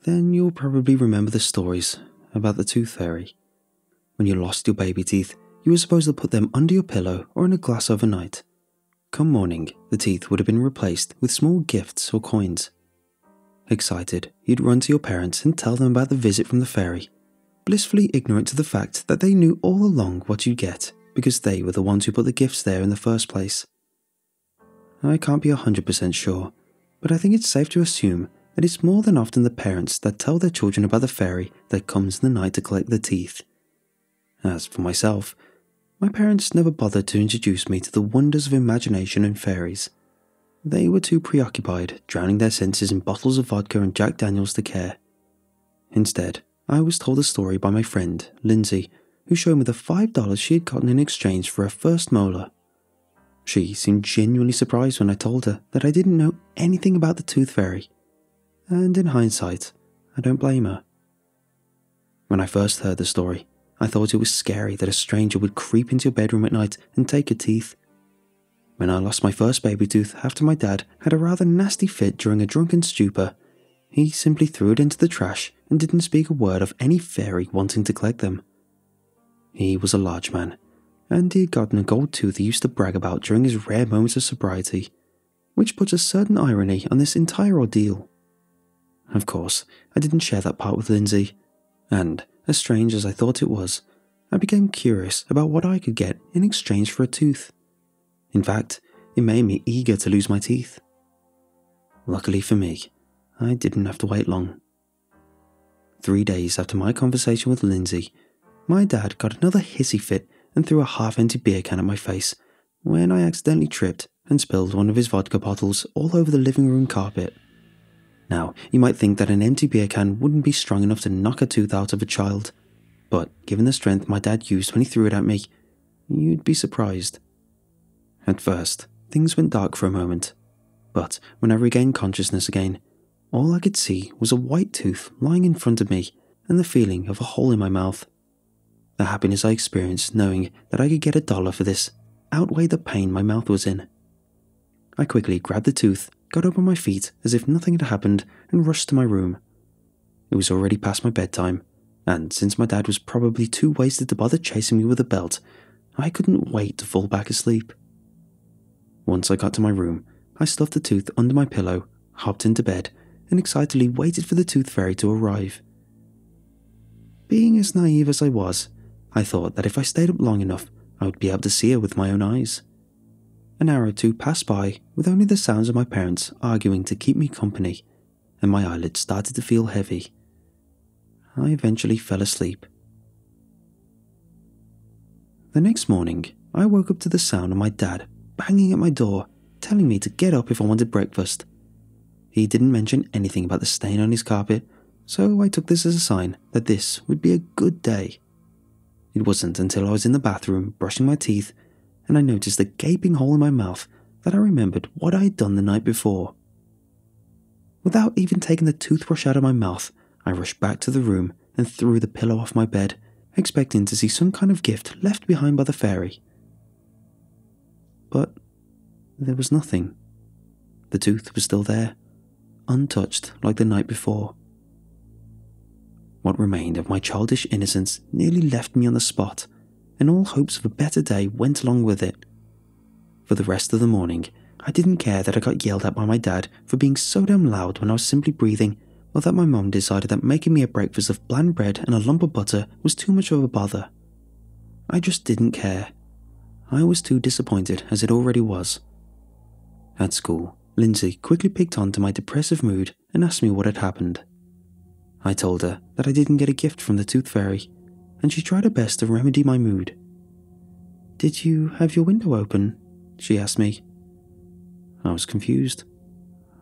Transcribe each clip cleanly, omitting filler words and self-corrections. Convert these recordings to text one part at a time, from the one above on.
then you'll probably remember the stories about the tooth fairy. When you lost your baby teeth, you were supposed to put them under your pillow or in a glass overnight. Come morning, the teeth would have been replaced with small gifts or coins. Excited, you'd run to your parents and tell them about the visit from the fairy, blissfully ignorant to the fact that they knew all along what you'd get because they were the ones who put the gifts there in the first place. I can't be 100% sure, but I think it's safe to assume that it's more than often the parents that tell their children about the fairy that comes in the night to collect the teeth. As for myself, my parents never bothered to introduce me to the wonders of imagination and fairies. They were too preoccupied drowning their senses in bottles of vodka and Jack Daniels to care. Instead, I was told a story by my friend, Lindsay, who showed me the $5 she had gotten in exchange for her first molar. She seemed genuinely surprised when I told her that I didn't know anything about the tooth fairy, and in hindsight, I don't blame her. When I first heard the story, I thought it was scary that a stranger would creep into your bedroom at night and take your teeth. When I lost my first baby tooth after my dad had a rather nasty fit during a drunken stupor, he simply threw it into the trash and didn't speak a word of any fairy wanting to collect them. He was a large man, and he had gotten a gold tooth he used to brag about during his rare moments of sobriety, which puts a certain irony on this entire ordeal. Of course, I didn't share that part with Lindsay, and, as strange as I thought it was, I became curious about what I could get in exchange for a tooth. In fact, it made me eager to lose my teeth. Luckily for me, I didn't have to wait long. 3 days after my conversation with Lindsay, my dad got another hissy fit and threw a half-empty beer can at my face when I accidentally tripped and spilled one of his vodka bottles all over the living room carpet. Now, you might think that an empty beer can wouldn't be strong enough to knock a tooth out of a child, but given the strength my dad used when he threw it at me, you'd be surprised. At first, things went dark for a moment, but when I regained consciousness again, all I could see was a white tooth lying in front of me and the feeling of a hole in my mouth. The happiness I experienced knowing that I could get $1 for this outweighed the pain my mouth was in. I quickly grabbed the tooth, got up on my feet as if nothing had happened, and rushed to my room. It was already past my bedtime, and since my dad was probably too wasted to bother chasing me with a belt, I couldn't wait to fall back asleep. Once I got to my room, I stuffed the tooth under my pillow, hopped into bed, and excitedly waited for the tooth fairy to arrive. Being as naive as I was, I thought that if I stayed up long enough, I would be able to see her with my own eyes. An hour or two passed by with only the sounds of my parents arguing to keep me company, and my eyelids started to feel heavy. I eventually fell asleep. The next morning, I woke up to the sound of my dad banging at my door, telling me to get up if I wanted breakfast. He didn't mention anything about the stain on his carpet, so I took this as a sign that this would be a good day. It wasn't until I was in the bathroom brushing my teeth and I noticed a gaping hole in my mouth that I remembered what I had done the night before. Without even taking the toothbrush out of my mouth, I rushed back to the room and threw the pillow off my bed, expecting to see some kind of gift left behind by the fairy. But there was nothing. The tooth was still there, untouched like the night before. What remained of my childish innocence nearly left me on the spot, and all hopes of a better day went along with it. For the rest of the morning, I didn't care that I got yelled at by my dad for being so damn loud when I was simply breathing, or that my mum decided that making me a breakfast of bland bread and a lump of butter was too much of a bother. I just didn't care. I was too disappointed as it already was. At school, Lindsay quickly picked on to my depressive mood and asked me what had happened. I told her that I didn't get a gift from the tooth fairy, and she tried her best to remedy my mood. "Did you have your window open?" she asked me. I was confused.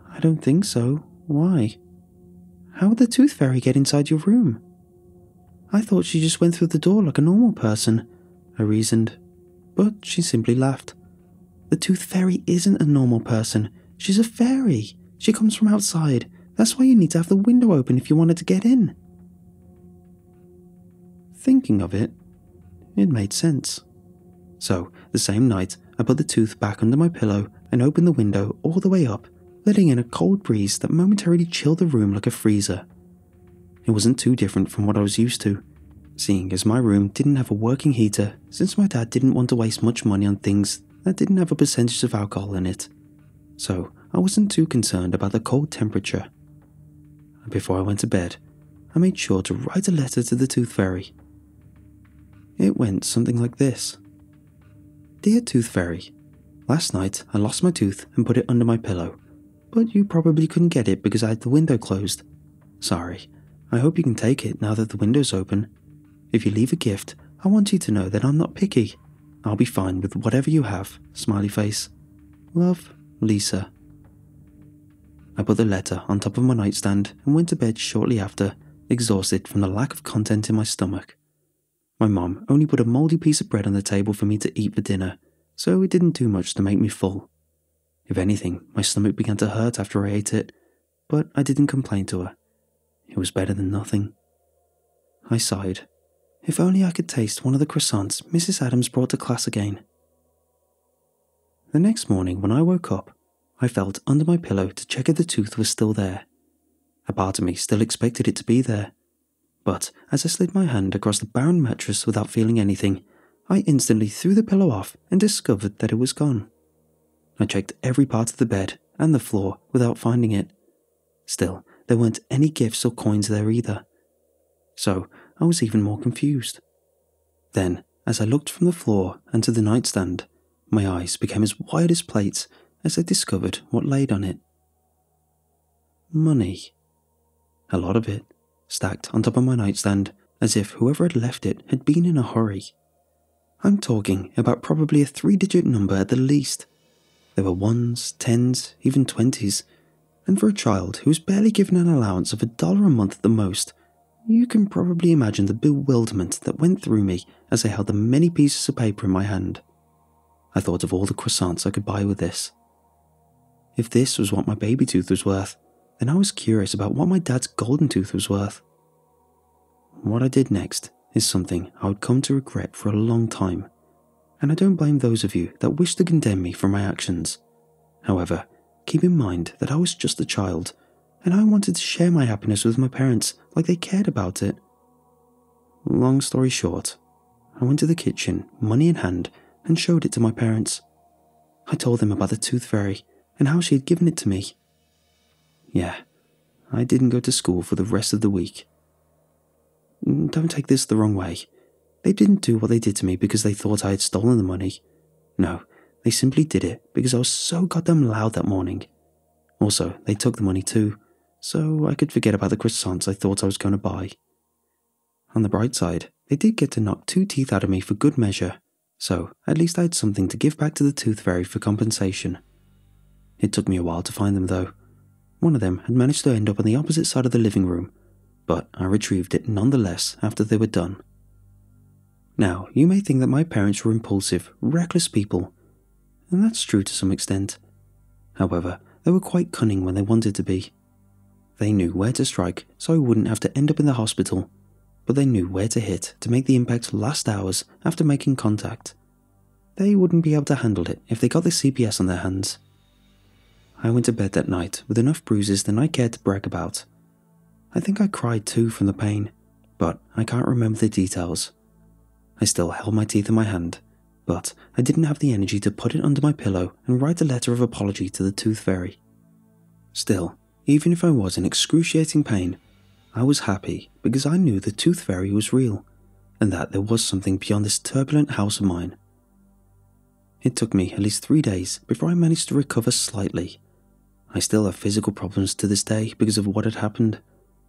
"I don't think so. Why? How would the tooth fairy get inside your room?" "I thought she just went through the door like a normal person," I reasoned, but she simply laughed. "The tooth fairy isn't a normal person. She's a fairy. She comes from outside. That's why you need to have the window open if you wanted to get in." Thinking of it, it made sense. So, the same night, I put the tooth back under my pillow and opened the window all the way up, letting in a cold breeze that momentarily chilled the room like a freezer. it wasn't too different from what I was used to, seeing as my room didn't have a working heater since my dad didn't want to waste much money on things that didn't have a percentage of alcohol in it. So I wasn't too concerned about the cold temperature. Before I went to bed, I made sure to write a letter to the Tooth Fairy. It went something like this. Dear Tooth Fairy, last night I lost my tooth and put it under my pillow, but you probably couldn't get it because I had the window closed. Sorry, I hope you can take it now that the window's open. If you leave a gift, I want you to know that I'm not picky. I'll be fine with whatever you have, smiley face. Love, Lisa. I put the letter on top of my nightstand and went to bed shortly after, exhausted from the lack of content in my stomach. My mom only put a mouldy piece of bread on the table for me to eat for dinner, so it didn't do much to make me full. If anything, my stomach began to hurt after I ate it, but I didn't complain to her. It was better than nothing. I sighed. If only I could taste one of the croissants Mrs. Adams brought to class again. The next morning when I woke up, I felt under my pillow to check if the tooth was still there. A part of me still expected it to be there, but as I slid my hand across the barren mattress without feeling anything, I instantly threw the pillow off and discovered that it was gone. I checked every part of the bed and the floor without finding it. Still, there weren't any gifts or coins there either. So I was even more confused. Then, as I looked from the floor and to the nightstand, my eyes became as wide as plates as I discovered what laid on it. Money. A lot of it, stacked on top of my nightstand as if whoever had left it had been in a hurry. I'm talking about probably a 3-digit number at the least. There were 1s, 10s, even 20s, and for a child who was barely given an allowance of $1 a month at the most, you can probably imagine the bewilderment that went through me as I held the many pieces of paper in my hand. I thought of all the croissants I could buy with this. If this was what my baby tooth was worth, then I was curious about what my dad's golden tooth was worth. What I did next is something I would come to regret for a long time, and I don't blame those of you that wish to condemn me for my actions. However, keep in mind that I was just a child, and I wanted to share my happiness with my parents like they cared about it. Long story short, I went to the kitchen, money in hand, and showed it to my parents. I told them about the Tooth Fairy and how she had given it to me. Yeah, I didn't go to school for the rest of the week. Don't take this the wrong way. They didn't do what they did to me because they thought I had stolen the money. No, they simply did it because I was so goddamn loud that morning. Also, they took the money too, so I could forget about the croissants I thought I was going to buy. On the bright side, they did get to knock 2 teeth out of me for good measure, so at least I had something to give back to the Tooth Fairy for compensation. It took me a while to find them though. One of them had managed to end up on the opposite side of the living room, but I retrieved it nonetheless after they were done. Now, you may think that my parents were impulsive, reckless people, and that's true to some extent. However, they were quite cunning when they wanted to be. They knew where to strike so I wouldn't have to end up in the hospital, but they knew where to hit to make the impact last hours after making contact. They wouldn't be able to handle it if they got the CPS on their hands. I went to bed that night with enough bruises than I cared to brag about. I think I cried too from the pain, but I can't remember the details. I still held my teeth in my hand, but I didn't have the energy to put it under my pillow and write a letter of apology to the Tooth Fairy. Still, even if I was in excruciating pain, I was happy because I knew the Tooth Fairy was real, and that there was something beyond this turbulent house of mine. It took me at least 3 days before I managed to recover slightly. I still have physical problems to this day because of what had happened,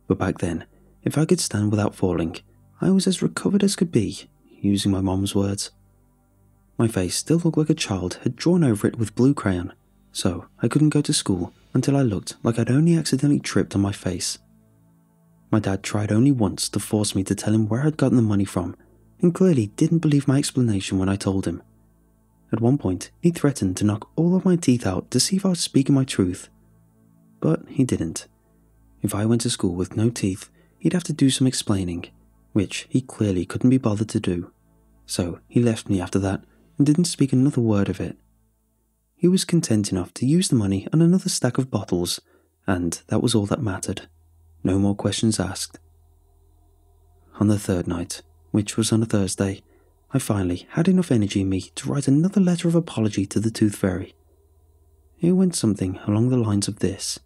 but back then, if I could stand without falling, I was as recovered as could be, using my mom's words. My face still looked like a child had drawn over it with blue crayon, so I couldn't go to school until I looked like I'd only accidentally tripped on my face. My dad tried only once to force me to tell him where I'd gotten the money from, and clearly didn't believe my explanation when I told him. At one point, he threatened to knock all of my teeth out to see if I was speaking my truth. But he didn't. If I went to school with no teeth, he'd have to do some explaining, which he clearly couldn't be bothered to do. So he left me after that and didn't speak another word of it. He was content enough to use the money on another stack of bottles, and that was all that mattered. No more questions asked. On the third night, which was on a Thursday, I finally had enough energy in me to write another letter of apology to the Tooth Fairy. It went something along the lines of this.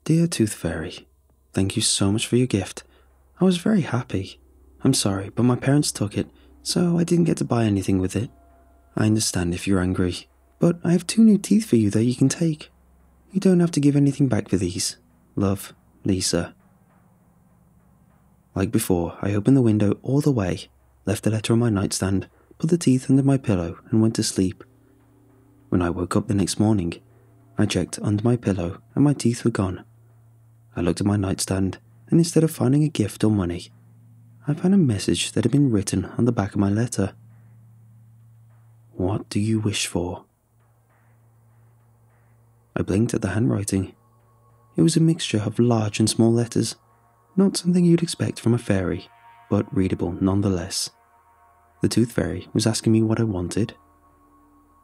Dear Tooth Fairy, thank you so much for your gift. I was very happy. I'm sorry, but my parents took it, so I didn't get to buy anything with it. I understand if you're angry, but I have 2 new teeth for you that you can take. You don't have to give anything back for these. Love, Lisa. Like before, I opened the window all the way, left the letter on my nightstand, put the teeth under my pillow and went to sleep. When I woke up the next morning, I checked under my pillow and my teeth were gone. I looked at my nightstand and instead of finding a gift or money, I found a message that had been written on the back of my letter. What do you wish for? I blinked at the handwriting. It was a mixture of large and small letters, not something you'd expect from a fairy, but readable nonetheless. The Tooth Fairy was asking me what I wanted.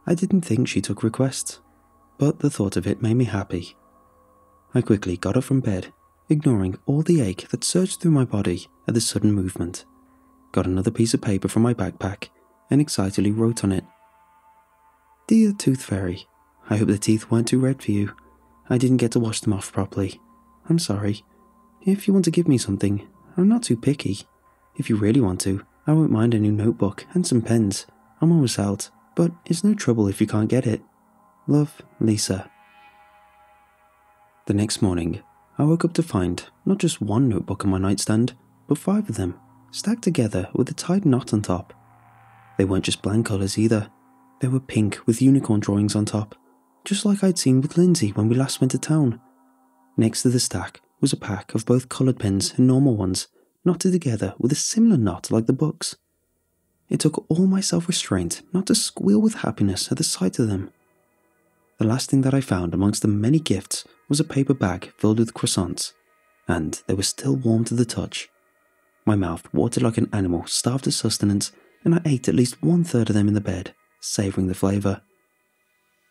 I didn't think she took requests, but the thought of it made me happy. I quickly got up from bed, ignoring all the ache that surged through my body at the sudden movement, got another piece of paper from my backpack, and excitedly wrote on it. Dear Tooth Fairy, I hope the teeth weren't too red for you. I didn't get to wash them off properly. I'm sorry. If you want to give me something, I'm not too picky. If you really want to, I won't mind a new notebook and some pens. I'm almost out, but it's no trouble if you can't get it. Love, Lisa. The next morning, I woke up to find not just 1 notebook on my nightstand, but 5 of them, stacked together with a tied knot on top. They weren't just blank colours either. They were pink with unicorn drawings on top, just like I'd seen with Lindsay when we last went to town. Next to the stack was a pack of both coloured pens and normal ones, knotted together with a similar knot like the books. It took all my self-restraint not to squeal with happiness at the sight of them. The last thing that I found amongst the many gifts was a paper bag filled with croissants, and they were still warm to the touch. My mouth watered like an animal starved of sustenance, and I ate at least 1/3 of them in the bed, savouring the flavour.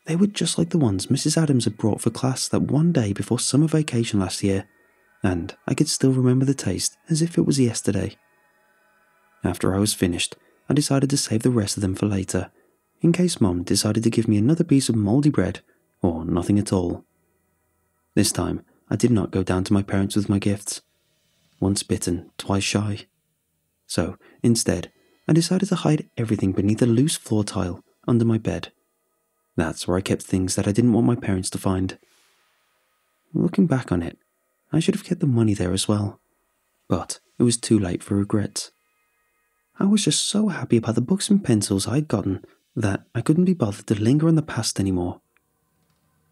They were just like the ones Mrs. Adams had brought for class that one day before summer vacation last year, and I could still remember the taste as if it was yesterday. After I was finished, I decided to save the rest of them for later, in case Mom decided to give me another piece of mouldy bread, or nothing at all. This time, I did not go down to my parents with my gifts. Once bitten, twice shy. So, instead, I decided to hide everything beneath a loose floor tile under my bed. That's where I kept things that I didn't want my parents to find. Looking back on it, I should have kept the money there as well, but it was too late for regrets. I was just so happy about the books and pencils I'd gotten that I couldn't be bothered to linger on the past anymore.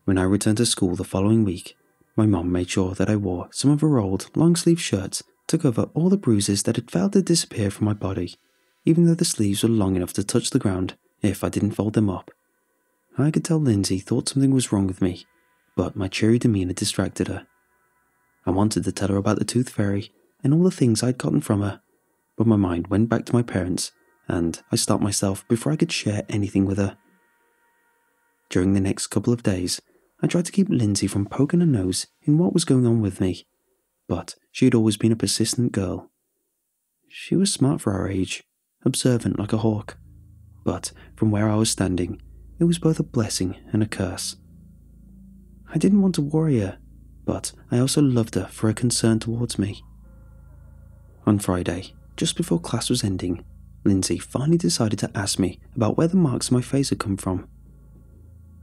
When I returned to school the following week, my mom made sure that I wore some of her old long-sleeve shirts to cover all the bruises that had failed to disappear from my body, even though the sleeves were long enough to touch the ground if I didn't fold them up. I could tell Lindsay thought something was wrong with me, but my cheery demeanour distracted her. I wanted to tell her about the Tooth Fairy and all the things I'd gotten from her, but my mind went back to my parents, and I stopped myself before I could share anything with her. During the next couple of days, I tried to keep Lindsay from poking her nose in what was going on with me, but she had always been a persistent girl. She was smart for her age, observant like a hawk, but from where I was standing, it was both a blessing and a curse. I didn't want to worry her, but I also loved her for her concern towards me. On Friday, just before class was ending, Lindsay finally decided to ask me about where the marks on my face had come from.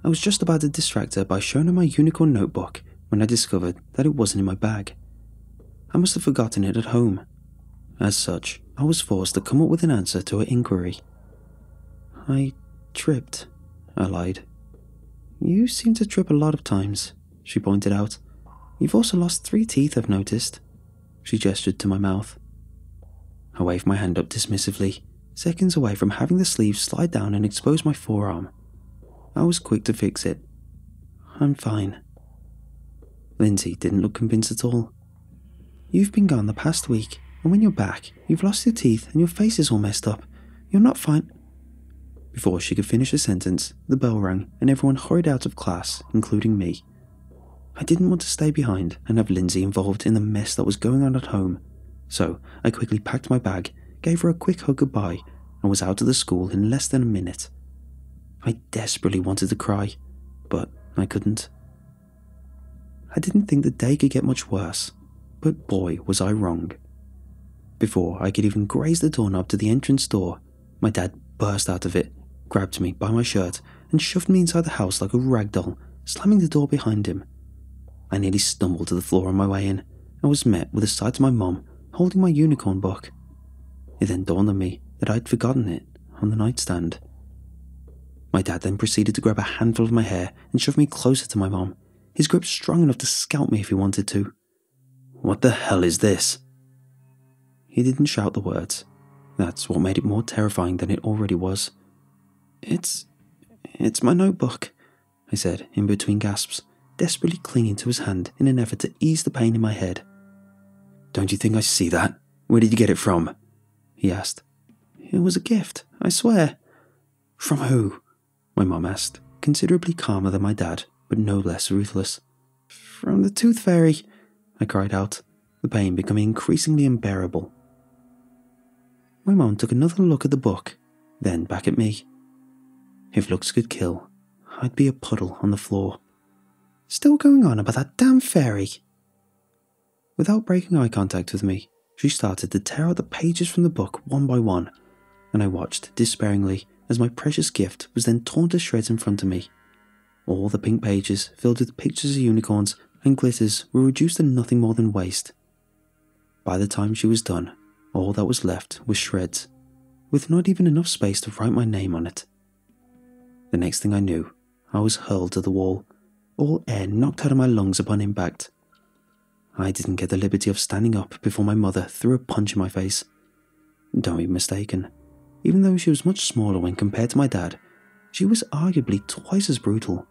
I was just about to distract her by showing her my unicorn notebook when I discovered that it wasn't in my bag. I must have forgotten it at home. As such, I was forced to come up with an answer to her inquiry. I tripped, I lied. You seem to trip a lot of times, she pointed out. You've also lost 3 teeth, I've noticed. She gestured to my mouth. I waved my hand up dismissively, seconds away from having the sleeve slide down and expose my forearm. I was quick to fix it. I'm fine. Lindsay didn't look convinced at all. You've been gone the past week, and when you're back, you've lost your teeth and your face is all messed up. You're not fine. Before she could finish a sentence, the bell rang and everyone hurried out of class, including me. I didn't want to stay behind and have Lindsay involved in the mess that was going on at home, So I quickly packed my bag, gave her a quick hug goodbye, and was out of the school in less than a minute. I desperately wanted to cry, but I couldn't. I didn't think the day could get much worse, but boy was I wrong. Before I could even graze the doorknob to the entrance door, my dad burst out of it, grabbed me by my shirt, and shoved me inside the house like a rag doll, slamming the door behind him. I nearly stumbled to the floor on my way in, and was met with the sight of my mum holding my unicorn book. It then dawned on me that I'd forgotten it on the nightstand. My dad then proceeded to grab a handful of my hair and shove me closer to my mum, his grip strong enough to scalp me if he wanted to. "What the hell is this?" He didn't shout the words. That's what made it more terrifying than it already was. It's my notebook," I said in between gasps, desperately clinging to his hand in an effort to ease the pain in my head. "Don't you think I see that? Where did you get it from?" he asked. "It was a gift, I swear." "From who?" my mum asked, considerably calmer than my dad, but no less ruthless. "From the Tooth Fairy," I cried out, the pain becoming increasingly unbearable. My mum took another look at the book, then back at me. If looks could kill, I'd be a puddle on the floor. "Still going on about that damn fairy?" Without breaking eye contact with me, she started to tear out the pages from the book one by one, and I watched despairingly as my precious gift was then torn to shreds in front of me. All the pink pages, filled with pictures of unicorns and glitters, were reduced to nothing more than waste. By the time she was done, all that was left was shreds, with not even enough space to write my name on it. The next thing I knew, I was hurled to the wall, all air knocked out of my lungs upon impact. I didn't get the liberty of standing up before my mother threw a punch in my face. Don't be mistaken, even though she was much smaller when compared to my dad, she was arguably twice as brutal.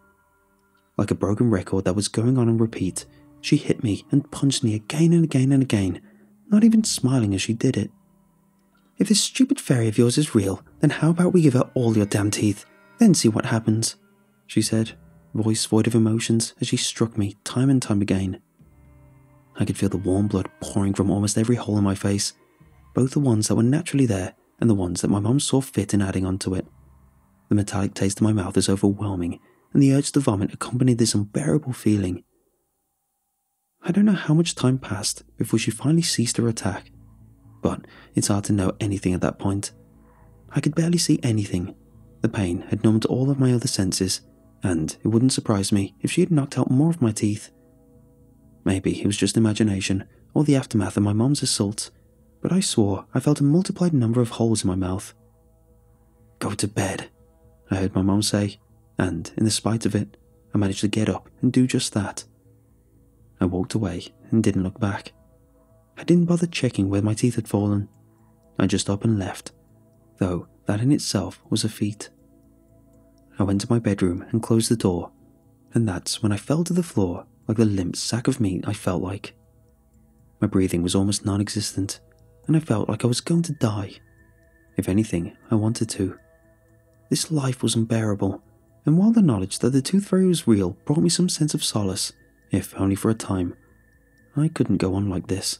Like a broken record that was going on repeat, she hit me and punched me again and again and again, not even smiling as she did it. "If this stupid fairy of yours is real, then how about we give her all your damn teeth, then see what happens," she said, voice void of emotions as she struck me time and time again. I could feel the warm blood pouring from almost every hole in my face, both the ones that were naturally there and the ones that my mum saw fit in adding onto it. The metallic taste in my mouth was overwhelming, and the urge to vomit accompanied this unbearable feeling. I don't know how much time passed before she finally ceased her attack, but it's hard to know anything at that point. I could barely see anything. The pain had numbed all of my other senses, and it wouldn't surprise me if she had knocked out more of my teeth. Maybe it was just imagination, or the aftermath of my mum's assault, but I swore I felt a multiplied number of holes in my mouth. "Go to bed," I heard my mum say, and in the spite of it, I managed to get up and do just that. I walked away and didn't look back. I didn't bother checking where my teeth had fallen. I just up and left, though that in itself was a feat. I went to my bedroom and closed the door, and that's when I fell to the floor like the limp sack of meat I felt like. My breathing was almost non-existent, and I felt like I was going to die. If anything, I wanted to. This life was unbearable, and while the knowledge that the Tooth Fairy was real brought me some sense of solace, if only for a time, I couldn't go on like this.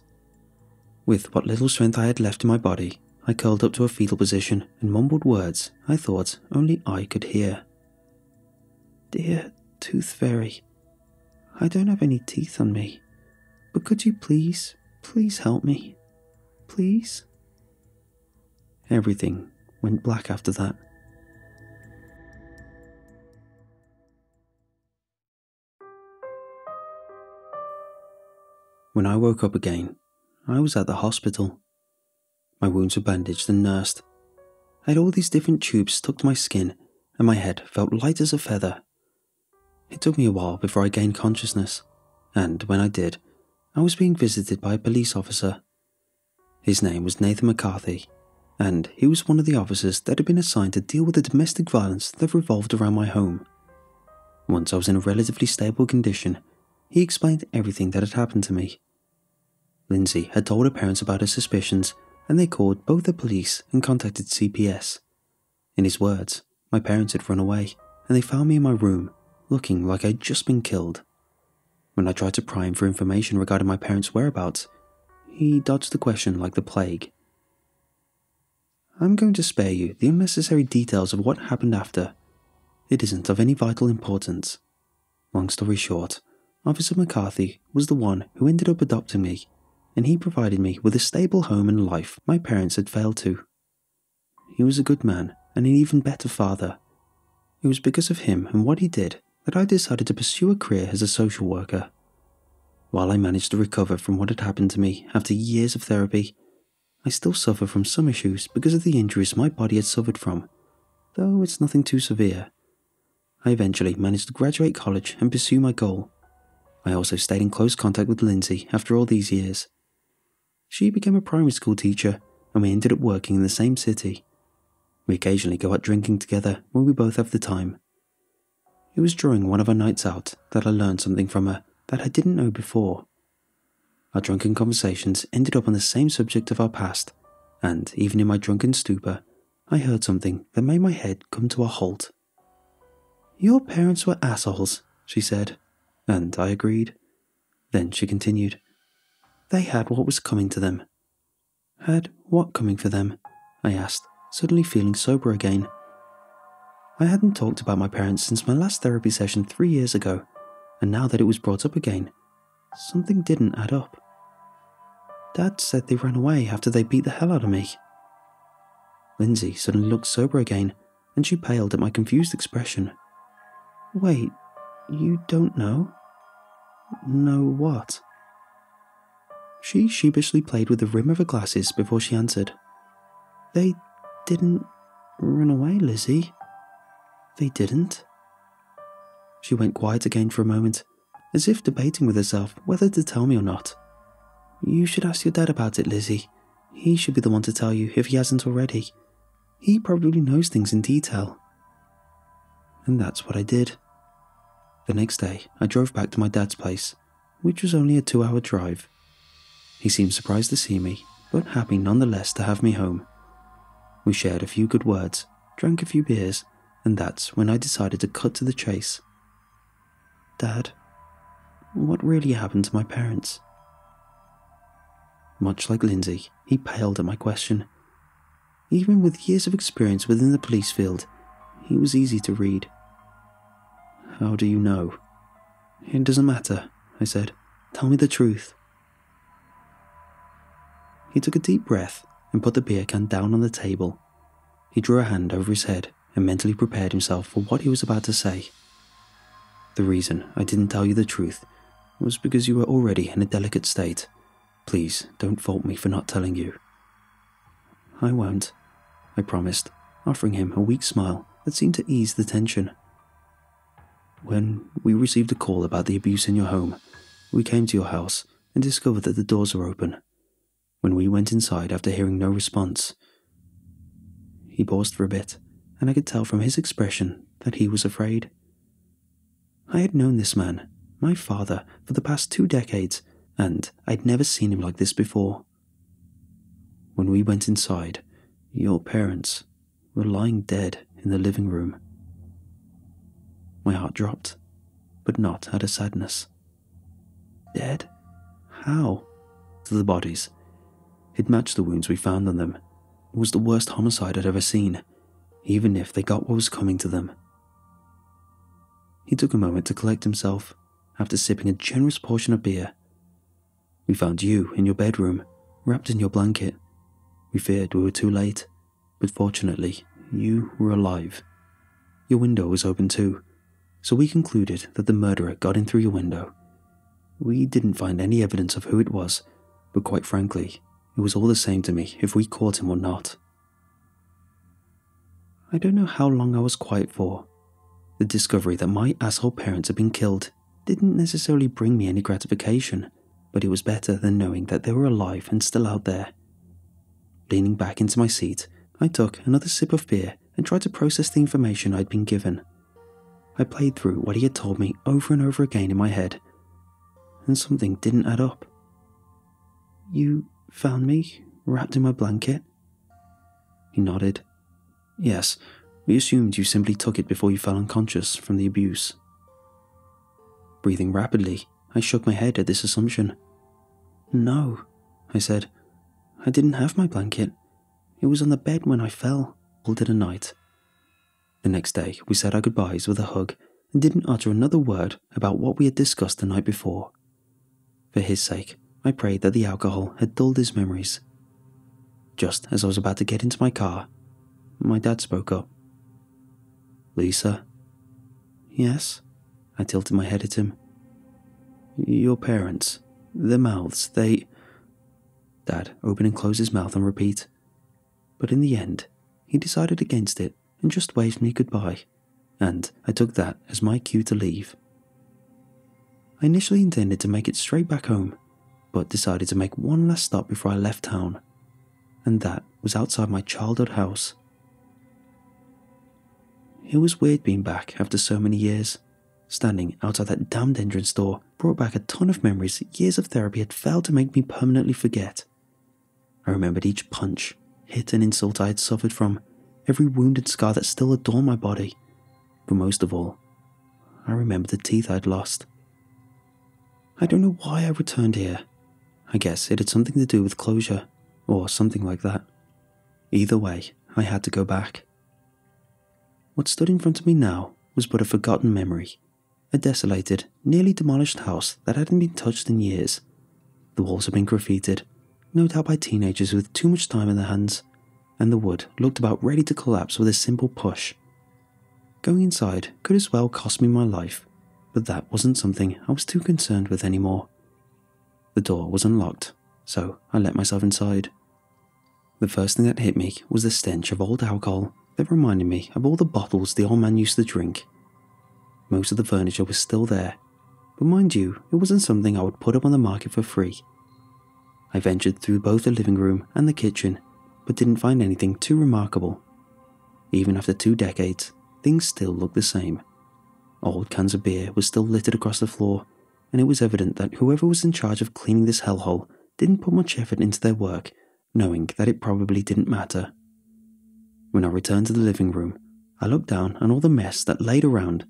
With what little strength I had left in my body, I curled up to a fetal position and mumbled words I thought only I could hear. "Dear Tooth Fairy, I don't have any teeth on me, but could you please help me? Please?" Everything went black after that. When I woke up again, I was at the hospital. My wounds were bandaged and nursed. I had all these different tubes stuck to my skin, and my head felt light as a feather. It took me a while before I gained consciousness, and when I did, I was being visited by a police officer. His name was Nathan McCarthy, and he was one of the officers that had been assigned to deal with the domestic violence that revolved around my home. Once I was in a relatively stable condition, he explained everything that had happened to me. Lindsay had told her parents about her suspicions, and they called both the police and contacted CPS. In his words, my parents had run away, and they found me in my room, looking like I'd just been killed. When I tried to pry him for information regarding my parents' whereabouts, He dodged the question like the plague. I'm going to spare you the unnecessary details of what happened after. It isn't of any vital importance. Long story short, Officer McCarthy was the one who ended up adopting me, and he provided me with a stable home and life my parents had failed to. He was a good man and an even better father. It was because of him and what he did that I decided to pursue a career as a social worker. While I managed to recover from what had happened to me after years of therapy, I still suffer from some issues because of the injuries my body had suffered from, though it's nothing too severe. I eventually managed to graduate college and pursue my goal. I also stayed in close contact with Lindsay after all these years. She became a primary school teacher, and we ended up working in the same city. We occasionally go out drinking together when we both have the time. It was during one of our nights out that I learned something from her that I didn't know before. Our drunken conversations ended up on the same subject of our past, and even in my drunken stupor, I heard something that made my head come to a halt. "Your parents were assholes," she said, and I agreed. Then she continued, "They had what was coming to them." "Had what coming for them?" I asked, suddenly feeling sober again. I hadn't talked about my parents since my last therapy session 3 years ago, and now that it was brought up again, something didn't add up. Dad said they ran away after they beat the hell out of me. Lindsay suddenly looked sober again, and she paled at my confused expression. "Wait, you don't know?" "Know what?" She sheepishly played with the rim of her glasses before she answered. "They didn't run away, Lizzie. They didn't." She went quiet again for a moment, as if debating with herself whether to tell me or not. "You should ask your dad about it, Lizzie. He should be the one to tell you if he hasn't already. He probably knows things in detail." And that's what I did. The next day, I drove back to my dad's place, which was only a 2-hour drive. He seemed surprised to see me, but happy nonetheless to have me home. We shared a few good words, drank a few beers, and that's when I decided to cut to the chase. "Dad, what really happened to my parents?" Much like Lindsay, he paled at my question. Even with years of experience within the police field, he was easy to read. "How do you know?" "It doesn't matter," I said. "Tell me the truth." He took a deep breath and put the beer can down on the table. He drew a hand over his head and mentally prepared himself for what he was about to say. "The reason I didn't tell you the truth was because you were already in a delicate state. Please don't fault me for not telling you." "I won't," I promised, offering him a weak smile that seemed to ease the tension. "When we received a call about the abuse in your home, we came to your house and discovered that the doors were open. When we went inside after hearing no response..." He paused for a bit, and I could tell from his expression that he was afraid. I had known this man, my father, for the past 2 decades, and I'd never seen him like this before. "When we went inside, your parents were lying dead in the living room." My heart dropped, but not out of sadness. "Dead? How?" "To the bodies. It matched the wounds we found on them. It was the worst homicide I'd ever seen, even if they got what was coming to them." He took a moment to collect himself, after sipping a generous portion of beer. "We found you in your bedroom, wrapped in your blanket. We feared we were too late, but fortunately, you were alive. Your window was open too, so we concluded that the murderer got in through your window. We didn't find any evidence of who it was, but quite frankly, it was all the same to me if we caught him or not." I don't know how long I was quiet for. The discovery that my asshole parents had been killed didn't necessarily bring me any gratification, but it was better than knowing that they were alive and still out there. Leaning back into my seat, I took another sip of beer and tried to process the information I'd been given. I played through what he had told me over and over again in my head, and something didn't add up. "You found me, wrapped in my blanket?" He nodded. "Yes, we assumed you simply took it before you fell unconscious from the abuse." Breathing rapidly, I shook my head at this assumption. "No, I said. I didn't have my blanket. It was on the bed when I fell. All did a night. The next day, we said our goodbyes with a hug and didn't utter another word about what we had discussed the night before. For his sake, I prayed that the alcohol had dulled his memories. Just as I was about to get into my car, my dad spoke up. Lisa? Yes? I tilted my head at him. Your parents, their mouths, they... Dad opened and closed his mouth on repeat. But in the end, he decided against it and just waved me goodbye, and I took that as my cue to leave. I initially intended to make it straight back home, but decided to make one last stop before I left town, and that was outside my childhood house. It was weird being back after so many years. Standing outside that damned entrance door brought back a ton of memories years of therapy had failed to make me permanently forget. I remembered each punch, hit and insult I had suffered from, every wound and scar that still adorned my body. But most of all, I remembered the teeth I'd lost. I don't know why I returned here. I guess it had something to do with closure, or something like that. Either way, I had to go back. What stood in front of me now was but a forgotten memory. A desolated, nearly demolished house that hadn't been touched in years. The walls had been graffitied, no doubt by teenagers with too much time in their hands, and the wood looked about ready to collapse with a simple push. Going inside could as well cost me my life, but that wasn't something I was too concerned with anymore. The door was unlocked, so I let myself inside. The first thing that hit me was the stench of old alcohol that reminded me of all the bottles the old man used to drink. Most of the furniture was still there, but mind you, it wasn't something I would put up on the market for free. I ventured through both the living room and the kitchen, but didn't find anything too remarkable. Even after 2 decades, things still looked the same. Old cans of beer were still littered across the floor, and it was evident that whoever was in charge of cleaning this hellhole didn't put much effort into their work, knowing that it probably didn't matter. When I returned to the living room, I looked down on all the mess that laid around,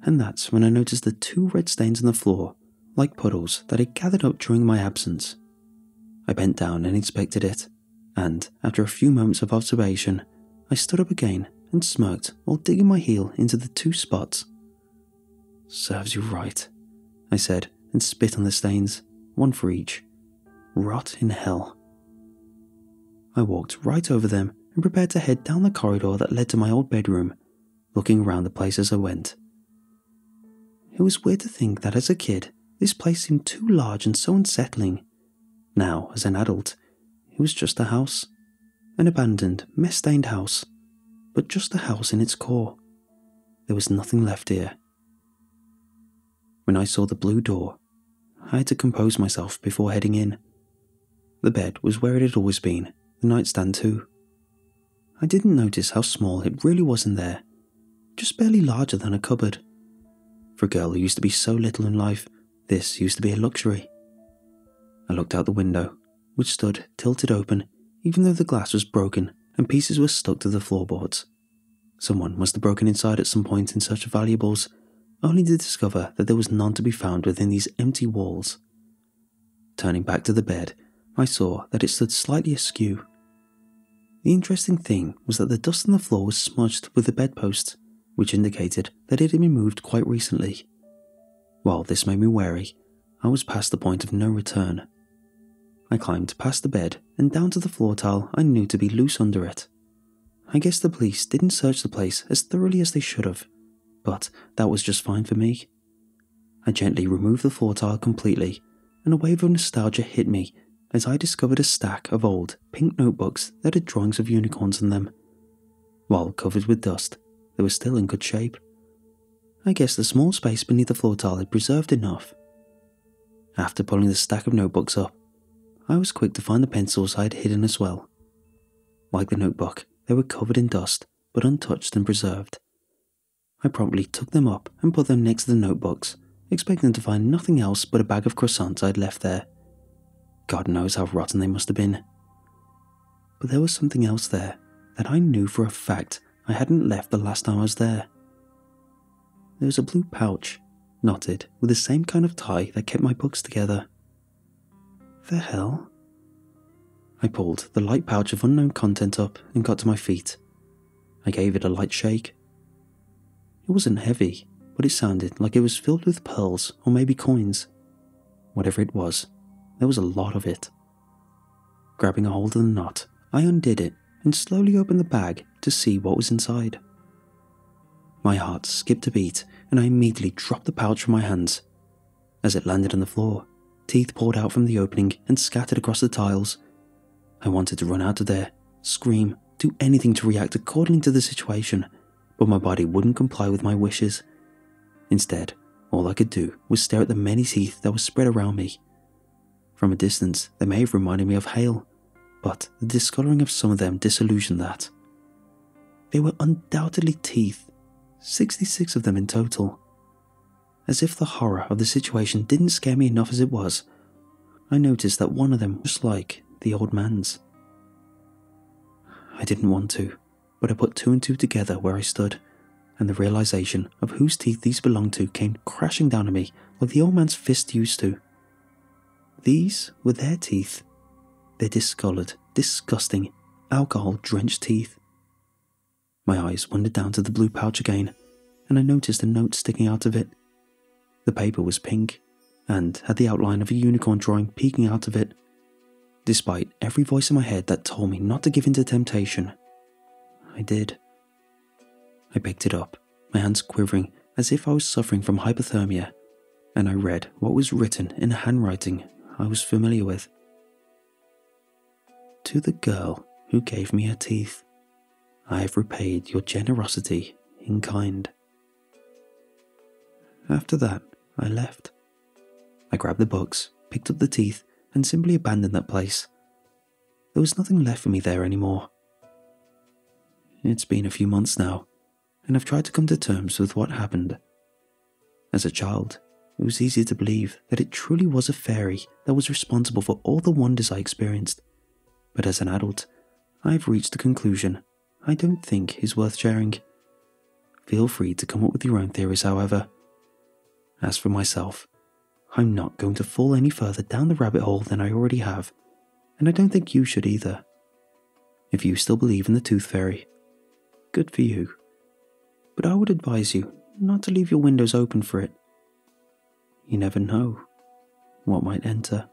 and that's when I noticed the 2 red stains on the floor, like puddles that had gathered up during my absence. I bent down and inspected it, and after a few moments of observation, I stood up again and smirked while digging my heel into the 2 spots. Serves you right, I said, and spit on the stains, 1 for each. Rot in hell. I walked right over them and prepared to head down the corridor that led to my old bedroom, looking around the place as I went. It was weird to think that as a kid, this place seemed too large and so unsettling. Now, as an adult, it was just a house. An abandoned, mess-stained house, but just a house in its core. There was nothing left here. When I saw the blue door, I had to compose myself before heading in. The bed was where it had always been, the nightstand too. I didn't notice how small it really was in there, just barely larger than a cupboard. For a girl who used to be so little in life, this used to be a luxury. I looked out the window, which stood tilted open, even though the glass was broken and pieces were stuck to the floorboards. Someone must have broken inside at some point in search of valuables, only to discover that there was none to be found within these empty walls. Turning back to the bed, I saw that it stood slightly askew. The interesting thing was that the dust on the floor was smudged with the bedposts, which indicated that it had been moved quite recently. While this made me wary, I was past the point of no return. I climbed past the bed and down to the floor tile I knew to be loose under it. I guess the police didn't search the place as thoroughly as they should have, but that was just fine for me. I gently removed the floor tile completely, and a wave of nostalgia hit me as I discovered a stack of old, pink notebooks that had drawings of unicorns in them. While covered with dust, they were still in good shape. I guess the small space beneath the floor tile had preserved enough. After pulling the stack of notebooks up, I was quick to find the pencils I had hidden as well. Like the notebook, they were covered in dust, but untouched and preserved. I promptly took them up and put them next to the notebooks, expecting to find nothing else but a bag of croissants I'd left there. God knows how rotten they must have been. But there was something else there that I knew for a fact I hadn't left the last time I was there. There was a blue pouch, knotted with the same kind of tie that kept my books together. The hell? I pulled the light pouch of unknown content up and got to my feet. I gave it a light shake. It wasn't heavy, but it sounded like it was filled with pearls or maybe coins. Whatever it was, there was a lot of it. Grabbing a hold of the knot, I undid it and slowly opened the bag to see what was inside. My heart skipped a beat and I immediately dropped the pouch from my hands. As it landed on the floor, teeth poured out from the opening and scattered across the tiles. I wanted to run out of there, scream, do anything to react according to the situation, but my body wouldn't comply with my wishes. Instead, all I could do was stare at the many teeth that were spread around me. From a distance, they may have reminded me of hail, but the discoloring of some of them disillusioned that. They were undoubtedly teeth, 66 of them in total. As if the horror of the situation didn't scare me enough as it was, I noticed that one of them was like the old man's. I didn't want to, but I put two and two together where I stood, and the realization of whose teeth these belonged to came crashing down on me like the old man's fist used to. These were their teeth. Their discolored, disgusting, alcohol-drenched teeth. My eyes wandered down to the blue pouch again, and I noticed a note sticking out of it. The paper was pink, and had the outline of a unicorn drawing peeking out of it. Despite every voice in my head that told me not to give in to temptation, I did. I picked it up, my hands quivering as if I was suffering from hypothermia, and I read what was written in a handwriting I was familiar with. To the girl who gave me her teeth, I have repaid your generosity in kind. After that, I left. I grabbed the books, picked up the teeth, and simply abandoned that place. There was nothing left for me there anymore. It's been a few months now, and I've tried to come to terms with what happened. As a child, it was easy to believe that it truly was a fairy that was responsible for all the wonders I experienced. But as an adult, I've reached a conclusion I don't think is worth sharing. Feel free to come up with your own theories, however. As for myself, I'm not going to fall any further down the rabbit hole than I already have, and I don't think you should either. If you still believe in the Tooth Fairy, good for you. But I would advise you not to leave your windows open for it. You never know what might enter.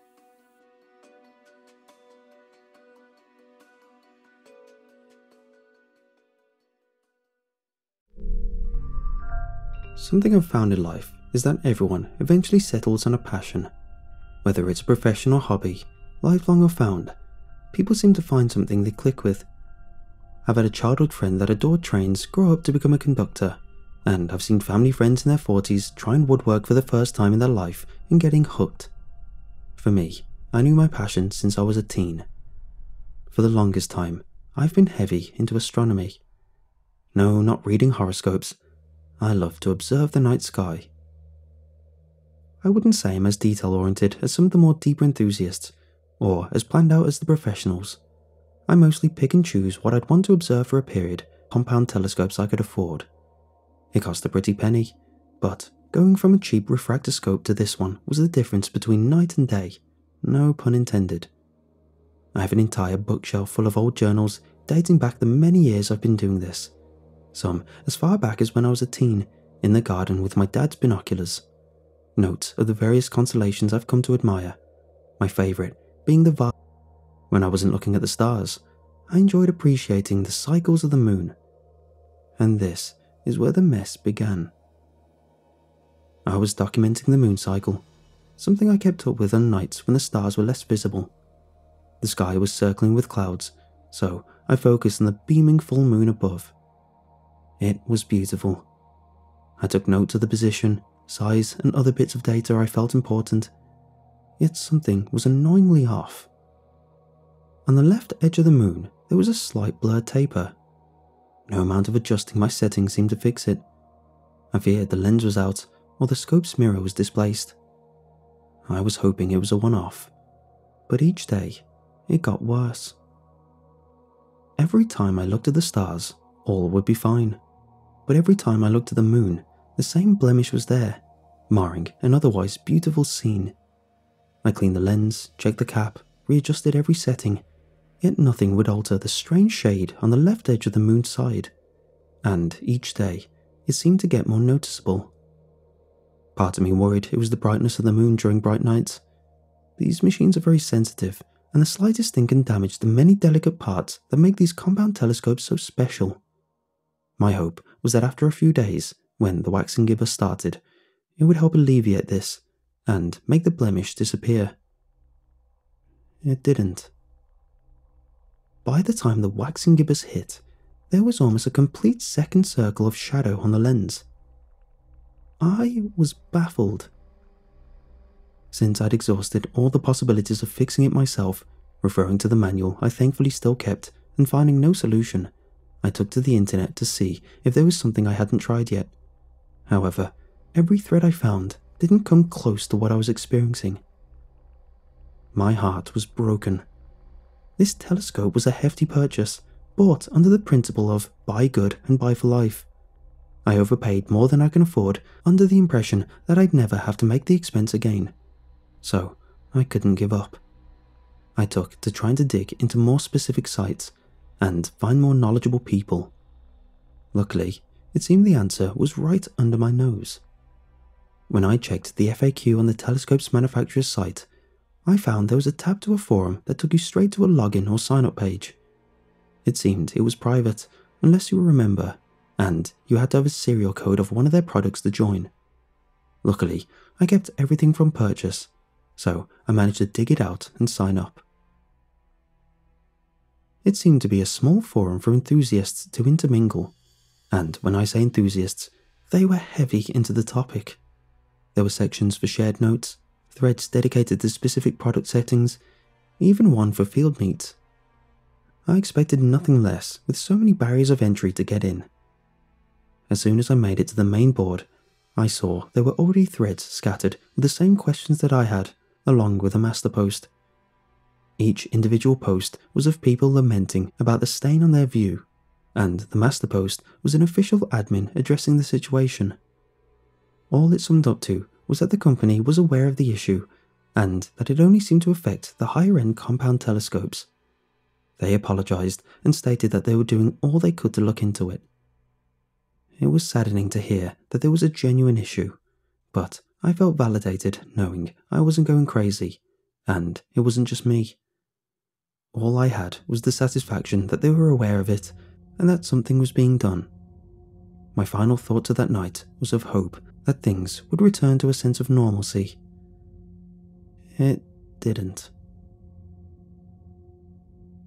Something I've found in life is that everyone eventually settles on a passion. Whether it's a profession or hobby, lifelong or found, people seem to find something they click with. I've had a childhood friend that adored trains grow up to become a conductor, and I've seen family friends in their 40s trying woodwork for the first time in their life and getting hooked. For me, I knew my passion since I was a teen. For the longest time, I've been heavy into astronomy. No, not reading horoscopes. I love to observe the night sky. I wouldn't say I'm as detail-oriented as some of the more deeper enthusiasts, or as planned out as the professionals. I mostly pick and choose what I'd want to observe for a period, compound telescopes I could afford. It cost a pretty penny, but going from a cheap refractoscope to this one was the difference between night and day, no pun intended. I have an entire bookshelf full of old journals dating back the many years I've been doing this. Some as far back as when I was a teen, in the garden with my dad's binoculars. Notes of the various constellations I've come to admire, my favourite being the Var. When I wasn't looking at the stars, I enjoyed appreciating the cycles of the moon. And this is where the mess began. I was documenting the moon cycle, something I kept up with on nights when the stars were less visible. The sky was circling with clouds, so I focused on the beaming full moon above. It was beautiful. I took note of the position, size, and other bits of data I felt important, yet something was annoyingly off. On the left edge of the moon, there was a slight blurred taper. No amount of adjusting my settings seemed to fix it. I feared the lens was out, or the scope's mirror was displaced. I was hoping it was a one-off, but each day, it got worse. Every time I looked at the stars, all would be fine. But every time I looked at the moon, the same blemish was there, marring an otherwise beautiful scene. I cleaned the lens, checked the cap, readjusted every setting, yet nothing would alter the strange shade on the left edge of the moon's side, and each day it seemed to get more noticeable. Part of me worried it was the brightness of the moon during bright nights. These machines are very sensitive, and the slightest thing can damage the many delicate parts that make these compound telescopes so special. My hope was that after a few days, when the waxing gibbous started, it would help alleviate this and make the blemish disappear. It didn't. By the time the waxing gibbous hit, there was almost a complete second circle of shadow on the lens. I was baffled. Since I'd exhausted all the possibilities of fixing it myself, referring to the manual I thankfully still kept, and finding no solution, I took to the internet to see if there was something I hadn't tried yet. However, every thread I found didn't come close to what I was experiencing. My heart was broken. This telescope was a hefty purchase, bought under the principle of buy good and buy for life. I overpaid more than I can afford under the impression that I'd never have to make the expense again. So, I couldn't give up. I took to trying to dig into more specific sites and find more knowledgeable people. Luckily, it seemed the answer was right under my nose. When I checked the FAQ on the telescope's manufacturer's site, I found there was a tab to a forum that took you straight to a login or sign-up page. It seemed it was private, unless you were a member, and you had to have a serial code of one of their products to join. Luckily, I kept everything from purchase, so I managed to dig it out and sign up. It seemed to be a small forum for enthusiasts to intermingle, and when I say enthusiasts, they were heavy into the topic. There were sections for shared notes, threads dedicated to specific product settings, even one for field meets. I expected nothing less with so many barriers of entry to get in. As soon as I made it to the main board, I saw there were already threads scattered with the same questions that I had, along with a master post. Each individual post was of people lamenting about the stain on their view, and the master post was an official admin addressing the situation. All it summed up to was that the company was aware of the issue, and that it only seemed to affect the higher-end compound telescopes. They apologised and stated that they were doing all they could to look into it. It was saddening to hear that there was a genuine issue, but I felt validated knowing I wasn't going crazy, and it wasn't just me. All I had was the satisfaction that they were aware of it, and that something was being done. My final thought to that night was of hope that things would return to a sense of normalcy. It didn't.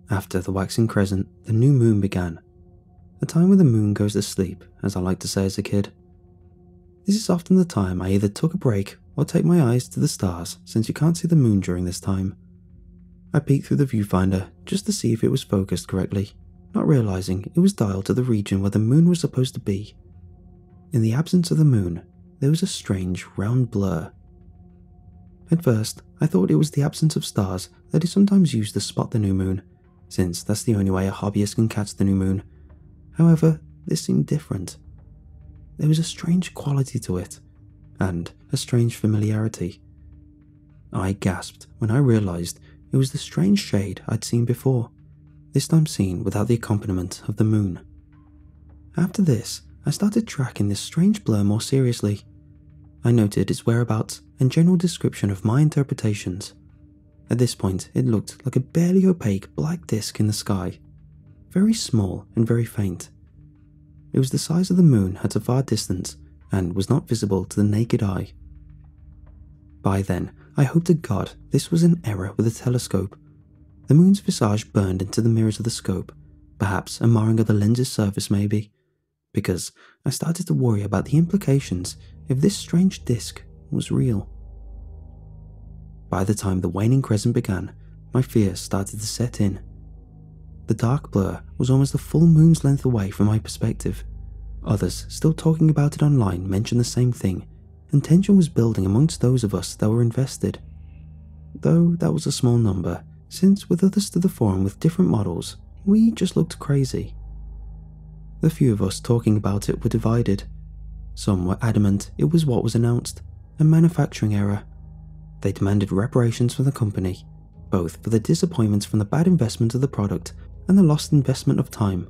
After the waxing crescent, the new moon began. The time when the moon goes to sleep, as I like to say as a kid. This is often the time I either took a break or take my eyes to the stars, since you can't see the moon during this time. I peeked through the viewfinder just to see if it was focused correctly, not realising it was dialed to the region where the moon was supposed to be. In the absence of the moon, there was a strange round blur. At first, I thought it was the absence of stars that is sometimes used to spot the new moon, since that's the only way a hobbyist can catch the new moon. However, this seemed different. There was a strange quality to it, and a strange familiarity. I gasped when I realised it was the strange shade I'd seen before, this time seen without the accompaniment of the moon. After this, I started tracking this strange blur more seriously. I noted its whereabouts and general description of my interpretations. At this point, it looked like a barely opaque black disc in the sky, very small and very faint. It was the size of the moon at a far distance and was not visible to the naked eye. By then, I hoped to God this was an error with the telescope. The moon's visage burned into the mirrors of the scope, perhaps a marring of the lens's surface maybe, because I started to worry about the implications if this strange disc was real. By the time the waning crescent began, my fears started to set in. The dark blur was almost a full moon's length away from my perspective. Others still talking about it online mentioned the same thing, and tension was building amongst those of us that were invested. Though that was a small number, since with others to the forum with different models, we just looked crazy. The few of us talking about it were divided. Some were adamant it was what was announced, a manufacturing error. They demanded reparations from the company. both for the disappointments from the bad investment of the product and the lost investment of time.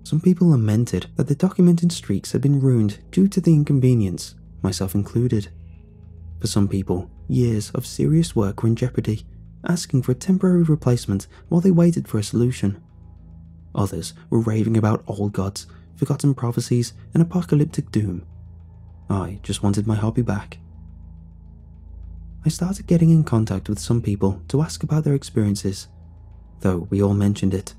Some people lamented that their documenting streaks had been ruined due to the inconvenience, myself included. For some people, years of serious work were in jeopardy, asking for a temporary replacement while they waited for a solution. Others were raving about old gods, forgotten prophecies, and apocalyptic doom. I just wanted my hobby back. I started getting in contact with some people to ask about their experiences. Though we all mentioned it,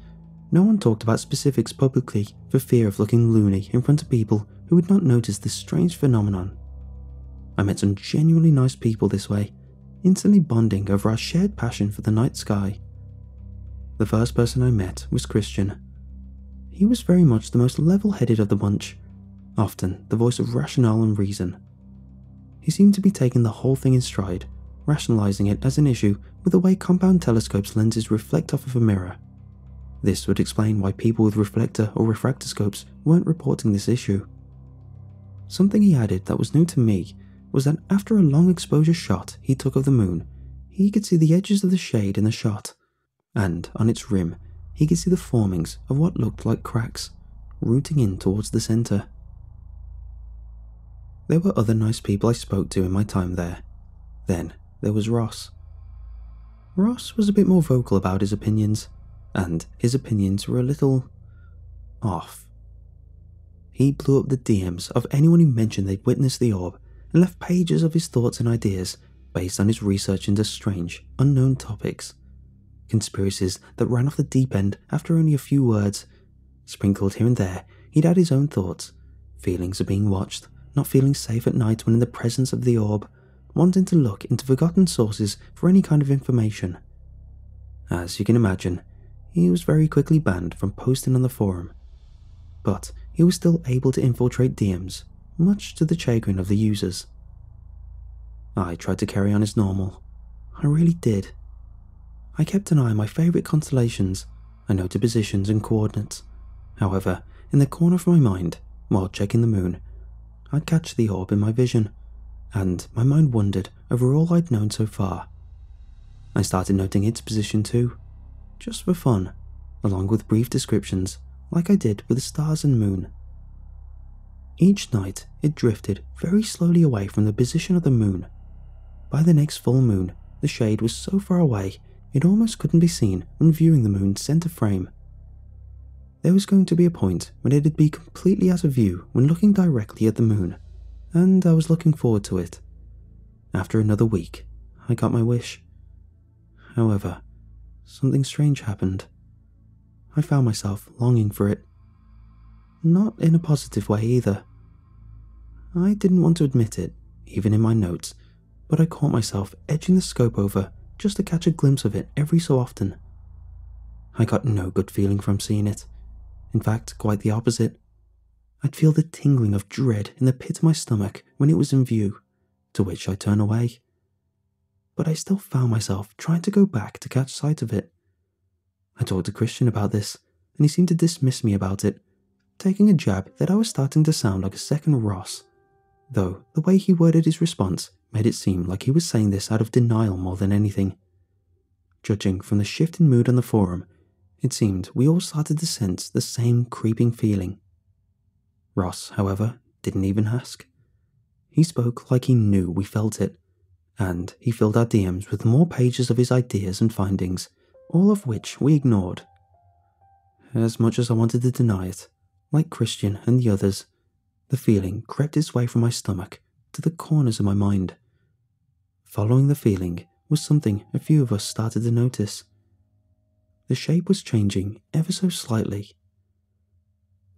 no one talked about specifics publicly for fear of looking loony in front of people who had not noticed this strange phenomenon. I met some genuinely nice people this way, instantly bonding over our shared passion for the night sky. The first person I met was Christian. He was very much the most level-headed of the bunch, often the voice of rationale and reason. He seemed to be taking the whole thing in stride, rationalizing it as an issue with the way compound telescopes' lenses reflect off of a mirror. This would explain why people with reflector or refractoscopes weren't reporting this issue. Something he added that was new to me was that after a long exposure shot he took of the moon, he could see the edges of the shade in the shot, and on its rim he could see the formings of what looked like cracks, rooting in towards the centre. There were other nice people I spoke to in my time there. Then there was Ross. Ross was a bit more vocal about his opinions, and his opinions were a little off. He blew up the DMs of anyone who mentioned they'd witnessed the orb and left pages of his thoughts and ideas based on his research into strange, unknown topics. Conspiracies that ran off the deep end after only a few words. Sprinkled here and there, he'd add his own thoughts, feelings of being watched, not feeling safe at night when in the presence of the orb, wanting to look into forgotten sources for any kind of information. As you can imagine, he was very quickly banned from posting on the forum. But he was still able to infiltrate DMs, much to the chagrin of the users. I tried to carry on as normal. I really did. I kept an eye on my favourite constellations. I noted positions and coordinates. However, in the corner of my mind, while checking the moon, I'd catch the orb in my vision, and my mind wandered over all I'd known so far. I started noting its position too, just for fun, along with brief descriptions, like I did with the stars and moon. Each night, it drifted very slowly away from the position of the moon. By the next full moon, the shade was so far away it almost couldn't be seen when viewing the moon's centre frame. There was going to be a point when it'd be completely out of view when looking directly at the moon, and I was looking forward to it. After another week, I got my wish. However, something strange happened. I found myself longing for it. Not in a positive way either. I didn't want to admit it, even in my notes, but I caught myself edging the scope over just to catch a glimpse of it every so often. I got no good feeling from seeing it. In fact, quite the opposite. I'd feel the tingling of dread in the pit of my stomach when it was in view, to which I turned away. But I still found myself trying to go back to catch sight of it. I talked to Christian about this, and he seemed to dismiss me about it, taking a jab that I was starting to sound like a second Ross, though the way he worded his response made it seem like he was saying this out of denial more than anything. Judging from the shift in mood on the forum, it seemed we all started to sense the same creeping feeling. Ross, however, didn't even ask. He spoke like he knew we felt it, and he filled our DMs with more pages of his ideas and findings, all of which we ignored. As much as I wanted to deny it, like Christian and the others, the feeling crept its way from my stomach to the corners of my mind. Following the feeling was something a few of us started to notice. The shape was changing ever so slightly.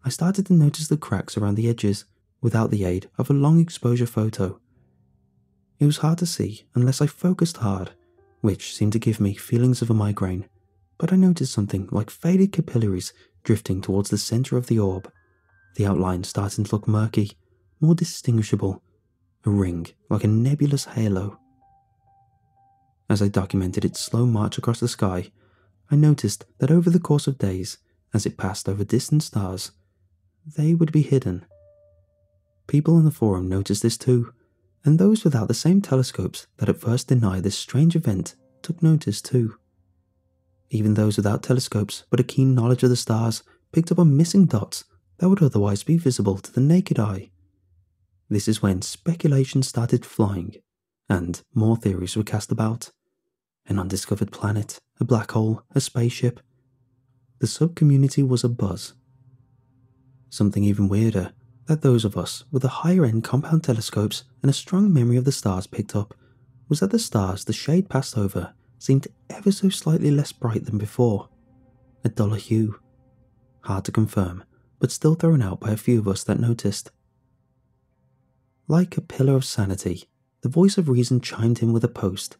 I started to notice the cracks around the edges without the aid of a long exposure photo. It was hard to see unless I focused hard, which seemed to give me feelings of a migraine, but I noticed something like faded capillaries drifting towards the centre of the orb, the outline starting to look murky, more distinguishable, a ring like a nebulous halo. As I documented its slow march across the sky, I noticed that over the course of days, as it passed over distant stars, they would be hidden. People on the forum noticed this too, and those without the same telescopes that at first denied this strange event took notice too. Even those without telescopes but a keen knowledge of the stars picked up on missing dots that would otherwise be visible to the naked eye. This is when speculation started flying, and more theories were cast about. An undiscovered planet, a black hole, a spaceship. The sub-community was abuzz. Something even weirder that those of us with the higher-end compound telescopes and a strong memory of the stars picked up was that the stars the shade passed over seemed ever so slightly less bright than before, a duller hue. Hard to confirm, but still thrown out by a few of us that noticed. Like a pillar of sanity, the voice of reason chimed in with a post.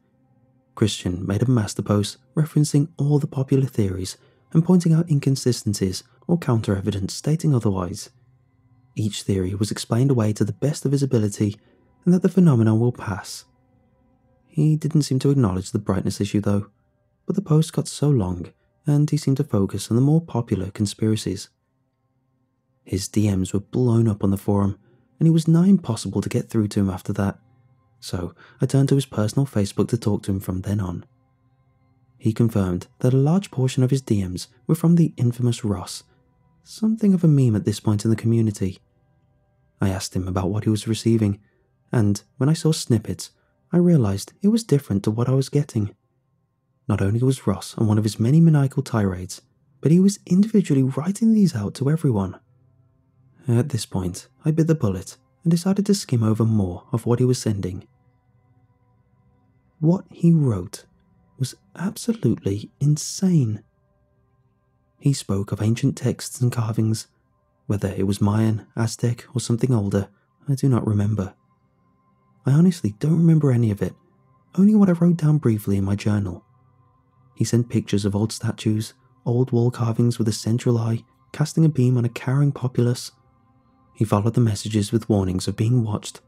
Christian made a master post referencing all the popular theories and pointing out inconsistencies or counter-evidence stating otherwise. Each theory was explained away to the best of his ability and that the phenomenon will pass. He didn't seem to acknowledge the brightness issue though, but the post got so long and he seemed to focus on the more popular conspiracies. His DMs were blown up on the forum and it was nigh impossible to get through to him after that, so I turned to his personal Facebook to talk to him from then on. He confirmed that a large portion of his DMs were from the infamous Ross, something of a meme at this point in the community. I asked him about what he was receiving, and when I saw snippets, I realised it was different to what I was getting. Not only was Ross on one of his many maniacal tirades, but he was individually writing these out to everyone. At this point, I bit the bullet and decided to skim over more of what he was sending. What he wrote was absolutely insane. He spoke of ancient texts and carvings, whether it was Mayan, Aztec, or something older, I do not remember. I honestly don't remember any of it, only what I wrote down briefly in my journal. He sent pictures of old statues, old wall carvings with a central eye, casting a beam on a cowering populace. He followed the messages with warnings of being watched.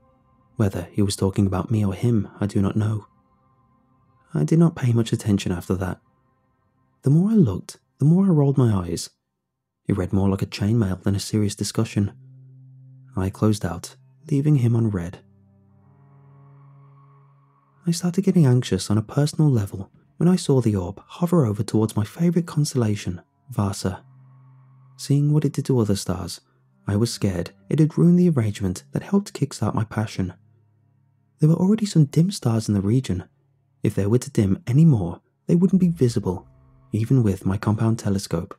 Whether he was talking about me or him, I do not know. I did not pay much attention after that. The more I looked, the more I rolled my eyes. It read more like a chainmail than a serious discussion. I closed out, leaving him unread. I started getting anxious on a personal level when I saw the orb hover over towards my favourite constellation, Vasa. Seeing what it did to other stars, I was scared it had ruined the arrangement that helped kickstart my passion. There were already some dim stars in the region. If they were to dim any more, they wouldn't be visible, even with my compound telescope.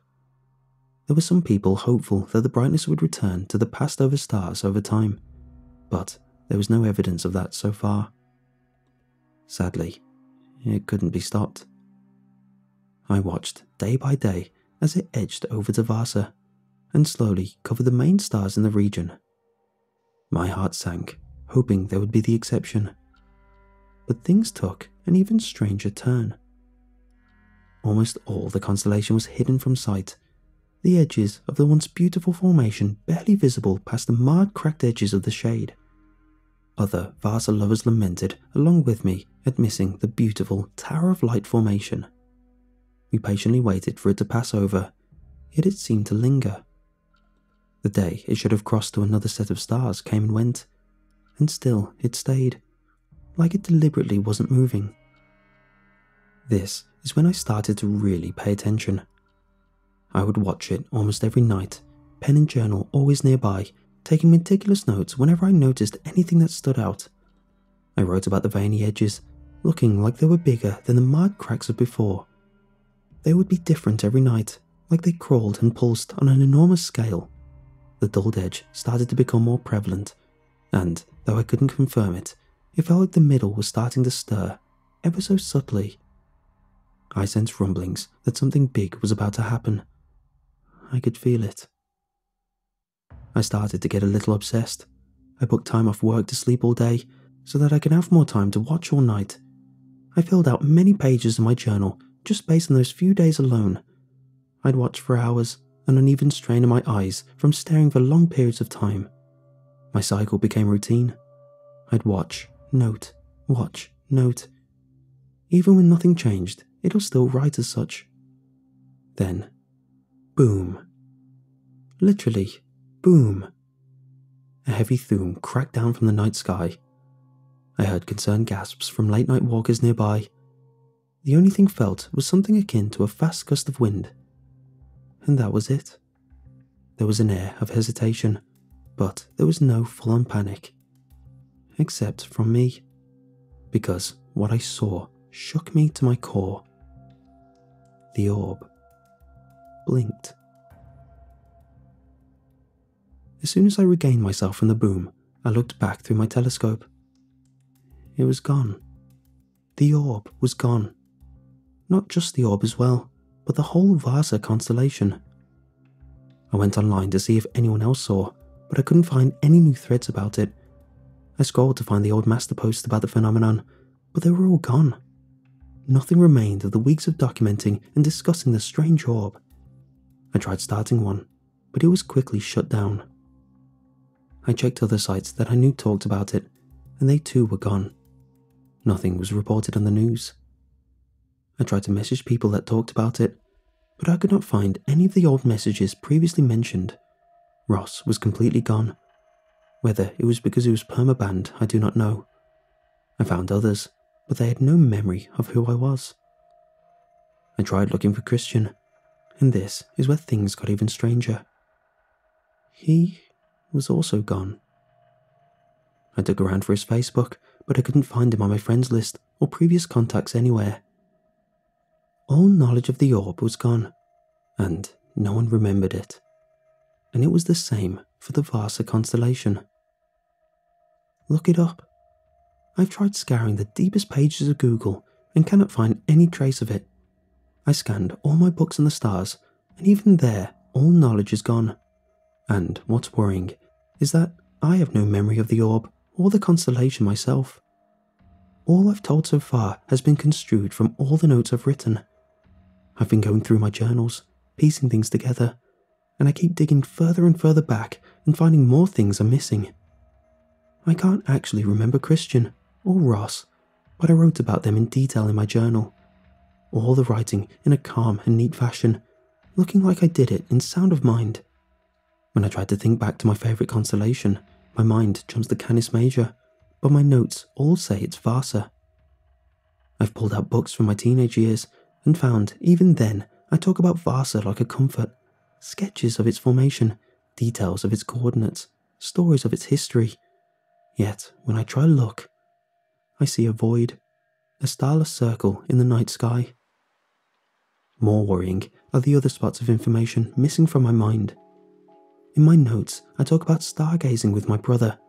There were some people hopeful that the brightness would return to the passed-over stars over time, but there was no evidence of that so far. Sadly, it couldn't be stopped. I watched day by day as it edged over to Vasa, and slowly covered the main stars in the region. My heart sank, hoping there would be the exception. But things took an even stranger turn. Almost all the constellation was hidden from sight, the edges of the once beautiful formation barely visible past the marred, cracked edges of the shade. Other Vasa lovers lamented along with me at missing the beautiful Tower of Light formation. We patiently waited for it to pass over, yet it seemed to linger. The day it should have crossed to another set of stars came and went, and still it stayed, like it deliberately wasn't moving. This is when I started to really pay attention. I would watch it almost every night, pen and journal always nearby, taking meticulous notes whenever I noticed anything that stood out. I wrote about the veiny edges, looking like they were bigger than the marred cracks of before. They would be different every night, like they crawled and pulsed on an enormous scale. The dulled edge started to become more prevalent, and, though I couldn't confirm it, it felt like the middle was starting to stir, ever so subtly. I sensed rumblings that something big was about to happen. I could feel it. I started to get a little obsessed. I booked time off work to sleep all day, so that I could have more time to watch all night. I filled out many pages in my journal just based on those few days alone. I'd watch for hours, an uneven strain in my eyes from staring for long periods of time. My cycle became routine. I'd watch, note, watch, note. Even when nothing changed, it'll still write as such. Then, boom. Literally, boom. A heavy thoom cracked down from the night sky. I heard concerned gasps from late-night walkers nearby. The only thing felt was something akin to a fast gust of wind. And that was it. There was an air of hesitation, but there was no full-on panic. Except from me. Because what I saw shook me to my core. The orb blinked. As soon as I regained myself from the boom, I looked back through my telescope. It was gone. The orb was gone. Not just the orb as well, but the whole Vasa constellation. I went online to see if anyone else saw, but I couldn't find any new threads about it. I scrolled to find the old master posts about the phenomenon, but they were all gone. Nothing remained of the weeks of documenting and discussing the strange orb. I tried starting one, but it was quickly shut down. I checked other sites that I knew talked about it, and they too were gone. Nothing was reported on the news. I tried to message people that talked about it, but I could not find any of the old messages previously mentioned. Ross was completely gone. Whether it was because he was permabanned, I do not know. I found others, but they had no memory of who I was. I tried looking for Christian, and this is where things got even stranger. He was also gone. I dug around for his Facebook, but I couldn't find him on my friends list or previous contacts anywhere. All knowledge of the orb was gone, and no one remembered it. And it was the same for the Vasa constellation. Look it up. I've tried scouring the deepest pages of Google and cannot find any trace of it. I scanned all my books on the stars, and even there, all knowledge is gone. And what's worrying is that I have no memory of the orb or the constellation myself. All I've told so far has been construed from all the notes I've written. I've been going through my journals, piecing things together, and I keep digging further and further back and finding more things are missing. I can't actually remember Christian or Ross, but I wrote about them in detail in my journal. All the writing in a calm and neat fashion, looking like I did it in sound of mind. When I tried to think back to my favourite constellation, my mind jumps to Canis Major, but my notes all say it's Vasa. I've pulled out books from my teenage years and found, even then, I talk about Vasa like a comfort. Sketches of its formation, details of its coordinates, stories of its history. Yet, when I try to look, I see a void, a starless circle in the night sky. More worrying are the other spots of information missing from my mind. In my notes, I talk about stargazing with my brother,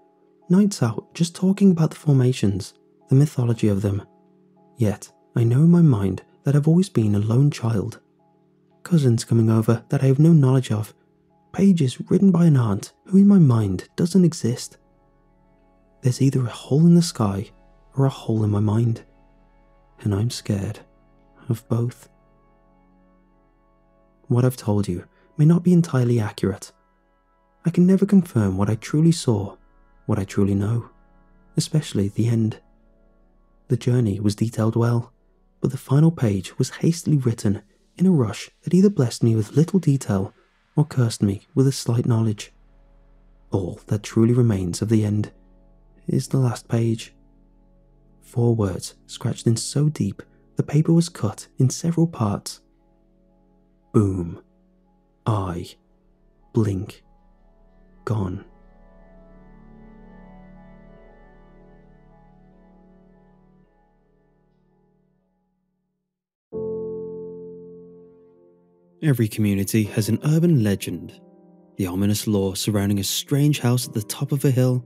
nights out just talking about the formations, the mythology of them. Yet, I know in my mind that I've always been a lone child. Cousins coming over that I have no knowledge of, pages written by an aunt who in my mind doesn't exist. There's either a hole in the sky or a hole in my mind, and I'm scared of both. What I've told you may not be entirely accurate. I can never confirm what I truly saw, what I truly know, especially the end. The journey was detailed well, but the final page was hastily written in a rush that either blessed me with little detail or cursed me with a slight knowledge. All that truly remains of the end is the last page. 4 words scratched in so deep the paper was cut in several parts. Boom. Eye. Blink. Gone. Every community has an urban legend. The ominous lore surrounding a strange house at the top of a hill,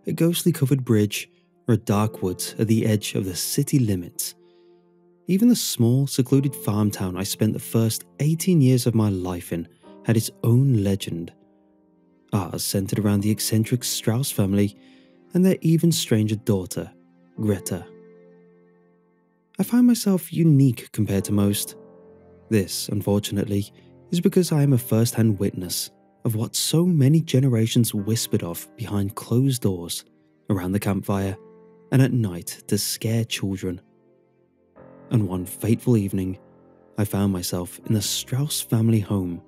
a ghostly covered bridge, or a dark woods at the edge of the city limits. Even the small, secluded farm town I spent the first 18 years of my life in had its own legend. Ours centered around the eccentric Strauss family and their even stranger daughter, Greta. I find myself unique compared to most. This, unfortunately, is because I am a first-hand witness of what so many generations whispered of behind closed doors, around the campfire, and at night to scare children. And one fateful evening, I found myself in the Strauss family home.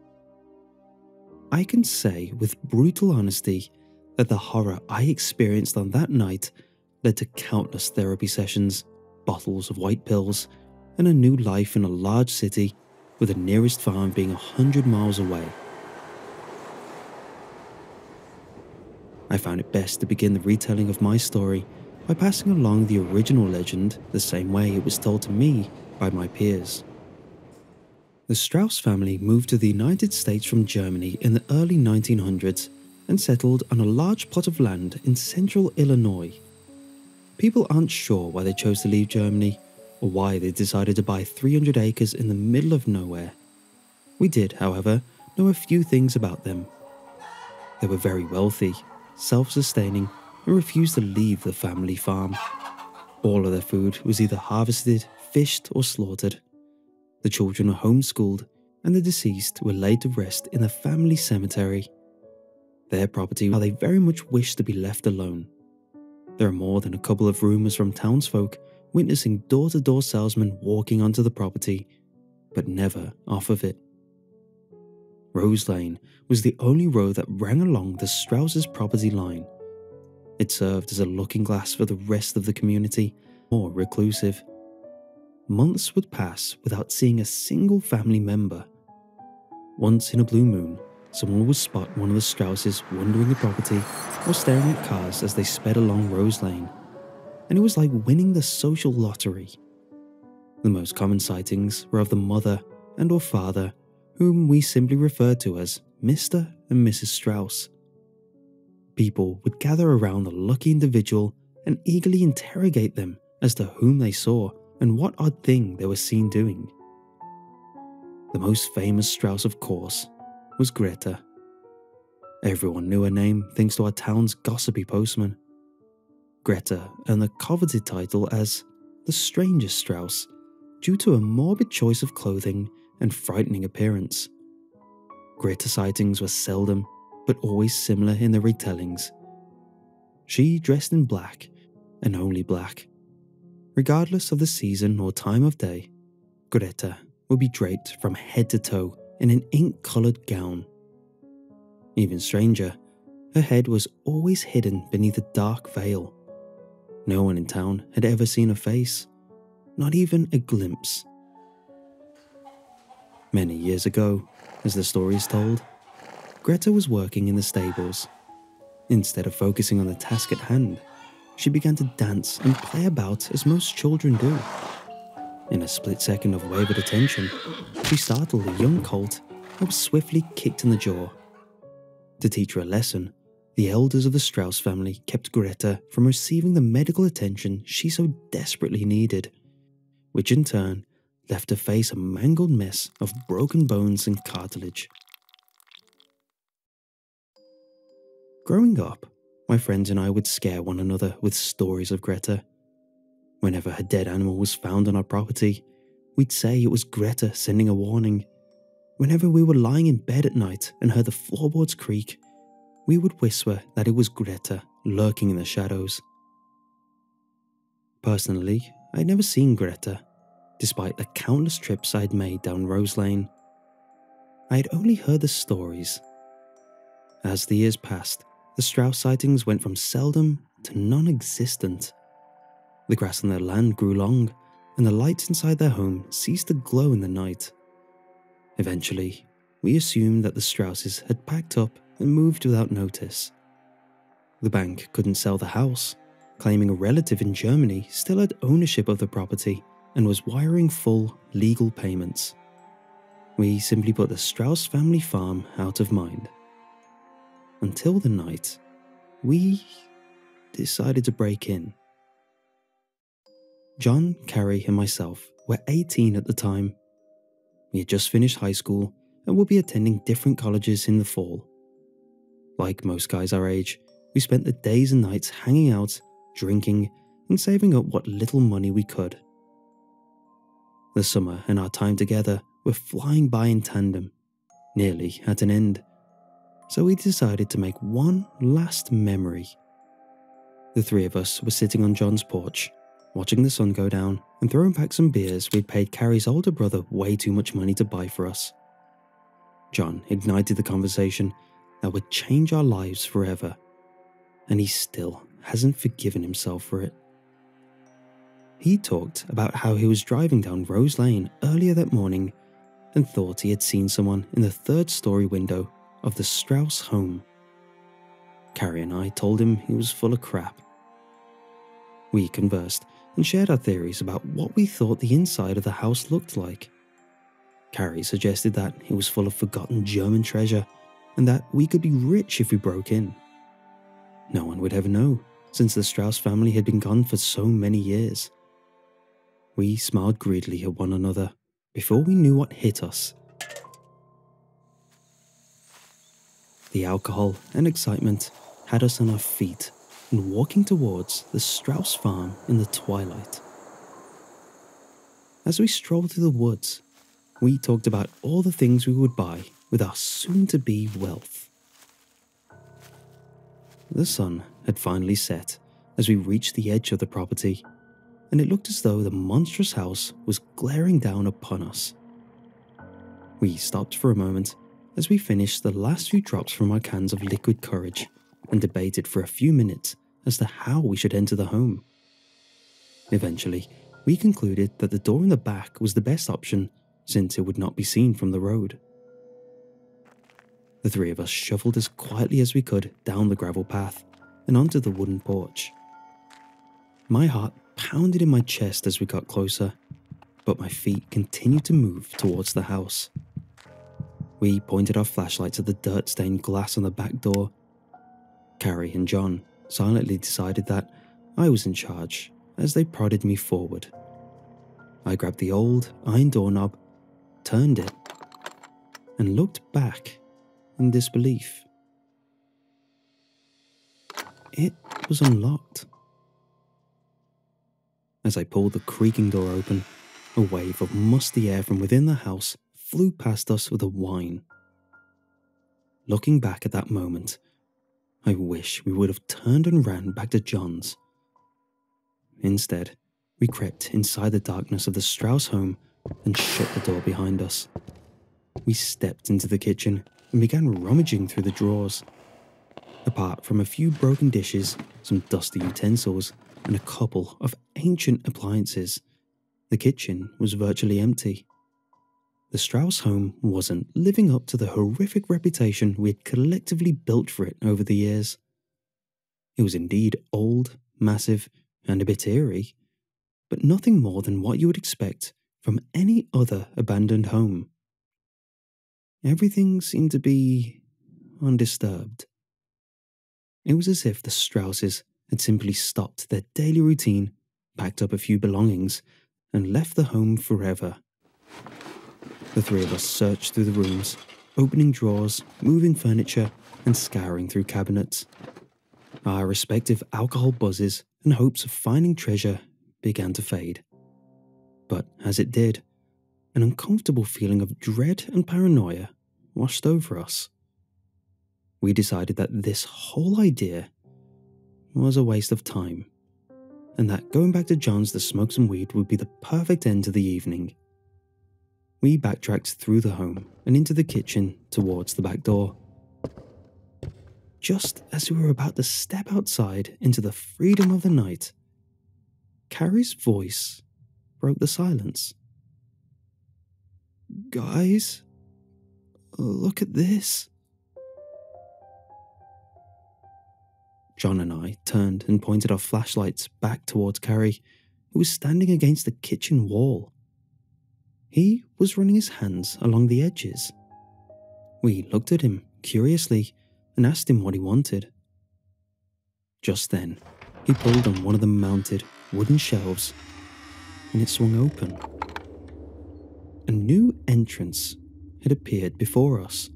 I can say with brutal honesty that the horror I experienced on that night led to countless therapy sessions, bottles of white pills, and a new life in a large city, with the nearest farm being 100 miles away. I found it best to begin the retelling of my story by passing along the original legend the same way it was told to me by my peers. The Strauss family moved to the United States from Germany in the early 1900s and settled on a large plot of land in central Illinois. People aren't sure why they chose to leave Germany or why they decided to buy 300 acres in the middle of nowhere. We did, however, know a few things about them. They were very wealthy, self-sustaining, and refused to leave the family farm. All of their food was either harvested, fished, or slaughtered. The children were homeschooled, and the deceased were laid to rest in the family cemetery. Their property, while they very much wished to be left alone. There are more than a couple of rumours from townsfolk witnessing door-to-door salesmen walking onto the property, but never off of it. Rose Lane was the only road that ran along the Strauss' property line. It served as a looking glass for the rest of the community, more reclusive. Months would pass without seeing a single family member. Once in a blue moon, someone would spot one of the Strausses wandering the property or staring at cars as they sped along Rose Lane, and it was like winning the social lottery. The most common sightings were of the mother and or father, whom we simply referred to as Mr. and Mrs. Strauss. People would gather around the lucky individual and eagerly interrogate them as to whom they saw and what odd thing they were seen doing. The most famous Strauss, of course, was Greta. Everyone knew her name thanks to our town's gossipy postman. Greta earned the coveted title as the strangest Strauss due to a morbid choice of clothing and frightening appearance. Greta sightings were seldom, but always similar in their retellings. She dressed in black, and only black. Regardless of the season or time of day, Greta would be draped from head to toe in an ink-coloured gown. Even stranger, her head was always hidden beneath a dark veil. No one in town had ever seen her face, not even a glimpse. Many years ago, as the story is told, Greta was working in the stables. Instead of focusing on the task at hand, she began to dance and play about as most children do. In a split second of wavered attention, she startled a young colt and was swiftly kicked in the jaw. To teach her a lesson, the elders of the Strauss family kept Greta from receiving the medical attention she so desperately needed, which in turn left her face a mangled mess of broken bones and cartilage. Growing up, my friends and I would scare one another with stories of Greta. Whenever a dead animal was found on our property, we'd say it was Greta sending a warning. Whenever we were lying in bed at night and heard the floorboards creak, we would whisper that it was Greta lurking in the shadows. Personally, I'd never seen Greta, despite the countless trips I had made down Rose Lane. I had only heard the stories. As the years passed, the Strauss sightings went from seldom to non-existent. The grass on their land grew long, and the lights inside their home ceased to glow in the night. Eventually, we assumed that the Strausses had packed up and moved without notice. The bank couldn't sell the house, claiming a relative in Germany still had ownership of the property and was wiring full legal payments. We simply put the Strauss family farm out of mind. Until the night, we decided to break in. John, Carrie, and myself were 18 at the time. We had just finished high school and would be attending different colleges in the fall. Like most guys our age, we spent the days and nights hanging out, drinking, and saving up what little money we could. The summer and our time together were flying by in tandem, nearly at an end. So we decided to make one last memory. The three of us were sitting on John's porch, watching the sun go down and throwing back some beers we'd paid Carrie's older brother way too much money to buy for us. John ignited the conversation that would change our lives forever, and he still hasn't forgiven himself for it. He talked about how he was driving down Rose Lane earlier that morning and thought he had seen someone in the third-story window of the Strauss home. Carrie and I told him he was full of crap. We conversed and shared our theories about what we thought the inside of the house looked like. Carrie suggested that it was full of forgotten German treasure and that we could be rich if we broke in. No one would ever know, since the Strauss family had been gone for so many years. We smiled greedily at one another before we knew what hit us. The alcohol and excitement had us on our feet and walking towards the Strauss farm in the twilight. As we strolled through the woods, we talked about all the things we would buy with our soon-to-be wealth. The sun had finally set as we reached the edge of the property, and it looked as though the monstrous house was glaring down upon us. We stopped for a moment as we finished the last few drops from our cans of liquid courage and debated for a few minutes as to how we should enter the home. Eventually, we concluded that the door in the back was the best option since it would not be seen from the road. The three of us shuffled as quietly as we could down the gravel path and onto the wooden porch. My heart pounded in my chest as we got closer, but my feet continued to move towards the house. We pointed our flashlights at the dirt-stained glass on the back door. Carrie and John silently decided that I was in charge as they prodded me forward. I grabbed the old iron doorknob, turned it, and looked back in disbelief. It was unlocked. As I pulled the creaking door open, a wave of musty air from within the house flew past us with a whine. Looking back at that moment, I wish we would have turned and ran back to John's. Instead, we crept inside the darkness of the Strauss home and shut the door behind us. We stepped into the kitchen and began rummaging through the drawers. Apart from a few broken dishes, some dusty utensils, and a couple of ancient appliances, the kitchen was virtually empty. The Strauss home wasn't living up to the horrific reputation we had collectively built for it over the years. It was indeed old, massive, and a bit eerie, but nothing more than what you would expect from any other abandoned home. Everything seemed to be undisturbed. It was as if the Strausses had simply stopped their daily routine, packed up a few belongings, and left the home forever. The three of us searched through the rooms, opening drawers, moving furniture, and scouring through cabinets. Our respective alcohol buzzes and hopes of finding treasure began to fade. But as it did, an uncomfortable feeling of dread and paranoia washed over us. We decided that this whole idea was a waste of time, and that going back to John's to smoke some weed would be the perfect end to the evening. We backtracked through the home and into the kitchen towards the back door. Just as we were about to step outside into the freedom of the night, Carrie's voice broke the silence. "Guys, look at this." John and I turned and pointed our flashlights back towards Carrie, who was standing against the kitchen wall. He was running his hands along the edges. We looked at him curiously and asked him what he wanted. Just then, he pulled on one of the mounted wooden shelves, and it swung open. A new entrance had appeared before us,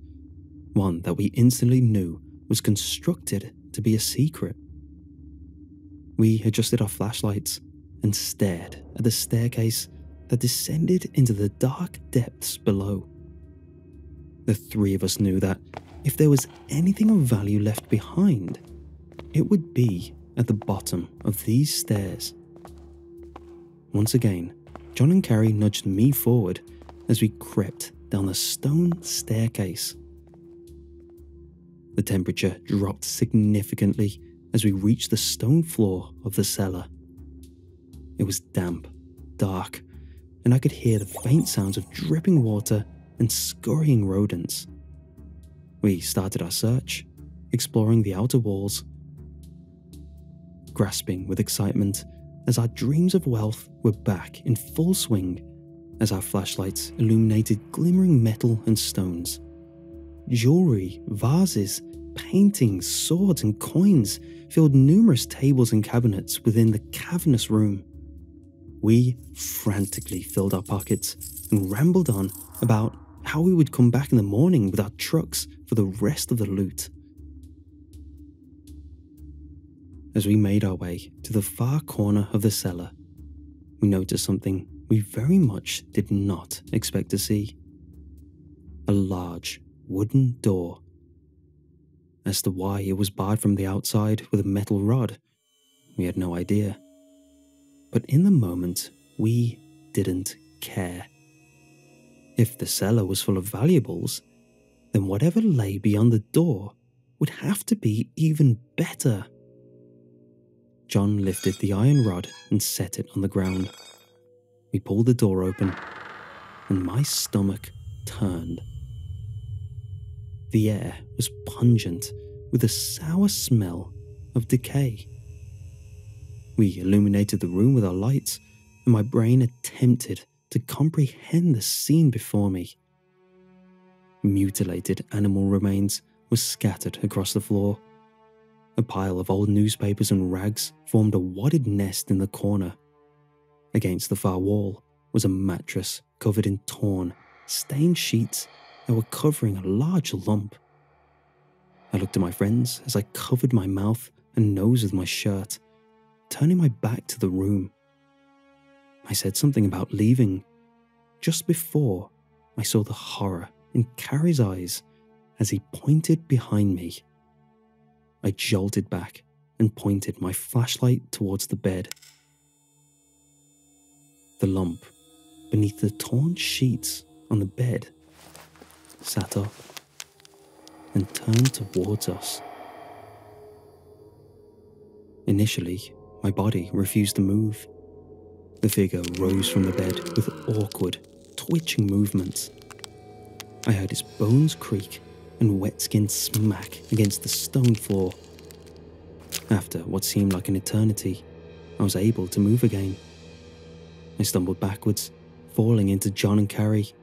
one that we instantly knew was constructed to be a secret. We adjusted our flashlights and stared at the staircase that descended into the dark depths below. The three of us knew that if there was anything of value left behind, it would be at the bottom of these stairs. Once again, John and Carrie nudged me forward as we crept down the stone staircase. The temperature dropped significantly as we reached the stone floor of the cellar. It was damp, dark, and I could hear the faint sounds of dripping water and scurrying rodents. We started our search, exploring the outer walls, grasping with excitement as our dreams of wealth were back in full swing as our flashlights illuminated glimmering metal and stones. Jewelry, vases, paintings, swords, and coins filled numerous tables and cabinets within the cavernous room. We frantically filled our pockets and rambled on about how we would come back in the morning with our trucks for the rest of the loot. As we made our way to the far corner of the cellar, we noticed something we very much did not expect to see. A large wooden door. As to why it was barred from the outside with a metal rod, we had no idea. But in the moment, we didn't care. If the cellar was full of valuables, then whatever lay beyond the door would have to be even better. John lifted the iron rod and set it on the ground. We pulled the door open, and my stomach turned. The air was pungent with a sour smell of decay. We illuminated the room with our lights, and my brain attempted to comprehend the scene before me. Mutilated animal remains were scattered across the floor. A pile of old newspapers and rags formed a wadded nest in the corner. Against the far wall was a mattress covered in torn, stained sheets that were covering a large lump. I looked at my friends as I covered my mouth and nose with my shirt, turning my back to the room. I said something about leaving, just before I saw the horror in Carrie's eyes as he pointed behind me. I jolted back and pointed my flashlight towards the bed. The lump beneath the torn sheets on the bed sat up and turned towards us. Initially, my body refused to move. The figure rose from the bed with awkward, twitching movements. I heard his bones creak and wet skin smack against the stone floor. After what seemed like an eternity, I was able to move again. I stumbled backwards, falling into John and Carrie.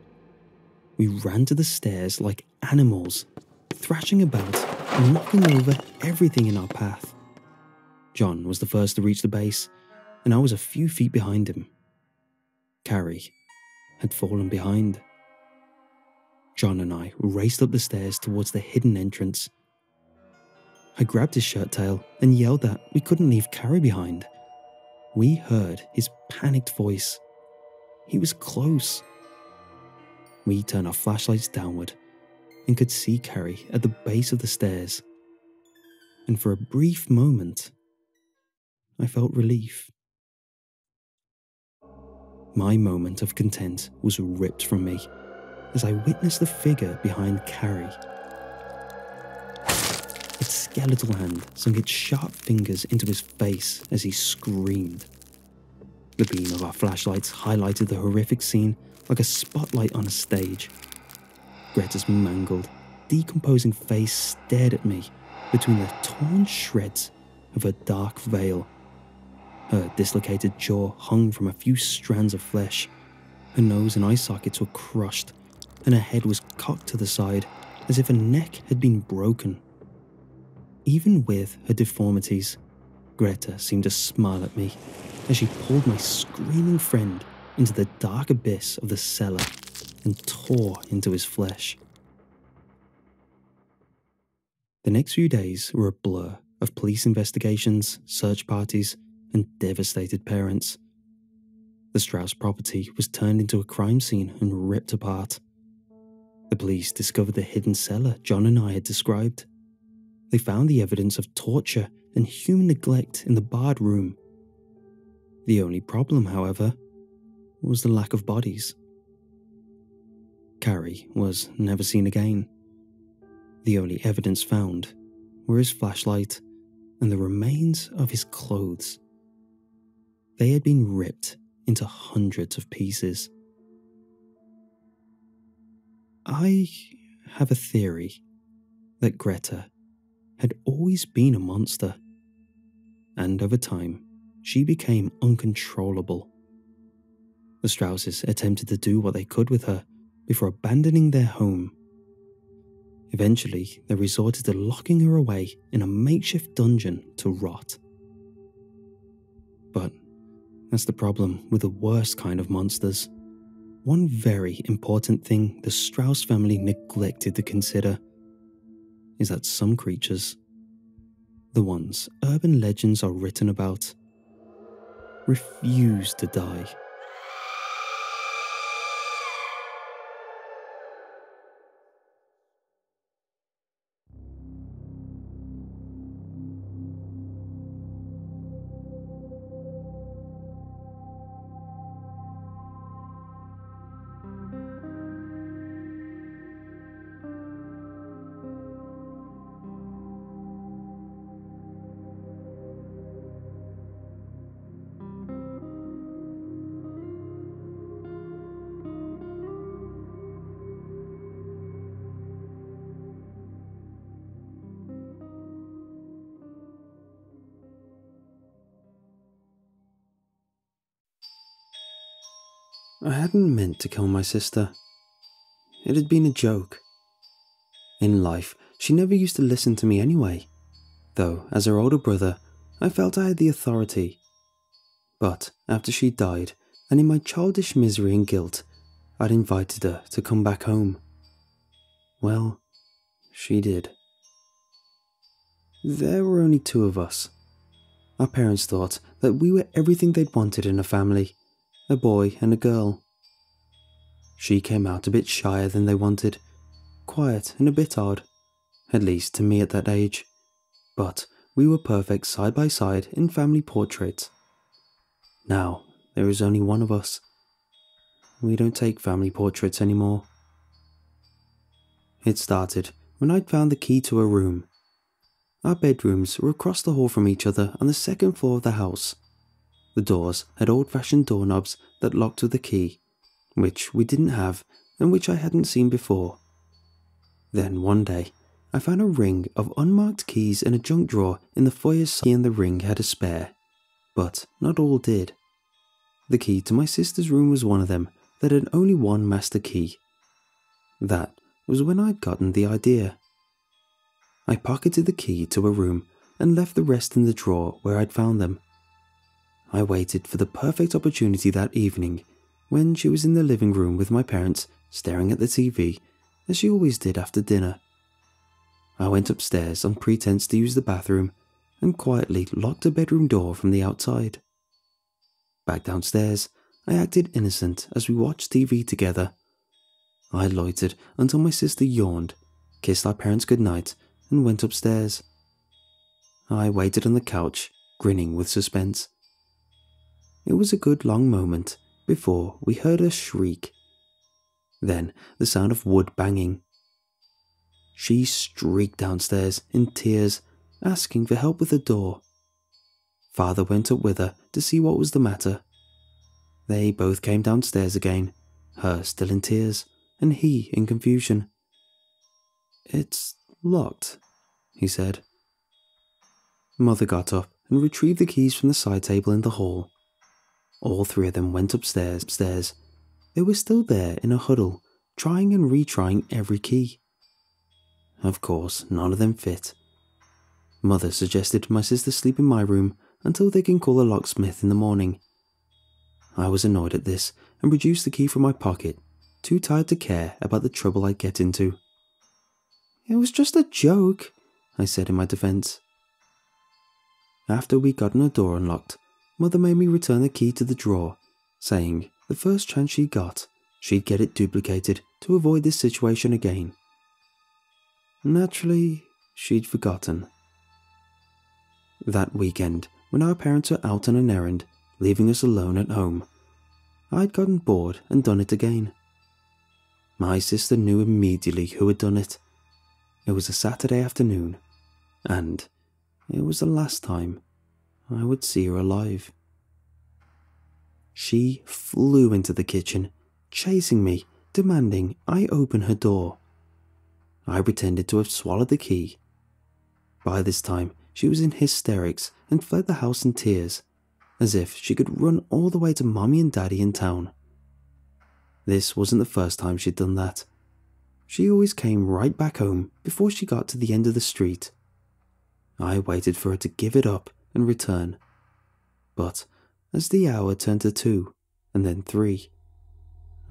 We ran to the stairs like animals, thrashing about and knocking over everything in our path. John was the first to reach the base, and I was a few feet behind him. Carrie had fallen behind. John and I raced up the stairs towards the hidden entrance. I grabbed his shirt tail and yelled that we couldn't leave Carrie behind. We heard his panicked voice. He was close. We turned our flashlights downward and could see Carrie at the base of the stairs. And for a brief moment, I felt relief. My moment of content was ripped from me as I witnessed the figure behind Carrie. Its skeletal hand sunk its sharp fingers into his face as he screamed. The beam of our flashlights highlighted the horrific scene like a spotlight on a stage. Greta's mangled, decomposing face stared at me between the torn shreds of her dark veil. Her dislocated jaw hung from a few strands of flesh. Her nose and eye sockets were crushed, and her head was cocked to the side as if her neck had been broken. Even with her deformities, Greta seemed to smile at me as she pulled my screaming friend into the dark abyss of the cellar and tore into his flesh. The next few days were a blur of police investigations, search parties, and devastated parents. The Strauss property was turned into a crime scene and ripped apart. The police discovered the hidden cellar John and I had described. They found the evidence of torture and human neglect in the barred room. The only problem, however, was the lack of bodies. Carrie was never seen again. The only evidence found were his flashlight and the remains of his clothes. They had been ripped into hundreds of pieces. I have a theory that Greta had always been a monster, and over time, she became uncontrollable. The Strausses attempted to do what they could with her before abandoning their home. Eventually, they resorted to locking her away in a makeshift dungeon to rot. But that's the problem with the worst kind of monsters. One very important thing the Strauss family neglected to consider is that some creatures, the ones urban legends are written about, refuse to die. I hadn't meant to kill my sister. It had been a joke. In life, she never used to listen to me anyway, though as her older brother, I felt I had the authority. But after she died, and in my childish misery and guilt, I'd invited her to come back home. Well, she did. There were only two of us. Our parents thought that we were everything they'd wanted in a family, a boy and a girl. She came out a bit shyer than they wanted, quiet and a bit odd, at least to me at that age, but we were perfect side by side in family portraits. Now, there is only one of us. We don't take family portraits anymore. It started when I'd found the key to her room. Our bedrooms were across the hall from each other on the second floor of the house. The doors had old-fashioned doorknobs that locked with a key, which we didn't have and which I hadn't seen before. Then one day, I found a ring of unmarked keys in a junk drawer in the foyer side, and the ring had a spare, but not all did. The key to my sister's room was one of them that had only one master key. That was when I'd gotten the idea. I pocketed the key to her room and left the rest in the drawer where I'd found them. I waited for the perfect opportunity that evening when she was in the living room with my parents staring at the TV, as she always did after dinner. I went upstairs on pretense to use the bathroom and quietly locked her bedroom door from the outside. Back downstairs, I acted innocent as we watched TV together. I loitered until my sister yawned, kissed our parents goodnight, and went upstairs. I waited on the couch, grinning with suspense. It was a good long moment before we heard her shriek. Then the sound of wood banging. She streaked downstairs in tears, asking for help with the door. Father went up with her to see what was the matter. They both came downstairs again, her still in tears, and he in confusion. "It's locked," he said. Mother got up and retrieved the keys from the side table in the hall. All three of them went upstairs. They were still there in a huddle, trying and retrying every key. Of course, none of them fit. Mother suggested my sister sleep in my room until they can call a locksmith in the morning. I was annoyed at this and produced the key from my pocket, too tired to care about the trouble I'd get into. "It was just a joke," I said in my defense. After we'd gotten her door unlocked, Mother made me return the key to the drawer, saying the first chance she got, she'd get it duplicated to avoid this situation again. Naturally, she'd forgotten. That weekend, when our parents were out on an errand, leaving us alone at home, I'd gotten bored and done it again. My sister knew immediately who had done it. It was a Saturday afternoon, and it was the last time I would see her alive. She flew into the kitchen, chasing me, demanding I open her door. I pretended to have swallowed the key. By this time, she was in hysterics and fled the house in tears, as if she could run all the way to Mommy and Daddy in town. This wasn't the first time she'd done that. She always came right back home before she got to the end of the street. I waited for her to give it up and return. But as the hour turned to 2 and then 3,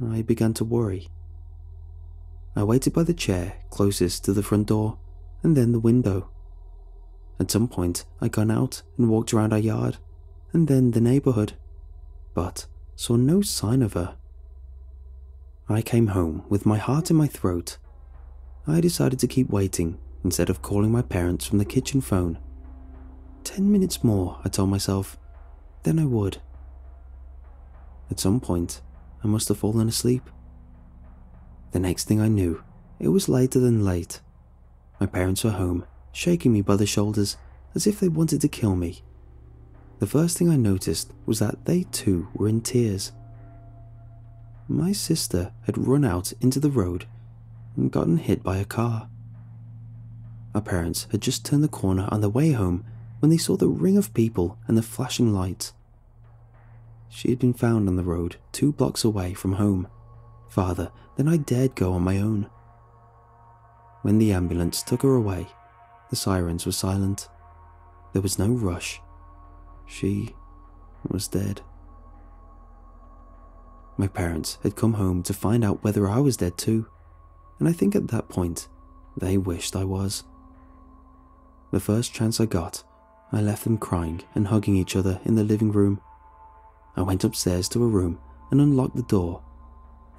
I began to worry. I waited by the chair closest to the front door and then the window. At some point, I got out and walked around our yard and then the neighborhood, but saw no sign of her. I came home with my heart in my throat. I decided to keep waiting instead of calling my parents from the kitchen phone. 10 minutes more, I told myself, then I would. At some point, I must have fallen asleep. The next thing I knew, it was later than late. My parents were home, shaking me by the shoulders as if they wanted to kill me. The first thing I noticed was that they too were in tears. My sister had run out into the road and gotten hit by a car. Our parents had just turned the corner on their way home when they saw the ring of people and the flashing lights. She had been found on the road 2 blocks away from home, farther than I dared go on my own. When the ambulance took her away, the sirens were silent. There was no rush. She was dead. My parents had come home to find out whether I was dead too, and I think at that point, they wished I was. The first chance I got, I left them crying and hugging each other in the living room. I went upstairs to her room and unlocked the door,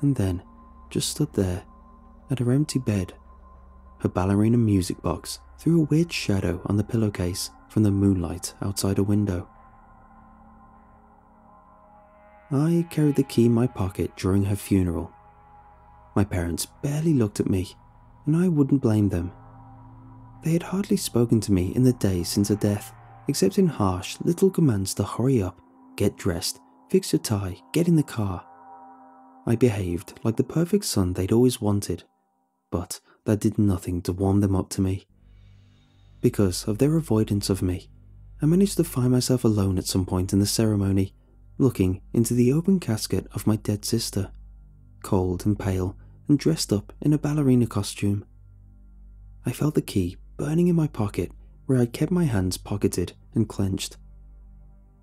and then just stood there at her empty bed. Her ballerina music box threw a weird shadow on the pillowcase from the moonlight outside a window. I carried the key in my pocket during her funeral. My parents barely looked at me, and I wouldn't blame them. They had hardly spoken to me in the days since her death, except in harsh little commands to hurry up, get dressed, fix your tie, get in the car. I behaved like the perfect son they'd always wanted, but that did nothing to warm them up to me. Because of their avoidance of me, I managed to find myself alone at some point in the ceremony, looking into the open casket of my dead sister, cold and pale and dressed up in a ballerina costume. I felt the key burning in my pocket where I'd kept my hands pocketed and clenched.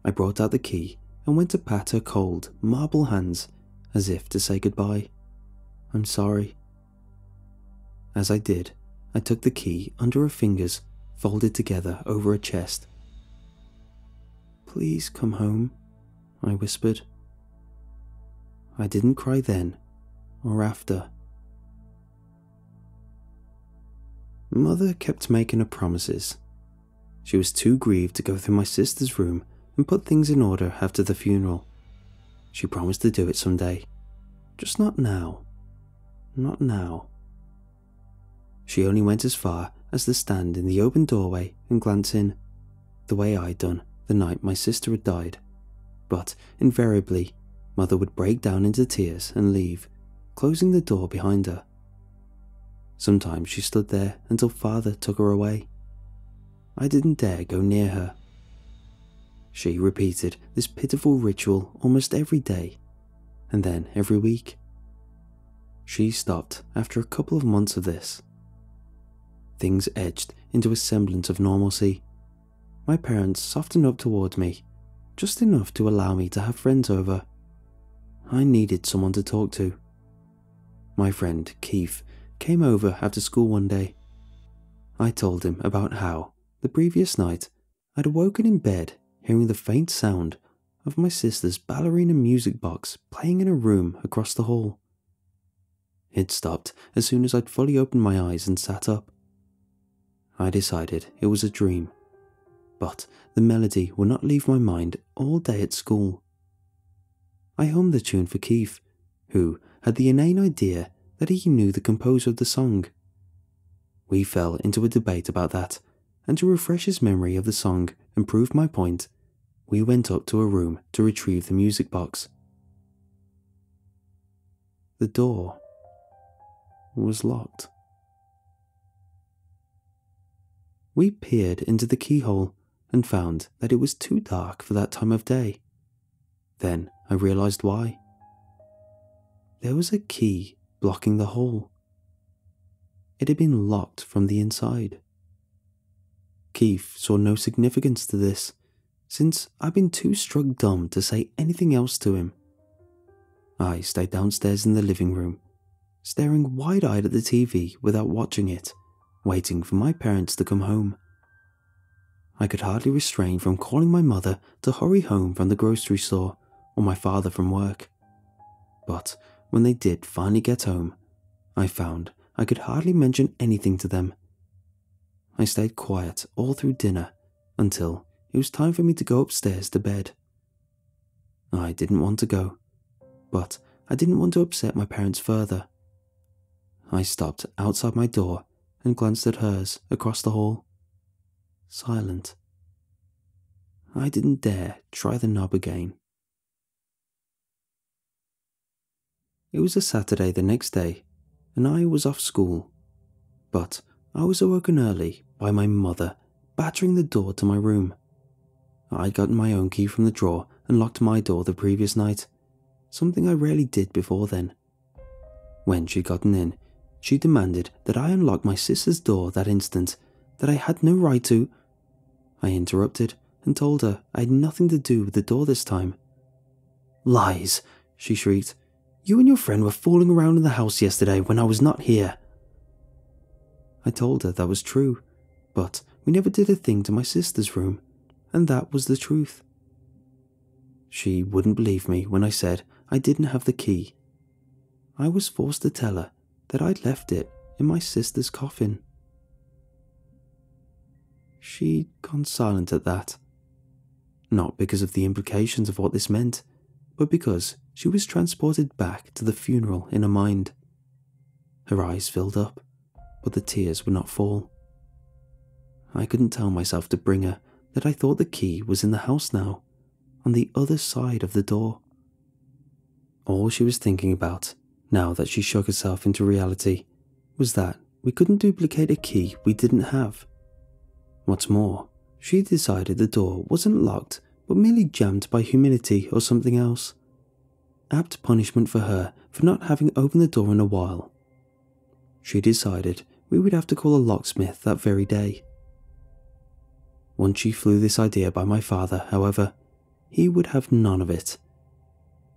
I brought out the key and went to pat her cold, marble hands as if to say goodbye. I'm sorry. As I did, I took the key under her fingers, folded together over her chest. Please come home, I whispered. I didn't cry then or after. Mother kept making her promises. She was too grieved to go through my sister's room and put things in order after the funeral. She promised to do it someday, just not now. Not now. She only went as far as to stand in the open doorway and glance in, the way I'd done the night my sister had died. But invariably, Mother would break down into tears and leave, closing the door behind her. Sometimes she stood there until Father took her away. I didn't dare go near her. She repeated this pitiful ritual almost every day, and then every week. She stopped after a couple of months of this. Things edged into a semblance of normalcy. My parents softened up towards me, just enough to allow me to have friends over. I needed someone to talk to. My friend, Keith, came over after school one day. I told him about how, the previous night, I'd awoken in bed hearing the faint sound of my sister's ballerina music box playing in a room across the hall. It stopped as soon as I'd fully opened my eyes and sat up. I decided it was a dream, but the melody would not leave my mind all day at school. I hummed the tune for Keith, who had the inane idea that he knew the composer of the song. We fell into a debate about that, and to refresh his memory of the song and prove my point, we went up to a room to retrieve the music box The door was locked. We peered into the keyhole and found that it was too dark for that time of day. Then I realized why. There was a key blocking the hole. It had been locked from the inside. Keith saw no significance to this, since I'd been too struck dumb to say anything else to him. I stayed downstairs in the living room, staring wide-eyed at the TV without watching it, waiting for my parents to come home. I could hardly restrain from calling my mother to hurry home from the grocery store or my father from work. But when they did finally get home, I found I could hardly mention anything to them. I stayed quiet all through dinner until it was time for me to go upstairs to bed. I didn't want to go, but I didn't want to upset my parents further. I stopped outside my door and glanced at hers across the hall. Silent. I didn't dare try the knob again. It was a Saturday the next day, and I was off school, but I was awoken early by my mother battering the door to my room. I'd gotten my own key from the drawer and locked my door the previous night, something I rarely did before then. When she'd gotten in, she demanded that I unlock my sister's door that instant, that I had no right to. I interrupted and told her I had nothing to do with the door this time. "Lies," she shrieked. "You and your friend were fooling around in the house yesterday when I was not here." I told her that was true, but we never did a thing to my sister's room, and that was the truth. She wouldn't believe me when I said I didn't have the key. I was forced to tell her that I'd left it in my sister's coffin. She'd gone silent at that. Not because of the implications of what this meant, but because she was transported back to the funeral in her mind. Her eyes filled up, but the tears would not fall. I couldn't tell myself to bring her that I thought the key was in the house now, on the other side of the door. All she was thinking about, now that she shook herself into reality, was that we couldn't duplicate a key we didn't have. What's more, she decided the door wasn't locked but merely jammed by humidity or something else. Apt punishment for her for not having opened the door in a while. She decided we would have to call a locksmith that very day. Once she flew this idea by my father, however, he would have none of it.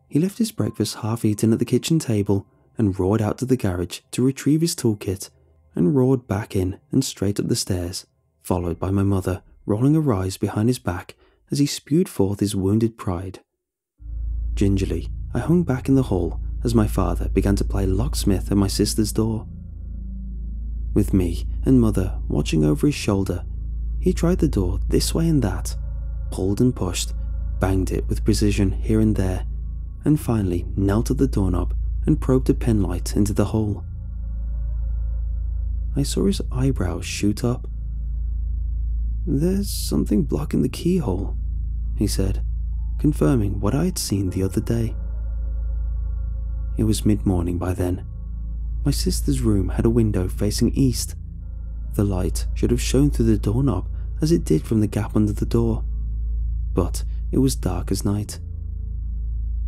He left his breakfast half-eaten at the kitchen table and roared out to the garage to retrieve his toolkit and roared back in and straight up the stairs, followed by my mother rolling her eyes behind his back as he spewed forth his wounded pride. Gingerly, I hung back in the hall as my father began to play locksmith at my sister's door. With me and mother watching over his shoulder, he tried the door this way and that, pulled and pushed, banged it with precision here and there, and finally knelt at the doorknob and probed a penlight into the hole. I saw his eyebrows shoot up. "There's something blocking the keyhole," he said, confirming what I had seen the other day. It was mid-morning by then. My sister's room had a window facing east. The light should have shone through the doorknob as it did from the gap under the door, but it was dark as night.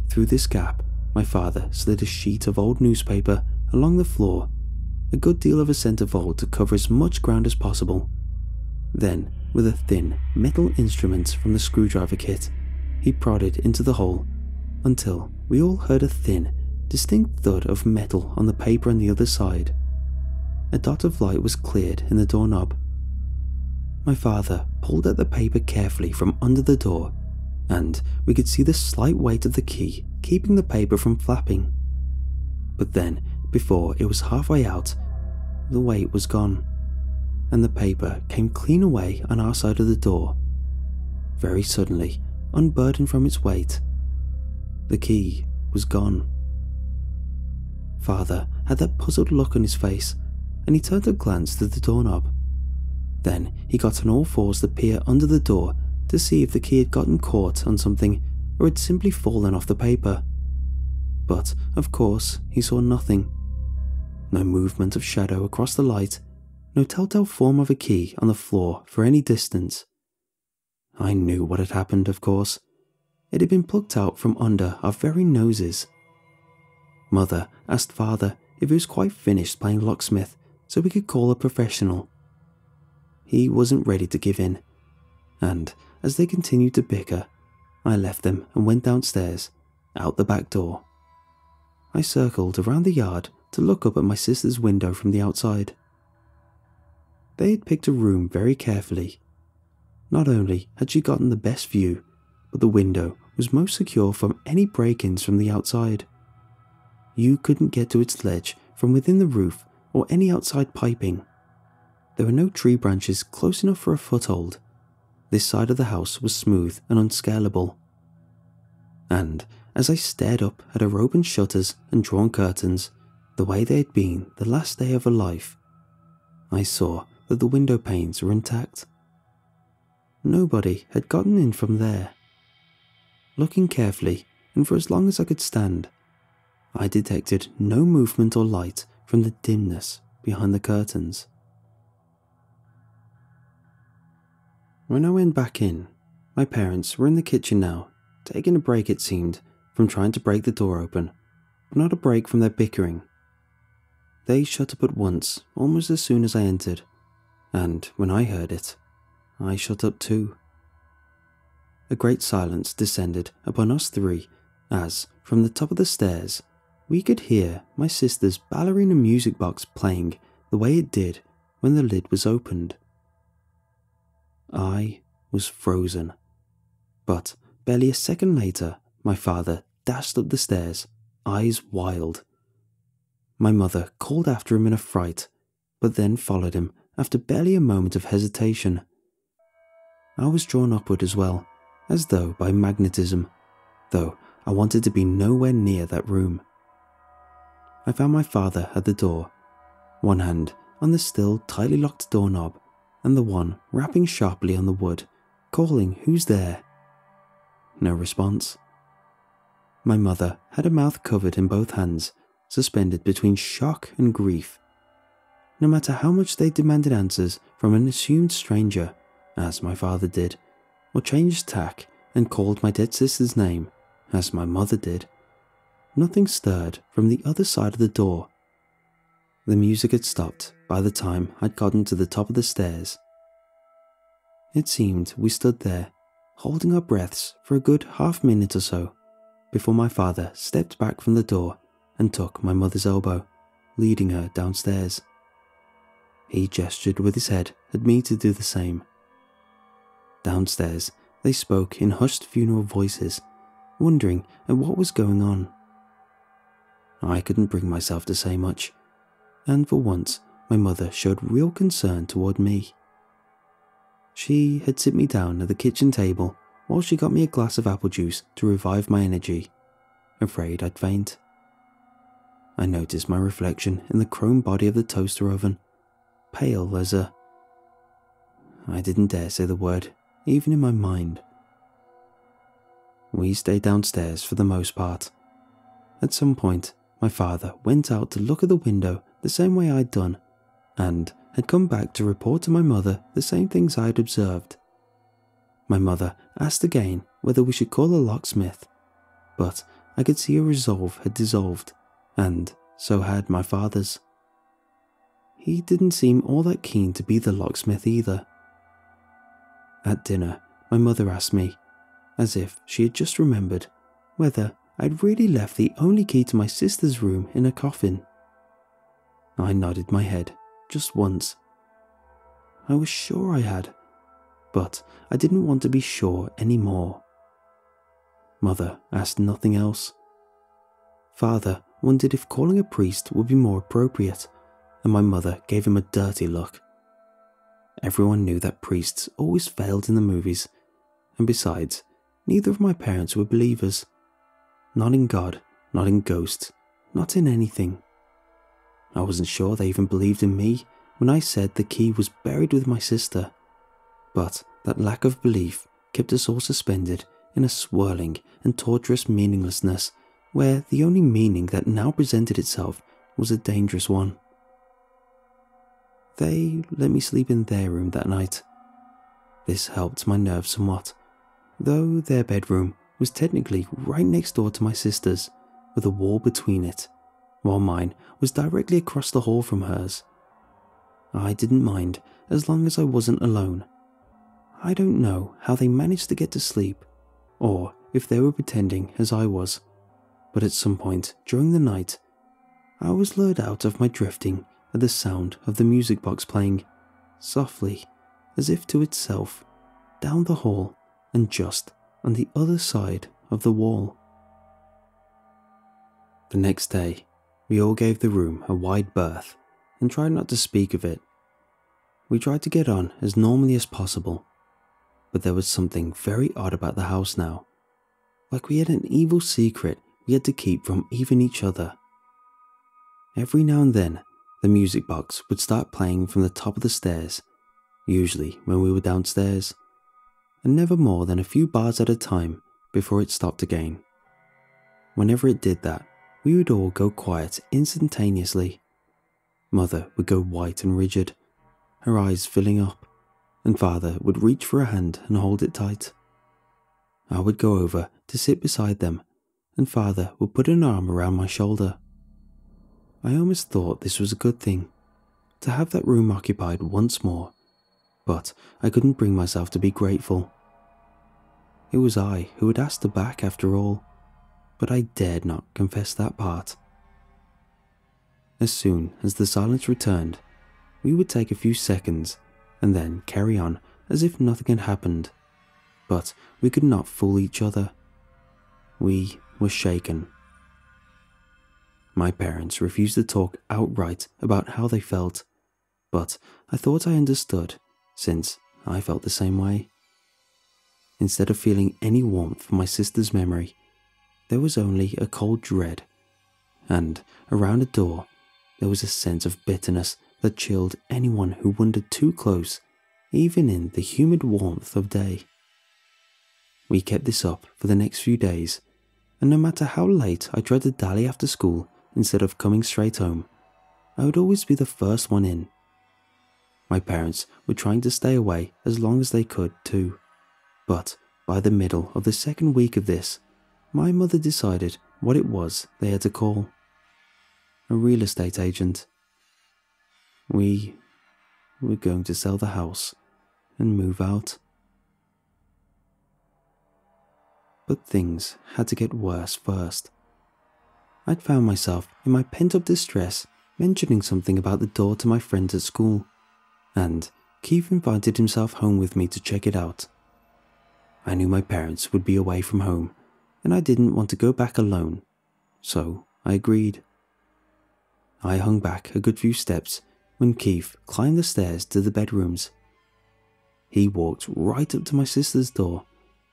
Through this gap, my father slid a sheet of old newspaper along the floor, a good deal of a centerfold to cover as much ground as possible. Then, with a thin metal instrument from the screwdriver kit, he prodded into the hole until we all heard a thin, distinct thud of metal on the paper on the other side. A dot of light was cleared in the doorknob. My father pulled out the paper carefully from under the door, and we could see the slight weight of the key keeping the paper from flapping. But then, before it was halfway out, the weight was gone, and the paper came clean away on our side of the door. Very suddenly, unburdened from its weight, the key was gone. Father had that puzzled look on his face, and he turned to glance through the doorknob. Then he got on all fours to peer under the door to see if the key had gotten caught on something or had simply fallen off the paper. but of course he saw nothing. No movement of shadow across the light, no telltale form of a key on the floor for any distance. I knew what had happened, of course. It had been plucked out from under our very noses. Mother asked Father if he was quite finished playing locksmith so we could call a professional. He wasn't ready to give in, and as they continued to bicker, I left them and went downstairs, out the back door. I circled around the yard to look up at my sister's window from the outside. They had picked a room very carefully. Not only had she gotten the best view, but the window was most secure from any break-ins from the outside. You couldn't get to its ledge from within the roof or any outside piping. There were no tree branches close enough for a foothold. This side of the house was smooth and unscalable. And as I stared up at her open shutters and drawn curtains, the way they had been the last day of her life, I saw that the window panes were intact. Nobody had gotten in from there. Looking carefully, and for as long as I could stand, I detected no movement or light from the dimness behind the curtains. When I went back in, my parents were in the kitchen now, taking a break, it seemed, from trying to break the door open, but not a break from their bickering. They shut up at once, almost as soon as I entered, and when I heard it, I shut up too. A great silence descended upon us three as, from the top of the stairs, we could hear my sister's ballerina music box playing the way it did when the lid was opened. I was frozen, but barely a second later, my father dashed up the stairs, eyes wild. My mother called after him in a fright, but then followed him after barely a moment of hesitation. I was drawn upward as well, as though by magnetism, though I wanted to be nowhere near that room. I found my father at the door, one hand on the still tightly locked doorknob, and the one rapping sharply on the wood, calling, "Who's there?" No response. My mother had her mouth covered in both hands, suspended between shock and grief. No matter how much they demanded answers from an assumed stranger, as my father did, or changed tack and called my dead sister's name, as my mother did, nothing stirred from the other side of the door. The music had stopped by the time I'd gotten to the top of the stairs. It seemed we stood there, holding our breaths for a good half-minute or so, before my father stepped back from the door and took my mother's elbow, leading her downstairs. He gestured with his head at me to do the same. Downstairs, they spoke in hushed funeral voices, wondering at what was going on. I couldn't bring myself to say much, and for once my mother showed real concern toward me. She had sit me down at the kitchen table while she got me a glass of apple juice to revive my energy, afraid I'd faint. I noticed my reflection in the chrome body of the toaster oven, pale as a... I didn't dare say the word, even in my mind. We stayed downstairs for the most part. At some point, my father went out to look at the window the same way I'd done, and had come back to report to my mother the same things I had observed. My mother asked again whether we should call a locksmith, but I could see her resolve had dissolved, and so had my father's. He didn't seem all that keen to be the locksmith either. At dinner, my mother asked me, as if she had just remembered, whether I'd really left the only key to my sister's room in a coffin. I nodded my head, just once. I was sure I had, but I didn't want to be sure anymore. Mother asked nothing else. Father wondered if calling a priest would be more appropriate, and my mother gave him a dirty look. Everyone knew that priests always failed in the movies, and besides, neither of my parents were believers. Not in God, not in ghosts, not in anything. I wasn't sure they even believed in me when I said the key was buried with my sister, but that lack of belief kept us all suspended in a swirling and torturous meaninglessness where the only meaning that now presented itself was a dangerous one. They let me sleep in their room that night. This helped my nerves somewhat, though their bedroom was technically right next door to my sister's, with a wall between it, while mine was directly across the hall from hers. I didn't mind as long as I wasn't alone. I don't know how they managed to get to sleep, or if they were pretending as I was, but at some point during the night, I was lured out of my drifting at the sound of the music box playing, softly, as if to itself, down the hall and just on the other side of the wall. The next day, we all gave the room a wide berth and tried not to speak of it. We tried to get on as normally as possible, but there was something very odd about the house now, like we had an evil secret we had to keep from even each other. Every now and then, the music box would start playing from the top of the stairs, usually when we were downstairs, and never more than a few bars at a time before it stopped again. Whenever it did that, we would all go quiet instantaneously. Mother would go white and rigid, her eyes filling up, and Father would reach for a hand and hold it tight. I would go over to sit beside them, and Father would put an arm around my shoulder. I almost thought this was a good thing, to have that room occupied once more, but I couldn't bring myself to be grateful. It was I who had asked her back after all, but I dared not confess that part. As soon as the silence returned, we would take a few seconds and then carry on as if nothing had happened, but we could not fool each other. We were shaken. My parents refused to talk outright about how they felt, but I thought I understood, since I felt the same way. Instead of feeling any warmth for my sister's memory, there was only a cold dread, and around the door there was a sense of bitterness that chilled anyone who wandered too close, even in the humid warmth of day. We kept this up for the next few days, and no matter how late I tried to dally after school instead of coming straight home, I would always be the first one in. My parents were trying to stay away as long as they could too, but by the middle of the second week of this, my mother decided what it was they had to call. A real estate agent. We were going to sell the house and move out. But things had to get worse first. I'd found myself in my pent-up distress mentioning something about the door to my friends at school, and Keith invited himself home with me to check it out. I knew my parents would be away from home, and I didn't want to go back alone, so I agreed. I hung back a good few steps when Keith climbed the stairs to the bedrooms. He walked right up to my sister's door,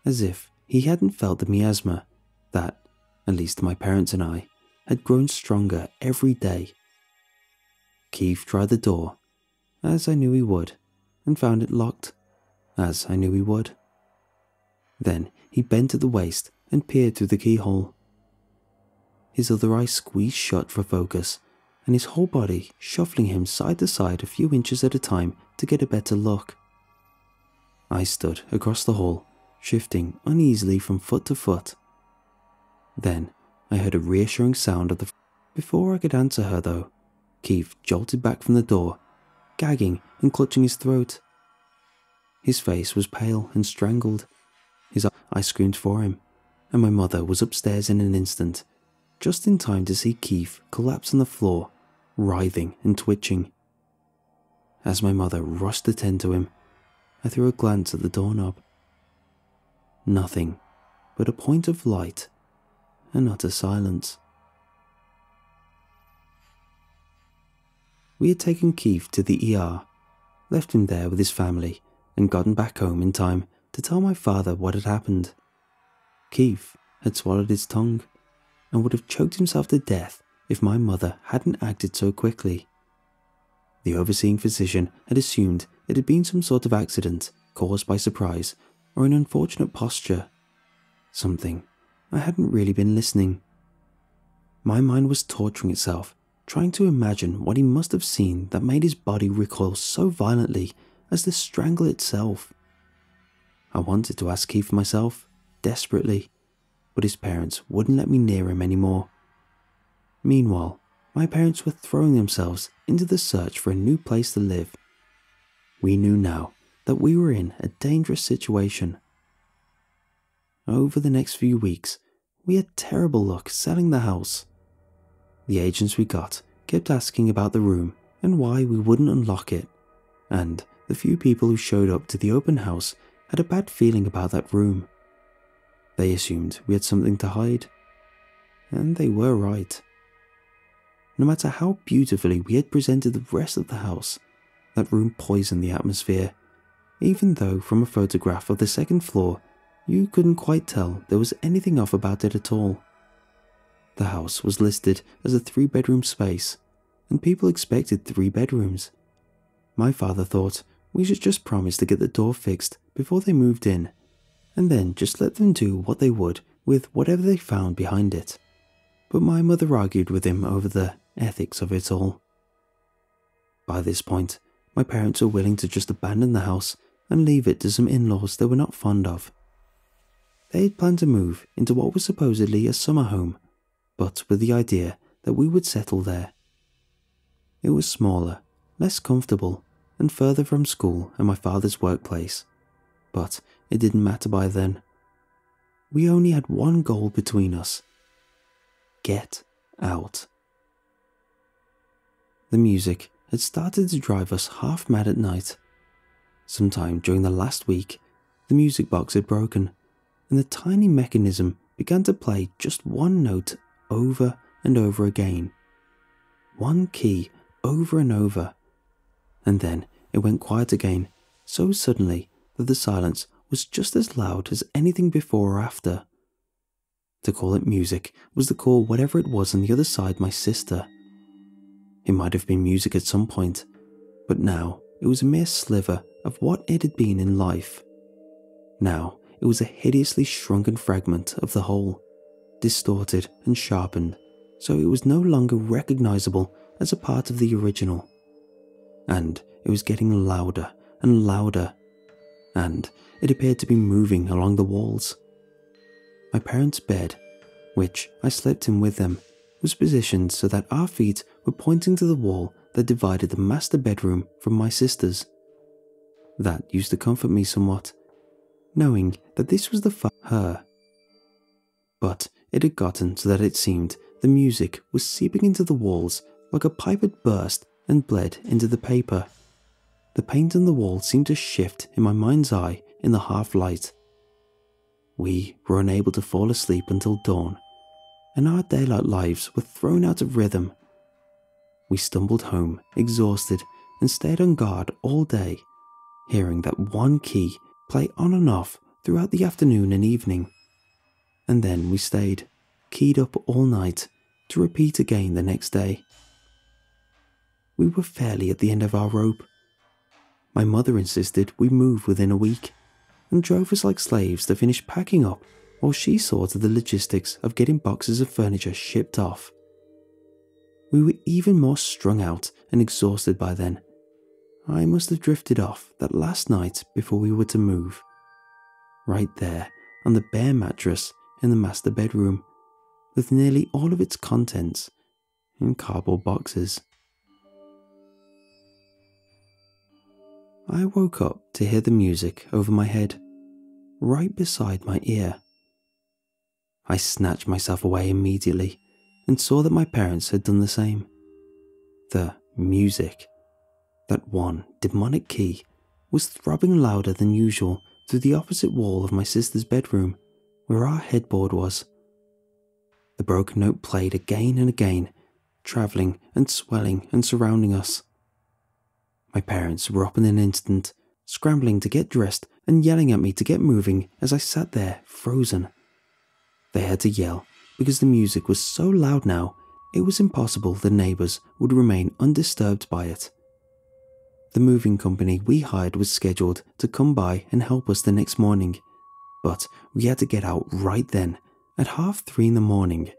as if he hadn't felt the miasma that, at least my parents and I, had grown stronger every day. Keith tried the door, as I knew he would, and found it locked, as I knew he would. Then he bent at the waist and peered through the keyhole. His other eye squeezed shut for focus, and his whole body shuffling him side to side a few inches at a time to get a better look. I stood across the hall, shifting uneasily from foot to foot. Then I heard a reassuring sound of the... Before I could answer her though, Keith jolted back from the door, gagging and clutching his throat. His face was pale and strangled. I screamed for him, and my mother was upstairs in an instant, just in time to see Keith collapse on the floor, writhing and twitching. As my mother rushed to tend to him, I threw a glance at the doorknob. Nothing but a point of light and utter silence. We had taken Keith to the ER, left him there with his family, and gotten back home in time to tell my father what had happened. Keith had swallowed his tongue and would have choked himself to death if my mother hadn't acted so quickly. The overseeing physician had assumed it had been some sort of accident caused by surprise or an unfortunate posture. Something I hadn't really been listening. My mind was torturing itself, trying to imagine what he must have seen that made his body recoil so violently as the strangle itself. I wanted to ask Keith myself, desperately, but his parents wouldn't let me near him anymore. Meanwhile, my parents were throwing themselves into the search for a new place to live. We knew now that we were in a dangerous situation. Over the next few weeks, we had terrible luck selling the house. The agents we got kept asking about the room and why we wouldn't unlock it, and the few people who showed up to the open house had a bad feeling about that room. They assumed we had something to hide, and they were right. No matter how beautifully we had presented the rest of the house, that room poisoned the atmosphere, even though from a photograph of the second floor you couldn't quite tell there was anything off about it at all. The house was listed as a 3-bedroom space, and people expected 3 bedrooms. My father thought we should just promise to get the door fixed before they moved in, and then just let them do what they would with whatever they found behind it. But my mother argued with him over the ethics of it all. By this point, my parents were willing to just abandon the house and leave it to some in-laws they were not fond of. They had planned to move into what was supposedly a summer home, but with the idea that we would settle there. It was smaller, less comfortable, and further from school and my father's workplace, but it didn't matter by then. We only had one goal between us: get out. The music had started to drive us half mad at night. Sometime during the last week, the music box had broken, and the tiny mechanism began to play just one note over and over again. One key over and over. And then it went quiet again, so suddenly that the silence was just as loud as anything before or after. To call it music was to call whatever it was on the other side my sister. It might have been music at some point, but now it was a mere sliver of what it had been in life. Now it was a hideously shrunken fragment of the whole, distorted and sharpened, so it was no longer recognizable as a part of the original. And it was getting louder and louder, and it appeared to be moving along the walls. My parents' bed, which I slept in with them, was positioned so that our feet were pointing to the wall that divided the master bedroom from my sister's. That used to comfort me somewhat, knowing that this was her. But it had gotten so that it seemed the music was seeping into the walls like a pipe had burst and bled into the paper. The paint on the wall seemed to shift in my mind's eye in the half-light. We were unable to fall asleep until dawn, and our daylight lives were thrown out of rhythm. We stumbled home, exhausted, and stayed on guard all day, hearing that one key play on and off throughout the afternoon and evening. And then we stayed, keyed up all night, to repeat again the next day. We were fairly at the end of our rope. My mother insisted we move within a week, and drove us like slaves to finish packing up while she saw to the logistics of getting boxes of furniture shipped off. We were even more strung out and exhausted by then. I must have drifted off that last night before we were to move. Right there, on the bare mattress in the master bedroom, with nearly all of its contents in cardboard boxes. I woke up to hear the music over my head, right beside my ear. I snatched myself away immediately and saw that my parents had done the same. The music, that one demonic key, was throbbing louder than usual through the opposite wall of my sister's bedroom, where our headboard was. The broken note played again and again, travelling and swelling and surrounding us. My parents were up in an instant, scrambling to get dressed and yelling at me to get moving as I sat there, frozen. They had to yell because the music was so loud now, it was impossible the neighbours would remain undisturbed by it. The moving company we hired was scheduled to come by and help us the next morning, but we had to get out right then, at 3:30 in the morning.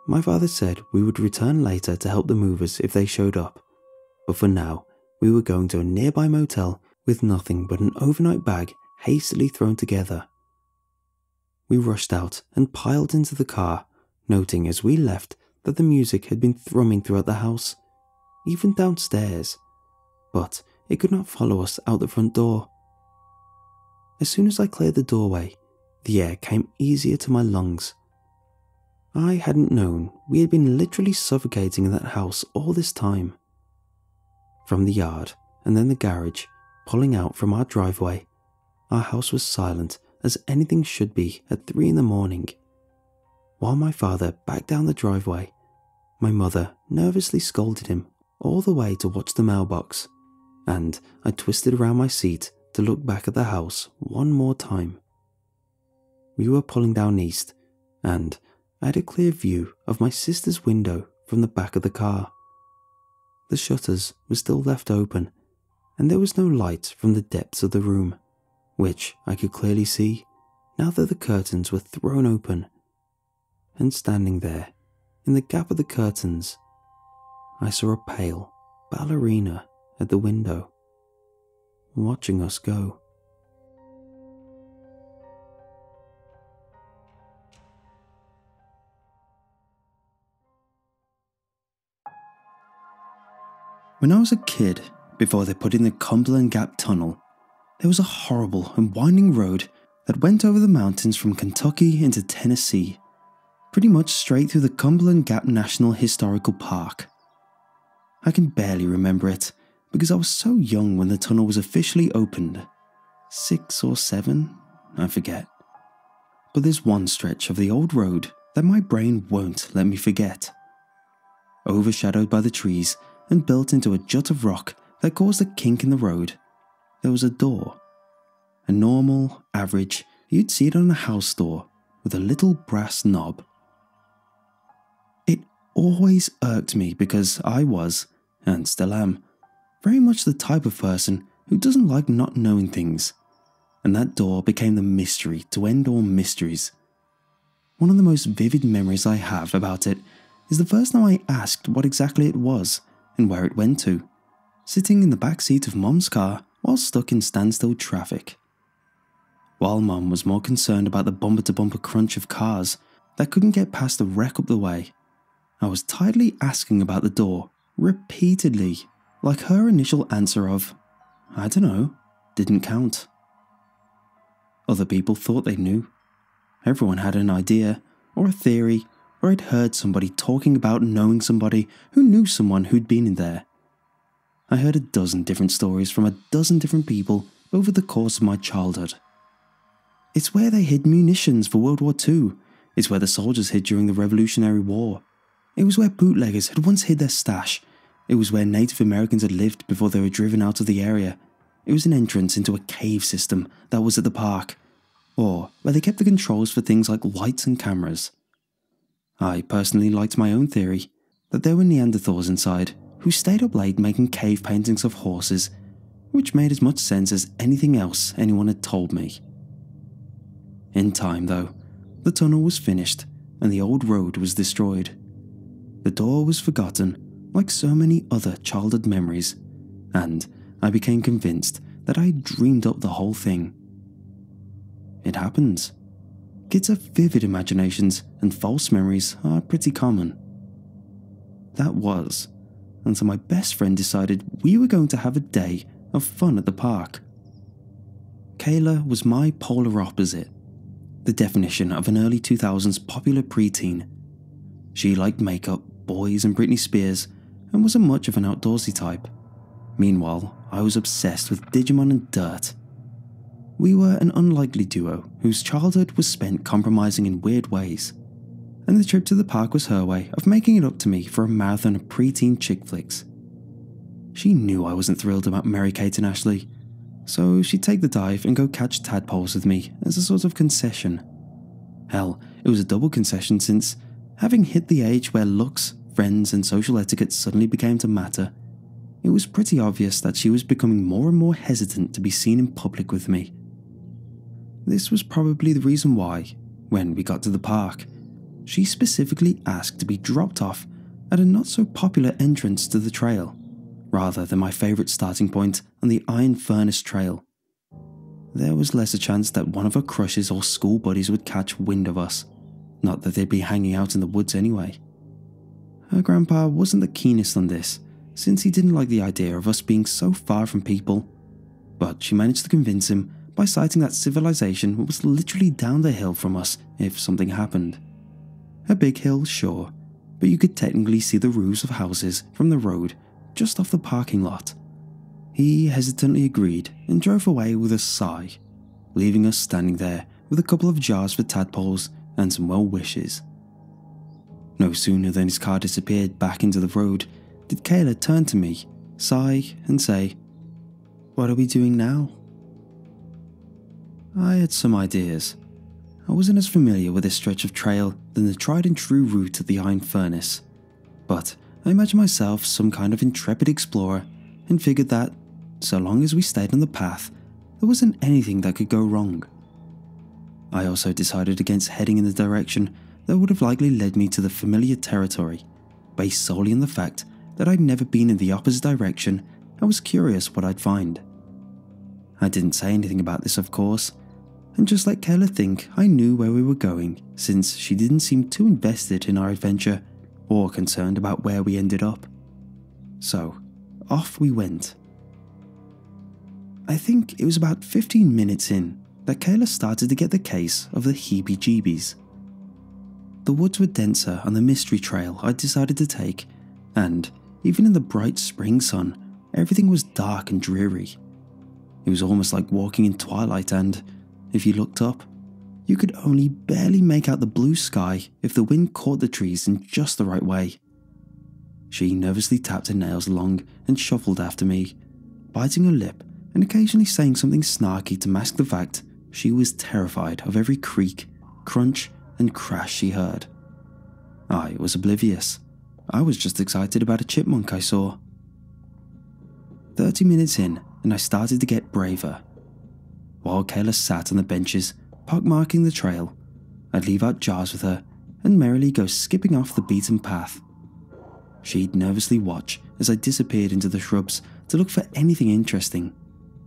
My father said we would return later to help the movers if they showed up, but for now, we were going to a nearby motel with nothing but an overnight bag hastily thrown together. We rushed out and piled into the car, noting as we left that the music had been thrumming throughout the house, even downstairs, but it could not follow us out the front door. As soon as I cleared the doorway, the air came easier to my lungs. I hadn't known we had been literally suffocating in that house all this time. From the yard and then the garage, pulling out from our driveway, our house was silent as anything should be at 3 in the morning. While my father backed down the driveway, my mother nervously scolded him all the way to watch the mailbox, and I twisted around my seat to look back at the house one more time. We were pulling down east, and I had a clear view of my sister's window from the back of the car. The shutters were still left open, and there was no light from the depths of the room, which I could clearly see now that the curtains were thrown open. And standing there, in the gap of the curtains, I saw a pale ballerina at the window, watching us go. When I was a kid, before they put in the Cumberland Gap Tunnel, there was a horrible and winding road that went over the mountains from Kentucky into Tennessee, pretty much straight through the Cumberland Gap National Historical Park. I can barely remember it because I was so young when the tunnel was officially opened. 6 or 7, I forget. But there's one stretch of the old road that my brain won't let me forget. Overshadowed by the trees and built into a jut of rock that caused a kink in the road, there was a door. A normal, average, you'd see it on a house door with a little brass knob. It always irked me because I was, and still am, very much the type of person who doesn't like not knowing things, and that door became the mystery to end all mysteries. One of the most vivid memories I have about it is the first time I asked what exactly it was and where it went to, sitting in the back seat of Mum's car while stuck in standstill traffic. While Mum was more concerned about the bumper-to-bumper crunch of cars that couldn't get past the wreck up the way, I was tiredly asking about the door, repeatedly, like her initial answer of, "I don't know, didn't count." Other people thought they knew. Everyone had an idea, or a theory, or had heard somebody talking about knowing somebody who knew someone who'd been in there. I heard a dozen different stories from a dozen different people over the course of my childhood. It's where they hid munitions for World War II. It's where the soldiers hid during the Revolutionary War. It was where bootleggers had once hid their stash. It was where Native Americans had lived before they were driven out of the area. It was an entrance into a cave system that was at the park, or where they kept the controls for things like lights and cameras. I personally liked my own theory, that there were Neanderthals inside who stayed up late making cave paintings of horses, which made as much sense as anything else anyone had told me. In time, though, the tunnel was finished and the old road was destroyed. The door was forgotten, like so many other childhood memories, and I became convinced that I had dreamed up the whole thing. It happens. Kids have vivid imaginations, and false memories are pretty common. That was until my best friend decided we were going to have a day of fun at the park. Kayla was my polar opposite, the definition of an early 2000s popular preteen. She liked makeup, boys and Britney Spears, and wasn't much of an outdoorsy type. Meanwhile, I was obsessed with Digimon and dirt. We were an unlikely duo whose childhood was spent compromising in weird ways, and the trip to the park was her way of making it up to me for a marathon of preteen chick flicks. She knew I wasn't thrilled about Mary-Kate and Ashley, so she'd take the dive and go catch tadpoles with me as a sort of concession. Hell, it was a double concession since, having hit the age where looks, friends and social etiquette suddenly began to matter, it was pretty obvious that she was becoming more and more hesitant to be seen in public with me. This was probably the reason why, when we got to the park, she specifically asked to be dropped off at a not so popular entrance to the trail, rather than my favourite starting point on the Iron Furnace Trail. There was less a chance that one of her crushes or school buddies would catch wind of us, not that they'd be hanging out in the woods anyway. Her grandpa wasn't the keenest on this, since he didn't like the idea of us being so far from people, but she managed to convince him by citing that civilization was literally down the hill from us if something happened. A big hill, sure, but you could technically see the roofs of houses from the road just off the parking lot. He hesitantly agreed and drove away with a sigh, leaving us standing there with a couple of jars for tadpoles and some well wishes. No sooner than his car disappeared back into the road did Kayla turn to me, sigh and say, "What are we doing now?" I had some ideas. I wasn't as familiar with this stretch of trail than the tried and true route to the Iron Furnace, but I imagined myself some kind of intrepid explorer and figured that, so long as we stayed on the path, there wasn't anything that could go wrong. I also decided against heading in the direction that would have likely led me to the familiar territory, based solely on the fact that I'd never been in the opposite direction and was curious what I'd find. I didn't say anything about this, of course, and just let Kayla think I knew where we were going, since she didn't seem too invested in our adventure or concerned about where we ended up. So, off we went. I think it was about 15 minutes in that Kayla started to get the case of the heebie-jeebies. The woods were denser on the mystery trail I decided to take, and even in the bright spring sun, everything was dark and dreary. It was almost like walking in twilight, and if you looked up, you could only barely make out the blue sky if the wind caught the trees in just the right way. She nervously tapped her nails along and shuffled after me, biting her lip and occasionally saying something snarky to mask the fact she was terrified of every creak, crunch and crash she heard. I was oblivious. I was just excited about a chipmunk I saw. 30 minutes in and I started to get braver. While Kayla sat on the benches, pockmarking the trail, I'd leave out jars with her and merrily go skipping off the beaten path. She'd nervously watch as I disappeared into the shrubs to look for anything interesting.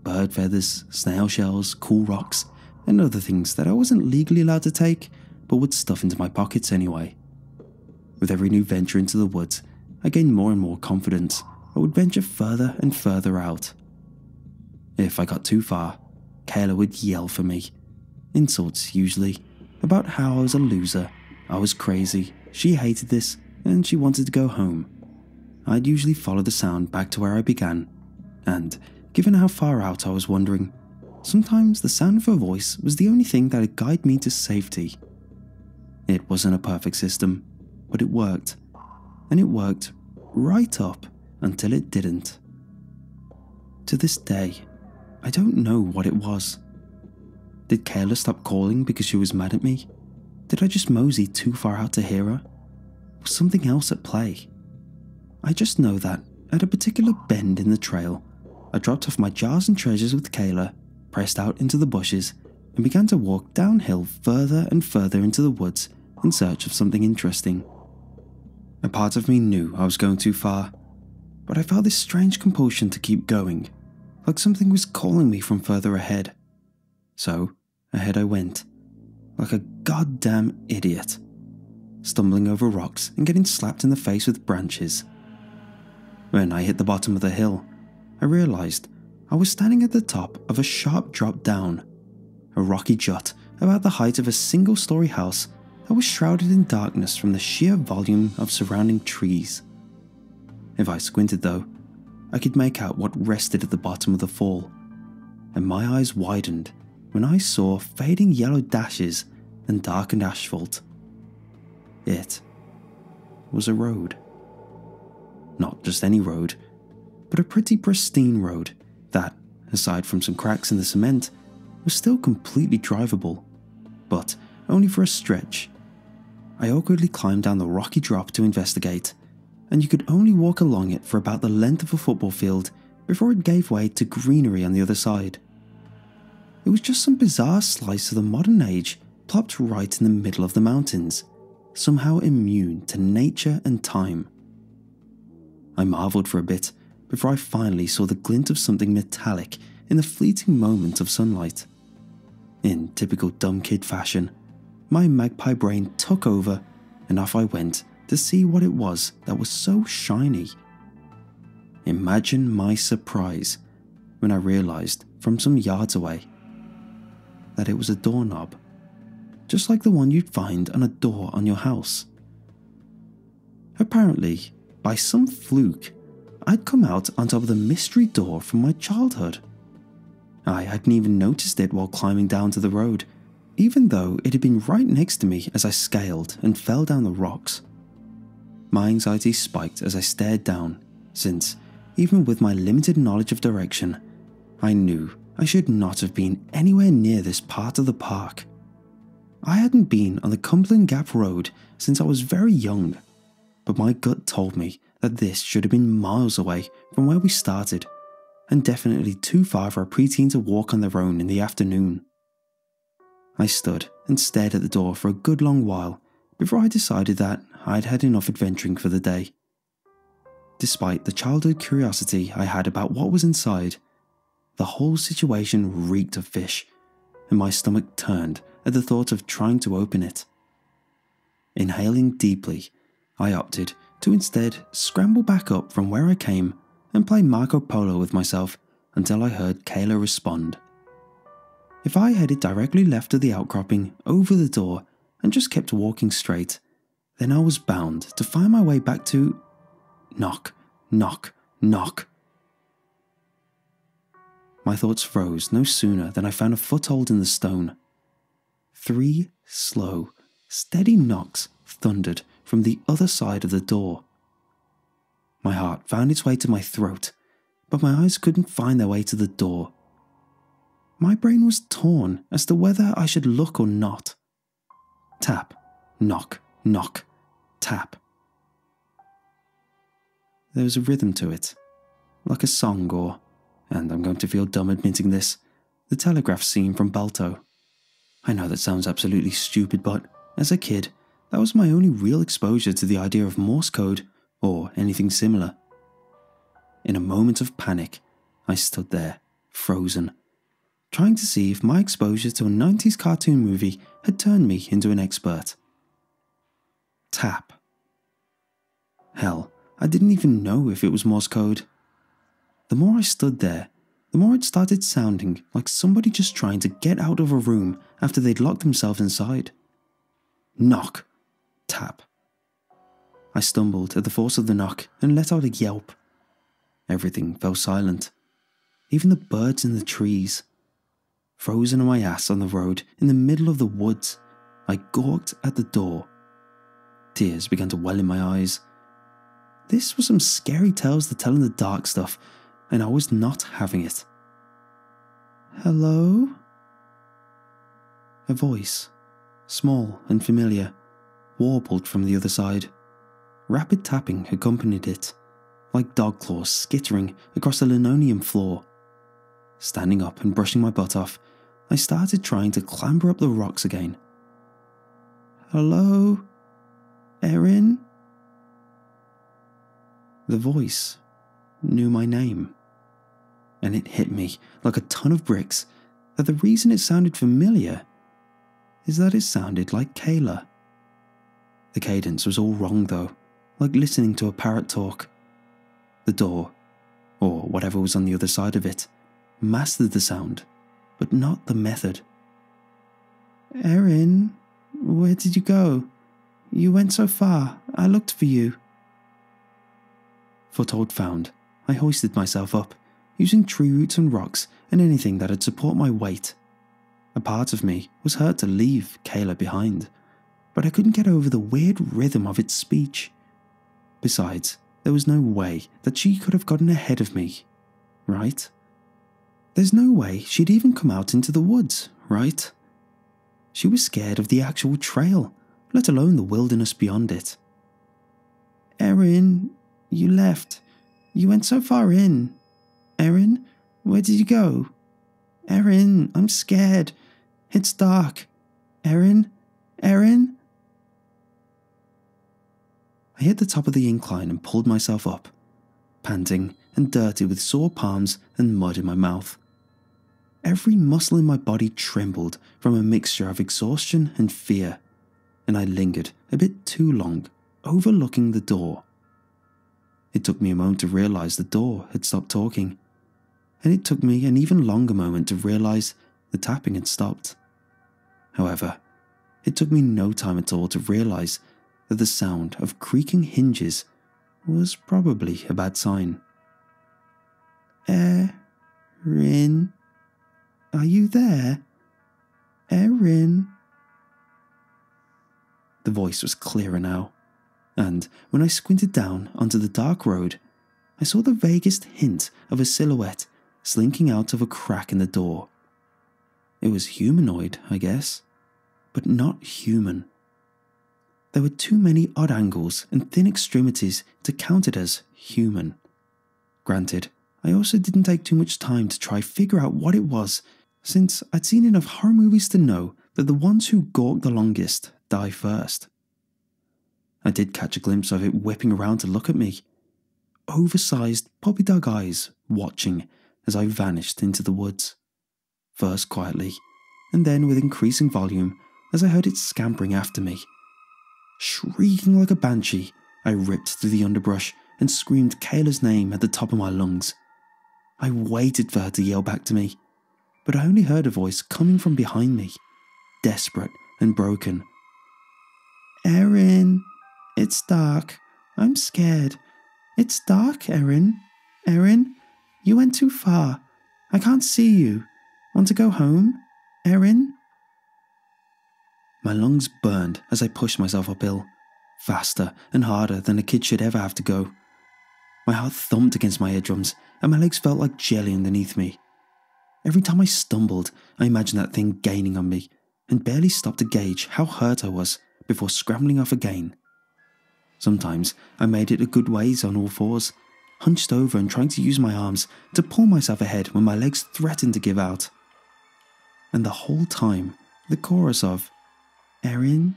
Bird feathers, snail shells, cool rocks, and other things that I wasn't legally allowed to take, but would stuff into my pockets anyway. With every new venture into the woods, I gained more and more confidence. I would venture further and further out. If I got too far, Kayla would yell for me. Insults, usually, about how I was a loser, I was crazy, she hated this, and she wanted to go home. I'd usually follow the sound back to where I began, and given how far out I was wandering, sometimes the sound of her voice was the only thing that would guide me to safety. It wasn't a perfect system, but it worked, and it worked right up until it didn't. To this day, I don't know what it was. Did Kayla stop calling because she was mad at me? Did I just mosey too far out to hear her? Was something else at play? I just know that, at a particular bend in the trail, I dropped off my jars and treasures with Kayla, pressed out into the bushes, and began to walk downhill further and further into the woods in search of something interesting. A part of me knew I was going too far, but I felt this strange compulsion to keep going, like something was calling me from further ahead. So, ahead I went, like a goddamn idiot, stumbling over rocks and getting slapped in the face with branches. When I hit the bottom of the hill, I realized I was standing at the top of a sharp drop down, a rocky jut about the height of a single-story house that was shrouded in darkness from the sheer volume of surrounding trees. If I squinted though, I could make out what rested at the bottom of the fall, and my eyes widened when I saw fading yellow dashes and darkened asphalt. It was a road. Not just any road, but a pretty pristine road that, aside from some cracks in the cement, was still completely drivable, but only for a stretch. I awkwardly climbed down the rocky drop to investigate, and you could only walk along it for about the length of a football field before it gave way to greenery on the other side. It was just some bizarre slice of the modern age plopped right in the middle of the mountains, somehow immune to nature and time. I marvelled for a bit before I finally saw the glint of something metallic in the fleeting moment of sunlight. In typical dumb kid fashion, my magpie brain took over and off I went to see what it was that was so shiny. Imagine my surprise when I realised from some yards away that it was a doorknob, just like the one you'd find on a door on your house. Apparently, by some fluke, I'd come out on top of the mystery door from my childhood. I hadn't even noticed it while climbing down to the road, even though it had been right next to me as I scaled and fell down the rocks. My anxiety spiked as I stared down, since, even with my limited knowledge of direction, I knew I should not have been anywhere near this part of the park. I hadn't been on the Cumberland Gap Road since I was very young, but my gut told me that this should have been miles away from where we started, and definitely too far for a preteen to walk on their own in the afternoon. I stood and stared at the door for a good long while before I decided that I'd had enough adventuring for the day. Despite the childhood curiosity I had about what was inside, the whole situation reeked of fish, and my stomach turned at the thought of trying to open it. Inhaling deeply, I opted to instead scramble back up from where I came and play Marco Polo with myself until I heard Kayla respond. If I headed directly left of the outcropping over the door and just kept walking straight, then I was bound to find my way back to... Knock, knock, knock. My thoughts froze no sooner than I found a foothold in the stone. 3 slow, steady knocks thundered from the other side of the door. My heart found its way to my throat, but my eyes couldn't find their way to the door. My brain was torn as to whether I should look or not. Tap, knock, knock, tap. There was a rhythm to it, like a song or, and I'm going to feel dumb admitting this, the telegraph scene from Balto. I know that sounds absolutely stupid, but as a kid, that was my only real exposure to the idea of Morse code or anything similar. In a moment of panic, I stood there, frozen, trying to see if my exposure to a 90s cartoon movie had turned me into an expert. Tap. Hell, I didn't even know if it was Morse code. The more I stood there, the more it started sounding like somebody just trying to get out of a room after they'd locked themselves inside. Knock. Tap. I stumbled at the force of the knock and let out a yelp. Everything fell silent, even the birds in the trees. Frozen on my ass on the road in the middle of the woods, I gawked at the door. Tears began to well in my eyes. This was some scary tales to tell in the dark stuff, and I was not having it. Hello? A voice, small and familiar, warbled from the other side. Rapid tapping accompanied it, like dog claws skittering across the linoleum floor. Standing up and brushing my butt off, I started trying to clamber up the rocks again. Hello? Erin? The voice knew my name, and it hit me like a ton of bricks that the reason it sounded familiar is that it sounded like Kayla. The cadence was all wrong though, like listening to a parrot talk. The door, or whatever was on the other side of it, mastered the sound, but not the method. Erin, where did you go? You went so far, I looked for you. Foothold found, I hoisted myself up, using tree roots and rocks and anything that'd support my weight. A part of me was hurt to leave Kayla behind, but I couldn't get over the weird rhythm of its speech. Besides, there was no way that she could have gotten ahead of me, right? There's no way she'd even come out into the woods, right? She was scared of the actual trail, let alone the wilderness beyond it. Erin, you left. You went so far in. Erin, where did you go? Erin, I'm scared. It's dark. Erin? Erin? I hit the top of the incline and pulled myself up, panting and dirty with sore palms and mud in my mouth. Every muscle in my body trembled from a mixture of exhaustion and fear, and I lingered a bit too long, overlooking the door. It took me a moment to realize the door had stopped talking, and it took me an even longer moment to realize the tapping had stopped. However, it took me no time at all to realize that the sound of creaking hinges was probably a bad sign. Erin, are you there? Erin? The voice was clearer now, and when I squinted down onto the dark road, I saw the vaguest hint of a silhouette slinking out of a crack in the door. It was humanoid, I guess, but not human. There were too many odd angles and thin extremities to count it as human. Granted, I also didn't take too much time to try figure out what it was, since I'd seen enough horror movies to know that the ones who gawk the longest die first. I did catch a glimpse of it whipping around to look at me, oversized puppy dog eyes watching as I vanished into the woods, first quietly, and then with increasing volume as I heard it scampering after me. Shrieking like a banshee, I ripped through the underbrush and screamed Kayla's name at the top of my lungs. I waited for her to yell back to me, but I only heard a voice coming from behind me, desperate and broken. Erin, it's dark. I'm scared. It's dark, Erin. Erin, you went too far. I can't see you. Want to go home, Erin? My lungs burned as I pushed myself uphill, faster and harder than a kid should ever have to go. My heart thumped against my eardrums, and my legs felt like jelly underneath me. Every time I stumbled, I imagined that thing gaining on me, and barely stopped to gauge how hurt I was before scrambling off again. Sometimes I made it a good ways on all fours, hunched over and trying to use my arms to pull myself ahead when my legs threatened to give out. And the whole time, the chorus of Erin,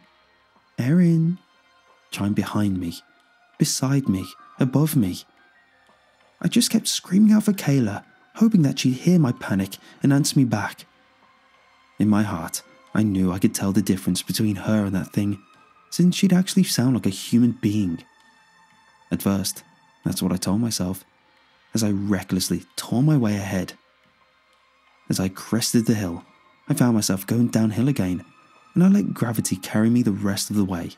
Erin chimed behind me, beside me, above me. I just kept screaming out for Kayla, hoping that she'd hear my panic and answer me back. In my heart, I knew I could tell the difference between her and that thing, since she'd actually sound like a human being. At first, that's what I told myself, as I recklessly tore my way ahead. As I crested the hill, I found myself going downhill again, and I let gravity carry me the rest of the way.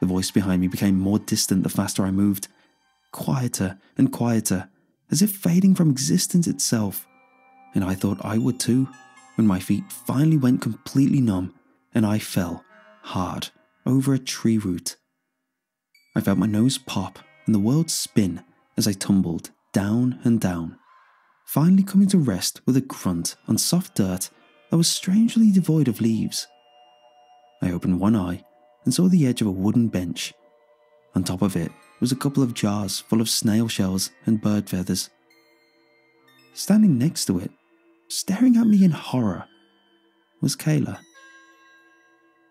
The voice behind me became more distant the faster I moved, quieter and quieter, as if fading from existence itself, and I thought I would too, when my feet finally went completely numb and I fell, hard, over a tree root. I felt my nose pop and the world spin as I tumbled down and down, finally coming to rest with a grunt on soft dirt that was strangely devoid of leaves. I opened one eye and saw the edge of a wooden bench. On top of it was a couple of jars full of snail shells and bird feathers. Standing next to it, staring at me in horror, was Kayla.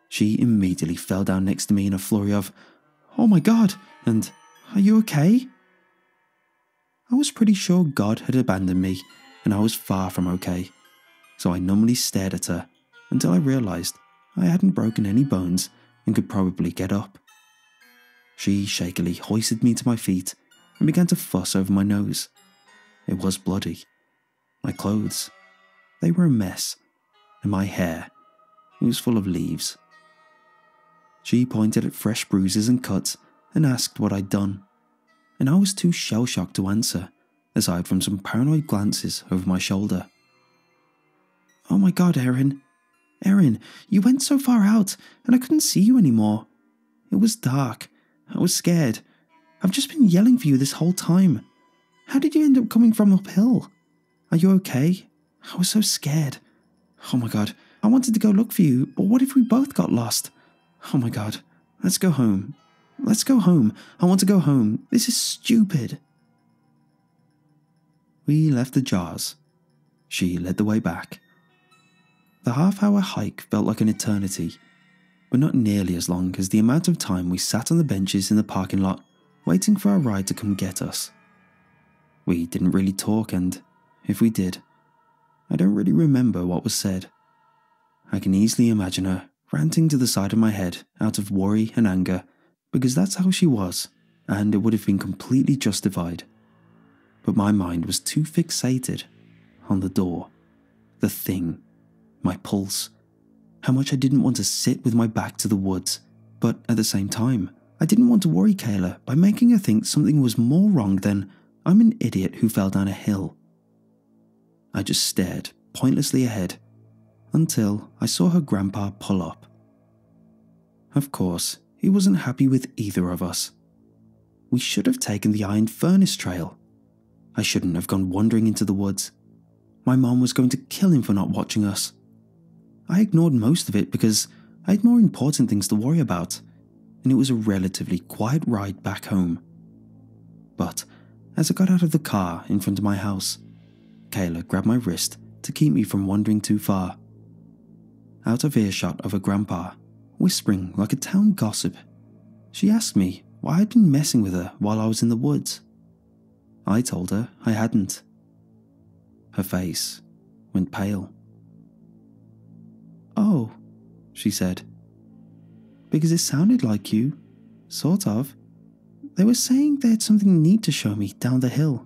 She immediately fell down next to me in a flurry of, "Oh my God," and "Are you okay?" I was pretty sure God had abandoned me, and I was far from okay, so I numbly stared at her until I realized I hadn't broken any bones and could probably get up. She shakily hoisted me to my feet and began to fuss over my nose. It was bloody. My clothes, they were a mess, and my hair, it was full of leaves. She pointed at fresh bruises and cuts and asked what I'd done, and I was too shell-shocked to answer, aside from some paranoid glances over my shoulder. "Oh my God, Erin. Erin, you went so far out, and I couldn't see you anymore. It was dark. I was scared. I've just been yelling for you this whole time. How did you end up coming from uphill? Are you okay? I was so scared. Oh my God, I wanted to go look for you, but what if we both got lost? Oh my God, let's go home. Let's go home. I want to go home. This is stupid." We left the jars. She led the way back. The half-hour hike felt like an eternity, but not nearly as long as the amount of time we sat on the benches in the parking lot waiting for our ride to come get us. We didn't really talk, and if we did, I don't really remember what was said. I can easily imagine her ranting to the side of my head out of worry and anger, because that's how she was, and it would have been completely justified. But my mind was too fixated on the door, the thing, my pulse, how much I didn't want to sit with my back to the woods, but at the same time, I didn't want to worry Kayla by making her think something was more wrong than I'm an idiot who fell down a hill. I just stared pointlessly ahead until I saw her grandpa pull up. Of course, he wasn't happy with either of us. We should have taken the iron furnace trail. I shouldn't have gone wandering into the woods. My mom was going to kill him for not watching us. I ignored most of it because I had more important things to worry about, and it was a relatively quiet ride back home. But as I got out of the car in front of my house, Kayla grabbed my wrist to keep me from wandering too far. Out of earshot of her grandpa, whispering like a town gossip, she asked me why I'd been messing with her while I was in the woods. I told her I hadn't. Her face went pale. "Oh," she said, "because it sounded like you, sort of. They were saying they had something neat to show me down the hill.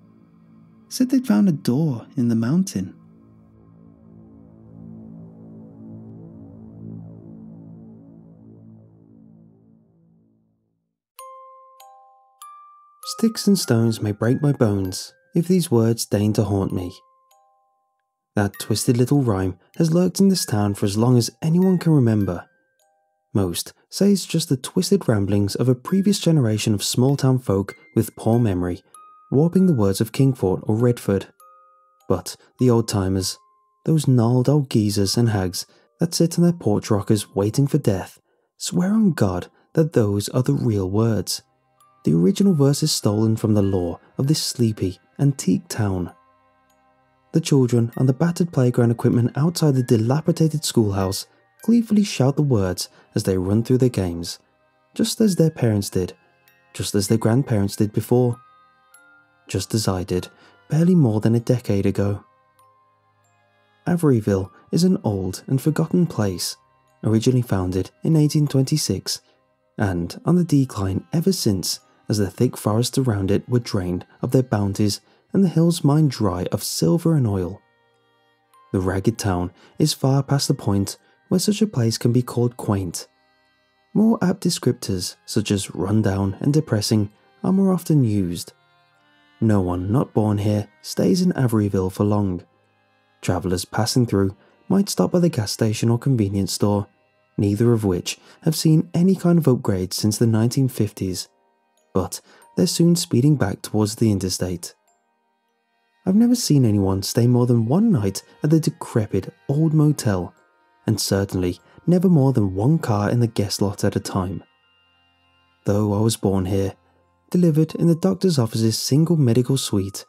Said they'd found a door in the mountain." Sticks and stones may break my bones if these words deign to haunt me. That twisted little rhyme has lurked in this town for as long as anyone can remember. Most say it's just the twisted ramblings of a previous generation of small-town folk with poor memory, warping the words of Kingford or Redford. But the old-timers, those gnarled old geezers and hags that sit on their porch rockers waiting for death, swear on God that those are the real words. The original verses stolen from the lore of this sleepy, antique town. The children on the battered playground equipment outside the dilapidated schoolhouse gleefully shout the words as they run through their games, just as their parents did, just as their grandparents did before, just as I did barely more than a decade ago. Averyville is an old and forgotten place, originally founded in 1826, and on the decline ever since as the thick forests around it were drained of their bounties and the hills mined dry of silver and oil. The ragged town is far past the point where such a place can be called quaint. More apt descriptors, such as rundown and depressing, are more often used. No one not born here stays in Averyville for long. Travellers passing through might stop by the gas station or convenience store, neither of which have seen any kind of upgrade since the 1950s, but they're soon speeding back towards the interstate. I've never seen anyone stay more than one night at the decrepit old motel, and certainly never more than one car in the guest lot at a time. Though I was born here, delivered in the doctor's office's single medical suite,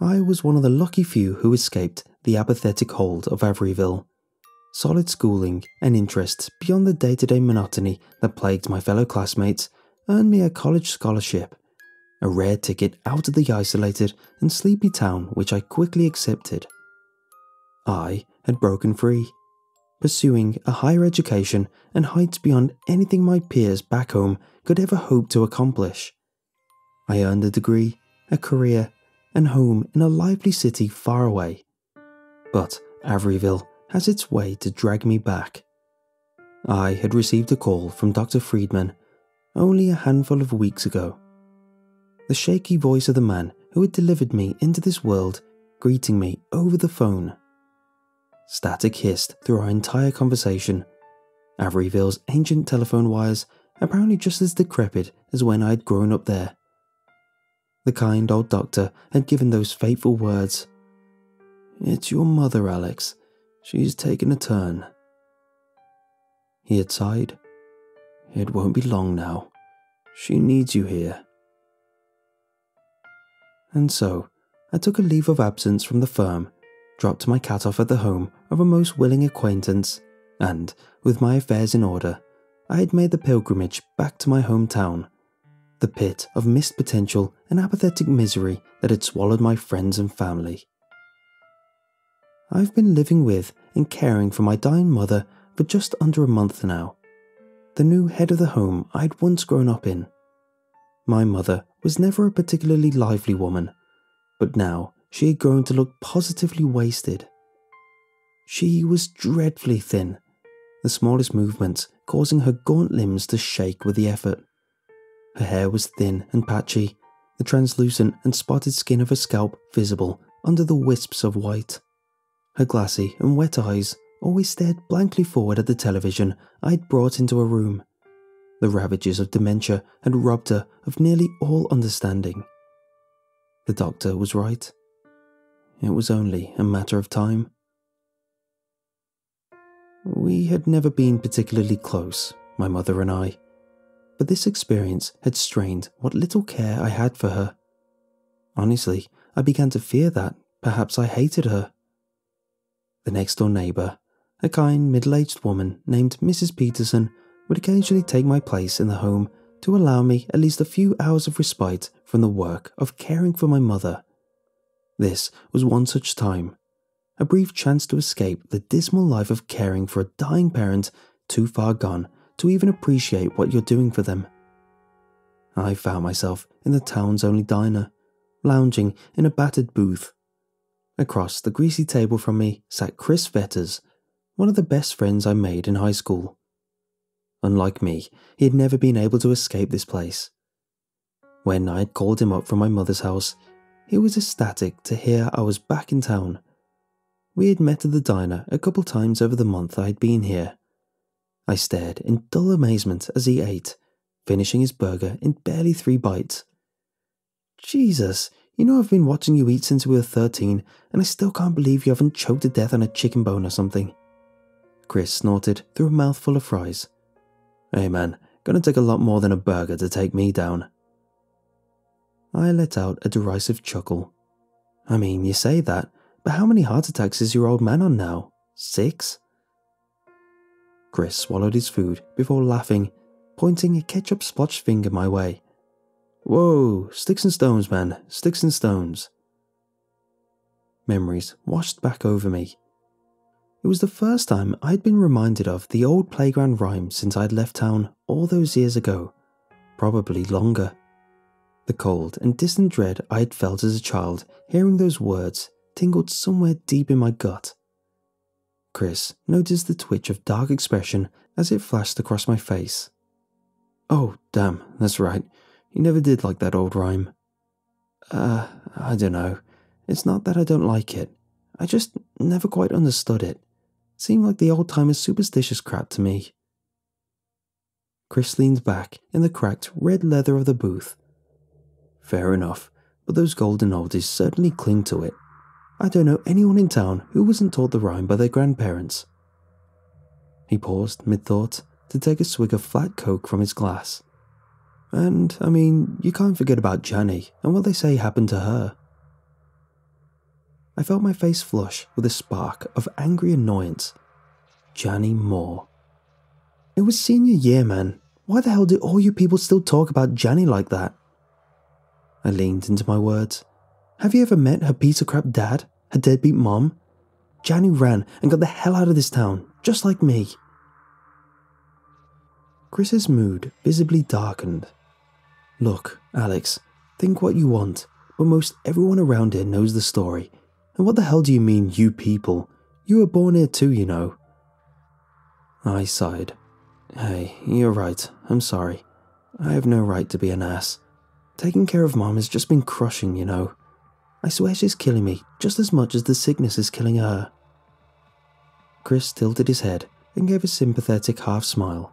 I was one of the lucky few who escaped the apathetic hold of Averyville. Solid schooling and interests beyond the day-to-day monotony that plagued my fellow classmates earned me a college scholarship, a rare ticket out of the isolated and sleepy town which I quickly accepted. I had broken free, pursuing a higher education and heights beyond anything my peers back home could ever hope to accomplish. I earned a degree, a career, and home in a lively city far away. But Averyville has its way to drag me back. I had received a call from Dr. Friedman only a handful of weeks ago. The shaky voice of the man who had delivered me into this world greeting me over the phone. Static hissed through our entire conversation. Averyville's ancient telephone wires apparently just as decrepit as when I had grown up there. The kind old doctor had given those fateful words, "It's your mother, Alex. She's taken a turn." He had sighed. "It won't be long now. She needs you here." And so, I took a leave of absence from the firm, dropped my cat off at the home of a most willing acquaintance, and, with my affairs in order, I had made the pilgrimage back to my hometown, the pit of missed potential and apathetic misery that had swallowed my friends and family. I've been living with and caring for my dying mother for just under a month now, the new head of the home I'd once grown up in. My mother was never a particularly lively woman, but now she had grown to look positively wasted. She was dreadfully thin, the smallest movements causing her gaunt limbs to shake with the effort. Her hair was thin and patchy, the translucent and spotted skin of her scalp visible under the wisps of white. Her glassy and wet eyes always stared blankly forward at the television I'd brought into her room. The ravages of dementia had robbed her of nearly all understanding. The doctor was right. It was only a matter of time. We had never been particularly close, my mother and I, but this experience had strained what little care I had for her. Honestly, I began to fear that perhaps I hated her. The next-door neighbour, a kind middle-aged woman named Mrs. Peterson, would occasionally take my place in the home to allow me at least a few hours of respite from the work of caring for my mother. This was one such time, a brief chance to escape the dismal life of caring for a dying parent too far gone to even appreciate what you're doing for them. I found myself in the town's only diner, lounging in a battered booth. Across the greasy table from me sat Chris Vetters, one of the best friends I made in high school. Unlike me, he had never been able to escape this place. When I had called him up from my mother's house, he was ecstatic to hear I was back in town. We had met at the diner a couple times over the month I had been here. I stared in dull amazement as he ate, finishing his burger in barely 3 bites. Jesus, you know I've been watching you eat since we were 13, and I still can't believe you haven't choked to death on a chicken bone or something. Chris snorted through a mouthful of fries. Hey man, gonna take a lot more than a burger to take me down. I let out a derisive chuckle. I mean, you say that, but how many heart attacks is your old man on now? 6? Chris swallowed his food before laughing, pointing a ketchup-splotched finger my way. Whoa, Stixenstones, man, Stixenstones. Memories washed back over me. It was the first time I'd been reminded of the old playground rhyme since I'd left town all those years ago, probably longer. The cold and distant dread I had felt as a child hearing those words tingled somewhere deep in my gut. Chris noticed the twitch of dark expression as it flashed across my face. Oh, damn, that's right. You never did like that old rhyme. I don't know. It's not that I don't like it. I just never quite understood it. Seemed like the old-timers superstitious crap to me. Chris leaned back in the cracked red leather of the booth. Fair enough, but those golden oldies certainly cling to it. I don't know anyone in town who wasn't taught the rhyme by their grandparents. He paused mid-thought to take a swig of flat Coke from his glass. And, I mean, you can't forget about Janny and what they say happened to her. I felt my face flush with a spark of angry annoyance. Janny Moore. It was senior year, man. Why the hell do all you people still talk about Janny like that? I leaned into my words. Have you ever met her piece of crap dad, her deadbeat mom? Janny ran and got the hell out of this town, just like me. Chris's mood visibly darkened. Look, Alex, think what you want, but most everyone around here knows the story. And what the hell do you mean, you people? You were born here too, you know. I sighed. Hey, you're right, I'm sorry. I have no right to be an ass. Taking care of Mom has just been crushing, you know. I swear she's killing me just as much as the sickness is killing her. Chris tilted his head and gave a sympathetic half smile.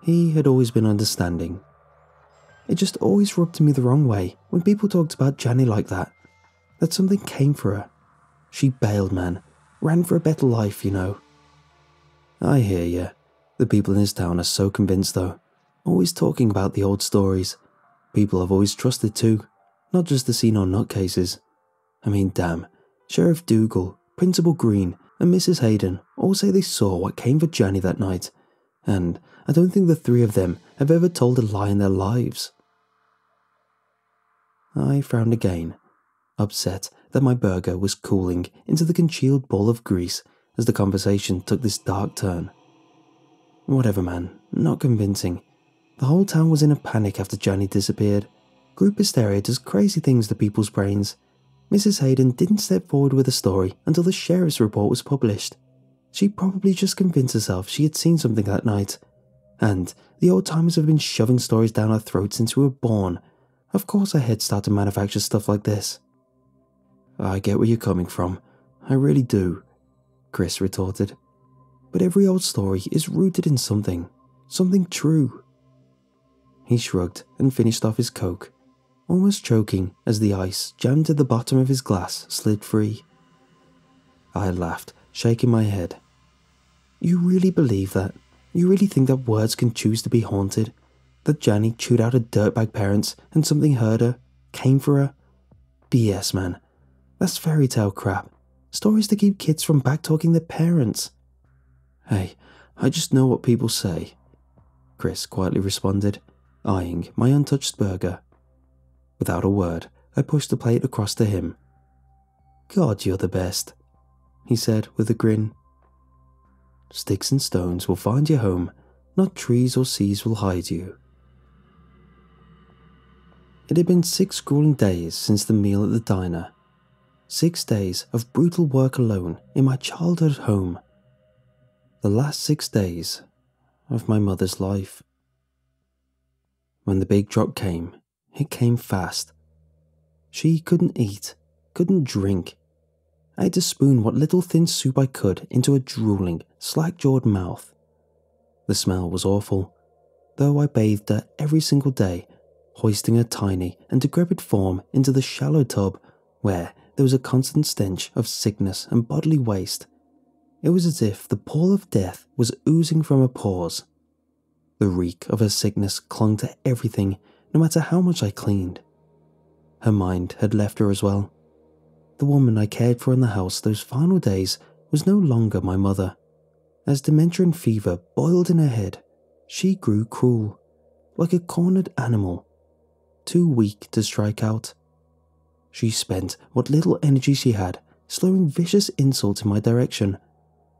He had always been understanding. It just always rubbed me the wrong way when people talked about Janny like that. That something came for her. She bailed, man. Ran for a better life, you know. I hear ya. The people in this town are so convinced, though. Always talking about the old stories. People I've always trusted, too. Not just the senile nutcases. I mean, damn. Sheriff Dougal, Principal Green, and Mrs. Hayden all say they saw what came for Janny that night. and I don't think the three of them have ever told a lie in their lives. I frowned again, upset that my burger was cooling into the congealed ball of grease as the conversation took this dark turn. Whatever, man, not convincing. The whole town was in a panic after Johnny disappeared. Group hysteria does crazy things to people's brains. Mrs. Hayden didn't step forward with a story until the sheriff's report was published. She probably just convinced herself she had seen something that night. And the old-timers have been shoving stories down our throats since we were born. Of course our heads start to manufacture stuff like this. I get where you're coming from. I really do, Chris retorted. But every old story is rooted in something true. He shrugged and finished off his Coke, almost choking as the ice jammed at the bottom of his glass slid free. I laughed, shaking my head. You really believe that? You really think that words can choose to be haunted? That Janny chewed out her dirtbag parents and something heard her, came for her? BS, man. That's fairy tale crap. Stories to keep kids from back-talking their parents. Hey, I just know what people say, Chris quietly responded, eyeing my untouched burger. Without a word, I pushed the plate across to him. God, you're the best, he said with a grin. Sticks and stones will find you home, not trees or seas will hide you. It had been 6 grueling days since the meal at the diner. 6 days of brutal work alone in my childhood home. The last 6 days of my mother's life. When the big drop came, it came fast. She couldn't eat, couldn't drink. I had to spoon what little thin soup I could into a drooling, slack-jawed mouth. The smell was awful, though I bathed her every single day, hoisting her tiny and decrepit form into the shallow tub where there was a constant stench of sickness and bodily waste. It was as if the pall of death was oozing from her pores. The reek of her sickness clung to everything, no matter how much I cleaned. Her mind had left her as well. The woman I cared for in the house those final days was no longer my mother. As dementia and fever boiled in her head, she grew cruel, like a cornered animal, too weak to strike out. She spent what little energy she had slurring vicious insults in my direction,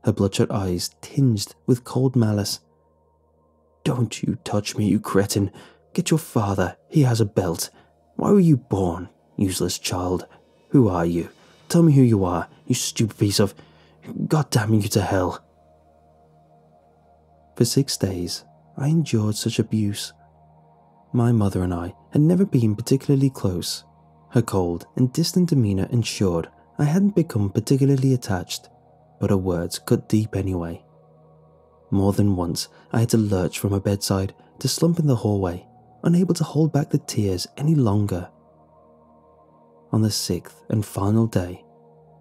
her bloodshot eyes tinged with cold malice. Don't you touch me, you cretin. Get your father, he has a belt. Why were you born, useless child? Who are you? Tell me who you are, you stupid piece of... God damn you to hell. For 6 days, I endured such abuse. My mother and I had never been particularly close. Her cold and distant demeanour ensured I hadn't become particularly attached, but her words cut deep anyway. More than once, I had to lurch from her bedside to slump in the hallway, unable to hold back the tears any longer. On the 6th and final day,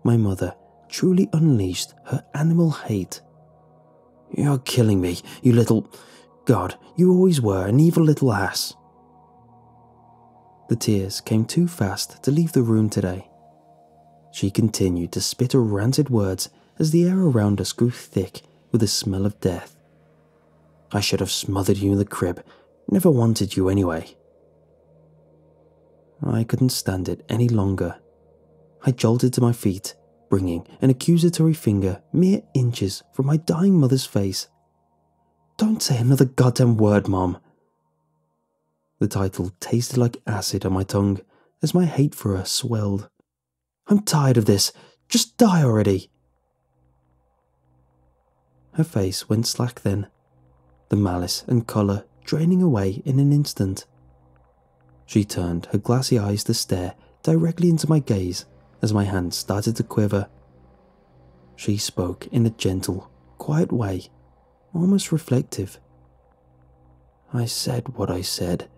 my mother truly unleashed her animal hate. You're killing me, you little... God, you always were an evil little ass. The tears came too fast to leave the room today. She continued to spit her rancid words as the air around us grew thick with the smell of death. I should have smothered you in the crib. Never wanted you anyway. I couldn't stand it any longer. I jolted to my feet, bringing an accusatory finger mere inches from my dying mother's face. Don't say another goddamn word, Mom. The title tasted like acid on my tongue as my hate for her swelled. I'm tired of this. Just die already. Her face went slack then, the malice and colour draining away in an instant. She turned her glassy eyes to stare directly into my gaze as my hands started to quiver. She spoke in a gentle, quiet way, almost reflective. I said what I said.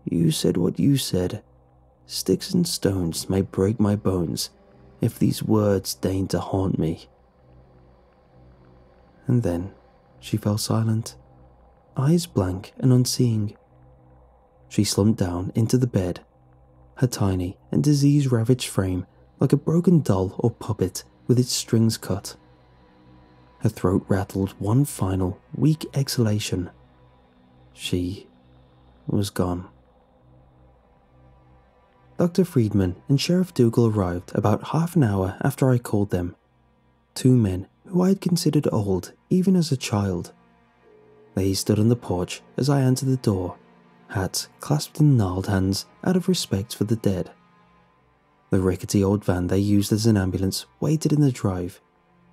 You said what you said. Sticks and stones may break my bones if these words deign to haunt me. And then she fell silent, eyes blank and unseeing. She slumped down into the bed, her tiny and disease-ravaged frame like a broken doll or puppet with its strings cut. Her throat rattled one final, weak exhalation. She was gone. Dr. Friedman and Sheriff Dougal arrived about half an hour after I called them. Two men who I had considered old even as a child. They stood on the porch as I entered the door, hats clasped in gnarled hands out of respect for the dead. The rickety old van they used as an ambulance waited in the drive,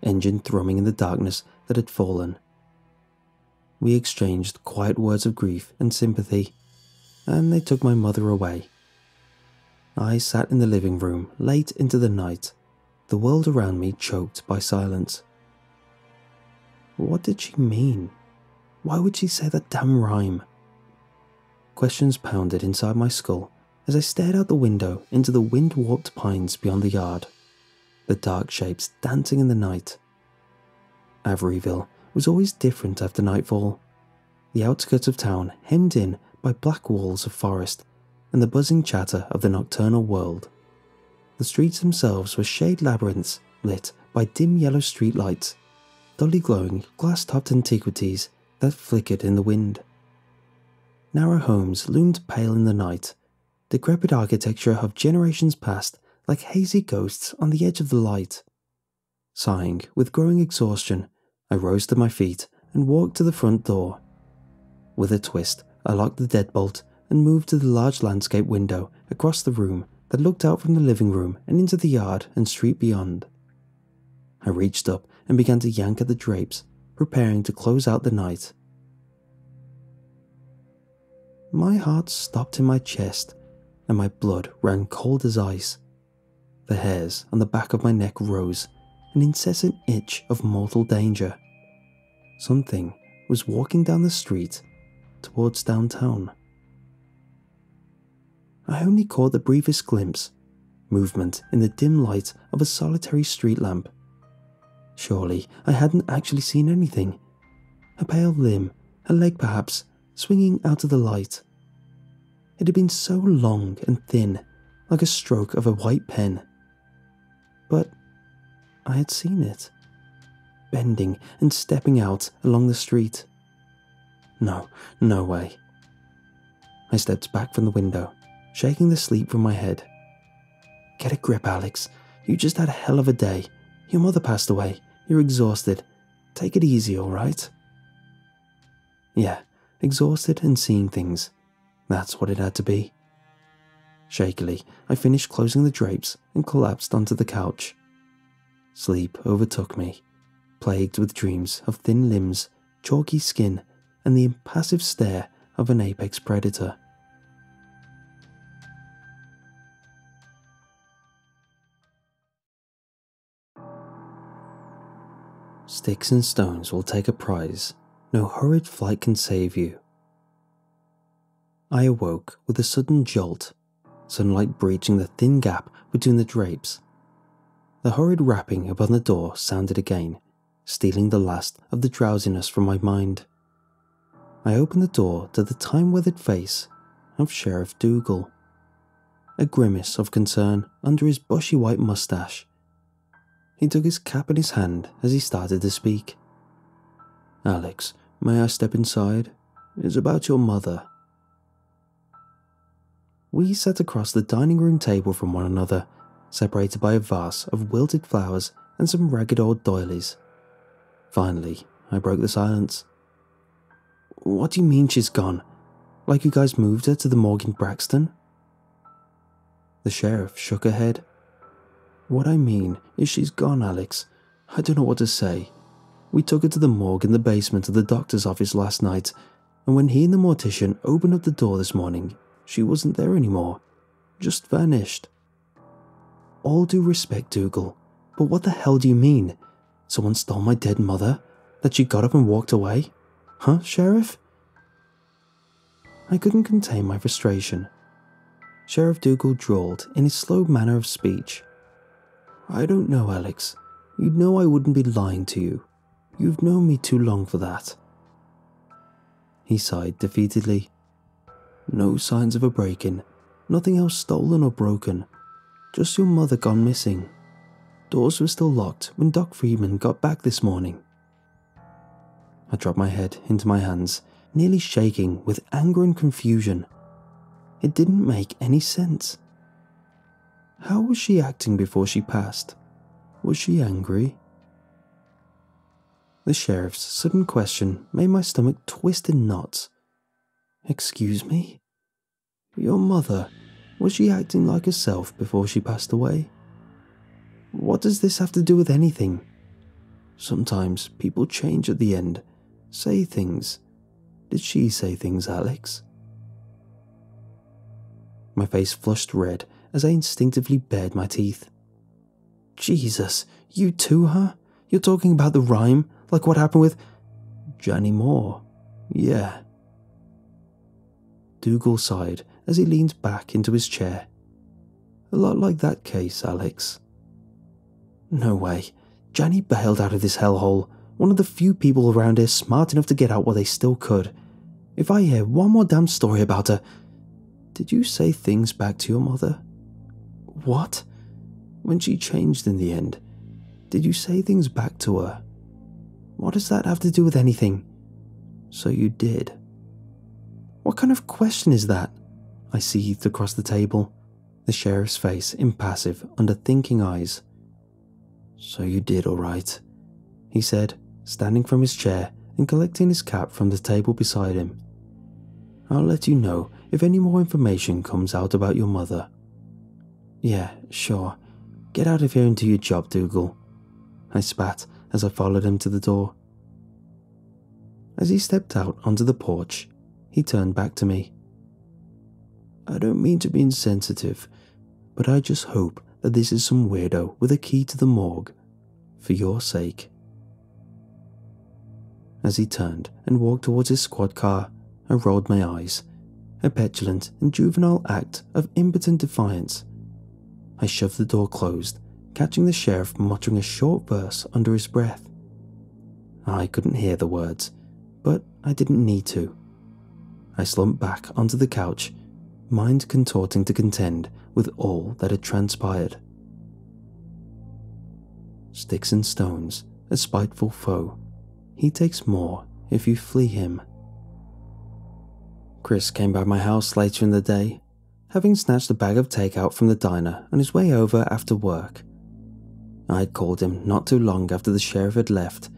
engine thrumming in the darkness that had fallen. We exchanged quiet words of grief and sympathy, and they took my mother away. I sat in the living room late into the night, the world around me choked by silence. What did she mean? Why would she say that damn rhyme? Questions pounded inside my skull as I stared out the window into the wind-warped pines beyond the yard, the dark shapes dancing in the night. Averyville was always different after nightfall, the outskirts of town hemmed in by black walls of forest and the buzzing chatter of the nocturnal world. The streets themselves were shade labyrinths lit by dim yellow streetlights, dully glowing glass-topped antiquities that flickered in the wind. Narrow homes loomed pale in the night, decrepit architecture of generations past like hazy ghosts on the edge of the light. Sighing with growing exhaustion, I rose to my feet and walked to the front door. With a twist, I locked the deadbolt and moved to the large landscape window across the room that looked out from the living room and into the yard and street beyond. I reached up and began to yank at the drapes, preparing to close out the night. My heart stopped in my chest, and my blood ran cold as ice. The hairs on the back of my neck rose, an incessant itch of mortal danger. Something was walking down the street towards downtown. I only caught the briefest glimpse, movement in the dim light of a solitary street lamp. Surely I hadn't actually seen anything. A pale limb, a leg perhaps, swinging out of the light. It had been so long and thin, like a stroke of a white pen. But I had seen it, bending and stepping out along the street. No way. I stepped back from the window, shaking the sleep from my head. Get a grip, Alex. You just had a hell of a day. Your mother passed away. You're exhausted. Take it easy, all right? Yeah, exhausted and seeing things. That's what it had to be. Shakily, I finished closing the drapes and collapsed onto the couch. Sleep overtook me, plagued with dreams of thin limbs, chalky skin, and the impassive stare of an apex predator. Sticks and stones will take a prize. No hurried flight can save you. I awoke with a sudden jolt, sunlight breaching the thin gap between the drapes. The hurried rapping upon the door sounded again, stealing the last of the drowsiness from my mind. I opened the door to the time-weathered face of Sheriff Dougal, a grimace of concern under his bushy white mustache. He took his cap in his hand as he started to speak. Alex, may I step inside? It's about your mother. We sat across the dining room table from one another, separated by a vase of wilted flowers and some ragged old doilies. Finally, I broke the silence. What do you mean she's gone? Like you guys moved her to the morgue in Braxton? The sheriff shook her head. What I mean is she's gone, Alex. I don't know what to say. We took her to the morgue in the basement of the doctor's office last night, and when he and the mortician opened up the door this morning, she wasn't there anymore. Just vanished. All due respect, Dougal, but what the hell do you mean? Someone stole my dead mother? That she got up and walked away? Huh, Sheriff? I couldn't contain my frustration. Sheriff Dougal drawled in his slow manner of speech. I don't know, Alex. You know I wouldn't be lying to you. You've known me too long for that. He sighed defeatedly. No signs of a break-in, nothing else stolen or broken. Just your mother gone missing. Doors were still locked when Doc Friedman got back this morning. I dropped my head into my hands, nearly shaking with anger and confusion. It didn't make any sense. How was she acting before she passed? Was she angry? The sheriff's sudden question made my stomach twist in knots. Excuse me? Your mother, was she acting like herself before she passed away? What does this have to do with anything? Sometimes people change at the end, say things. Did she say things, Alex? My face flushed red as I instinctively bared my teeth. Jesus, you too, huh? You're talking about the rhyme, like what happened with Johnny Moore? Yeah. Dougal sighed as he leaned back into his chair. A lot like that case, Alex. No way. Johnny bailed out of this hellhole, one of the few people around here smart enough to get out while they still could. If I hear one more damn story about her... Did you say things back to your mother? What? When she changed in the end, did you say things back to her? What does that have to do with anything? So you did. What kind of question is that? I seethed across the table, the sheriff's face impassive under thinking eyes. So you did, all right, he said, standing from his chair and collecting his cap from the table beside him. I'll let you know if any more information comes out about your mother. Yeah, sure. Get out of here and do your job, Dougal. I spat as I followed him to the door. As he stepped out onto the porch, he turned back to me. I don't mean to be insensitive, but I just hope that this is some weirdo with a key to the morgue, for your sake. As he turned and walked towards his squad car, I rolled my eyes, a petulant and juvenile act of impotent defiance. I shoved the door closed, catching the sheriff muttering a short verse under his breath. I couldn't hear the words, but I didn't need to. I slumped back onto the couch, mind contorting to contend with all that had transpired. Stixenstones, a spiteful foe. He takes more if you flee him. Chris came by my house later in the day, having snatched a bag of takeout from the diner on his way over after work. I had called him not too long after the sheriff had left,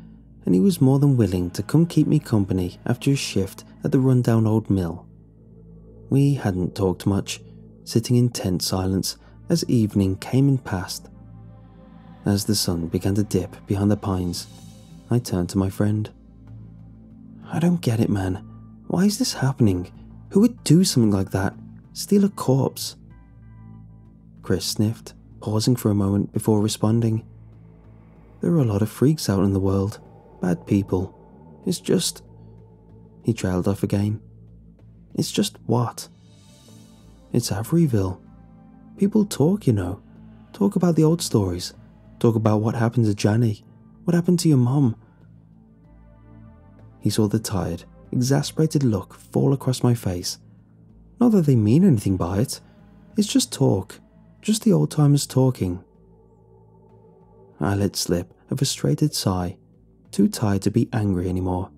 and he was more than willing to come keep me company after his shift at the rundown old mill. We hadn't talked much, sitting in tense silence as evening came and passed. As the sun began to dip behind the pines, I turned to my friend. I don't get it, man. Why is this happening? Who would do something like that? Steal a corpse? Chris sniffed, pausing for a moment before responding. There are a lot of freaks out in the world. Bad people. It's just... He trailed off again. It's just what? It's Averyville. People talk, you know. Talk about the old stories. Talk about what happened to Janny. What happened to your mom. He saw the tired, exasperated look fall across my face. Not that they mean anything by it. It's just talk. Just the old-timers talking. I let slip a frustrated sigh, too tired to be angry anymore.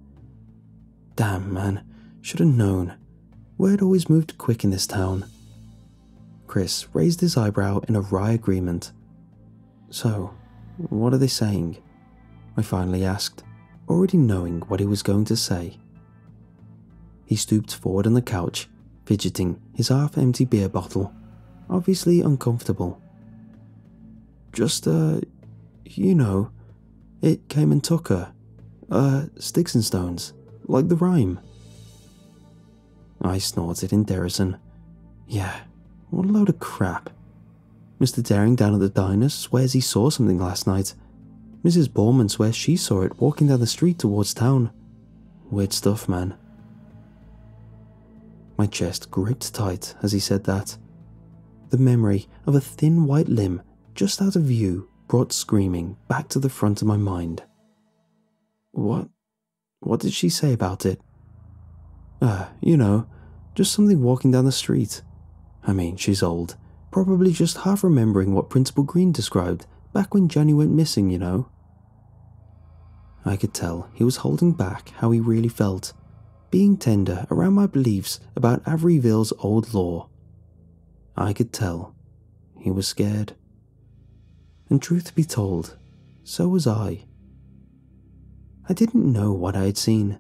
Damn, man. Should have known. Word always moved quick in this town. Chris raised his eyebrow in a wry agreement. So, what are they saying? I finally asked, already knowing what he was going to say. He stooped forward on the couch, fidgeting his half-empty beer bottle, obviously uncomfortable. Just, you know, it came and took her. Stixenstones, like the rhyme. I snorted in derision. Yeah, what a load of crap. Mr. Daring down at the diner swears he saw something last night. Mrs. Ballman swears she saw it walking down the street towards town. Weird stuff, man. My chest gripped tight as he said that. The memory of a thin white limb just out of view brought screaming back to the front of my mind. What did she say about it? You know, just something walking down the street. I mean, she's old, probably just half remembering what Principal Green described back when Johnny went missing, you know. I could tell he was holding back how he really felt, being tender around my beliefs about Averyville's old law. I could tell he was scared. And truth be told, so was I. I didn't know what I had seen,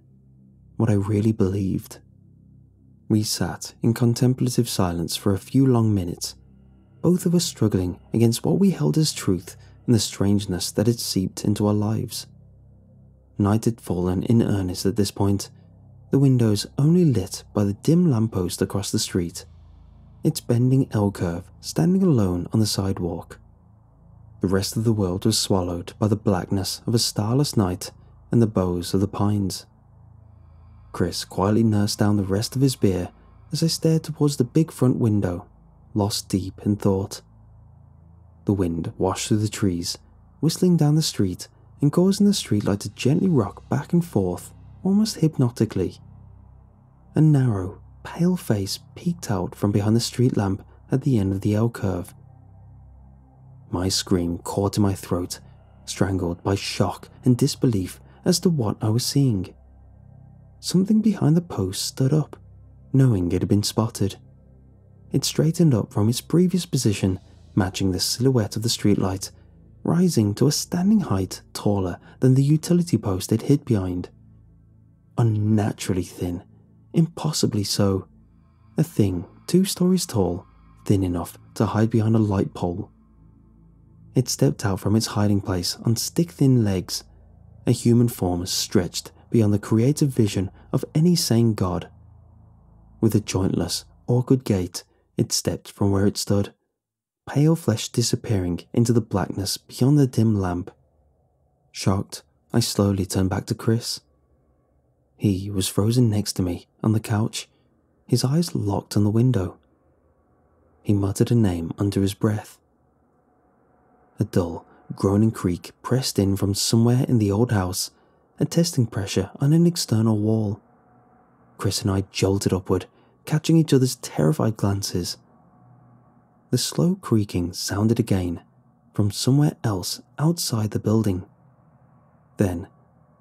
what I really believed. We sat in contemplative silence for a few long minutes, both of us struggling against what we held as truth and the strangeness that had seeped into our lives. Night had fallen in earnest at this point, the windows only lit by the dim lamppost across the street, its bending L-curve standing alone on the sidewalk. The rest of the world was swallowed by the blackness of a starless night and the boughs of the pines. Chris quietly nursed down the rest of his beer as I stared towards the big front window, lost deep in thought. The wind washed through the trees, whistling down the street and causing the streetlight to gently rock back and forth, almost hypnotically. A narrow, pale face peeked out from behind the street lamp at the end of the L-curve. My scream caught in my throat, strangled by shock and disbelief as to what I was seeing. Something behind the post stood up, knowing it had been spotted. It straightened up from its previous position, matching the silhouette of the streetlight, rising to a standing height taller than the utility post it hid behind. Unnaturally thin, impossibly so. A thing 2 stories tall, thin enough to hide behind a light pole. It stepped out from its hiding place on stick-thin legs, a human form stretched beyond the creative vision of any sane god. With a jointless, awkward gait, it stepped from where it stood, pale flesh disappearing into the blackness beyond the dim lamp. Shocked, I slowly turned back to Chris. He was frozen next to me on the couch, his eyes locked on the window. He muttered a name under his breath. A dull, groaning creak pressed in from somewhere in the old house, attesting pressure on an external wall. Chris and I jolted upward, catching each other's terrified glances. The slow creaking sounded again, from somewhere else outside the building. Then,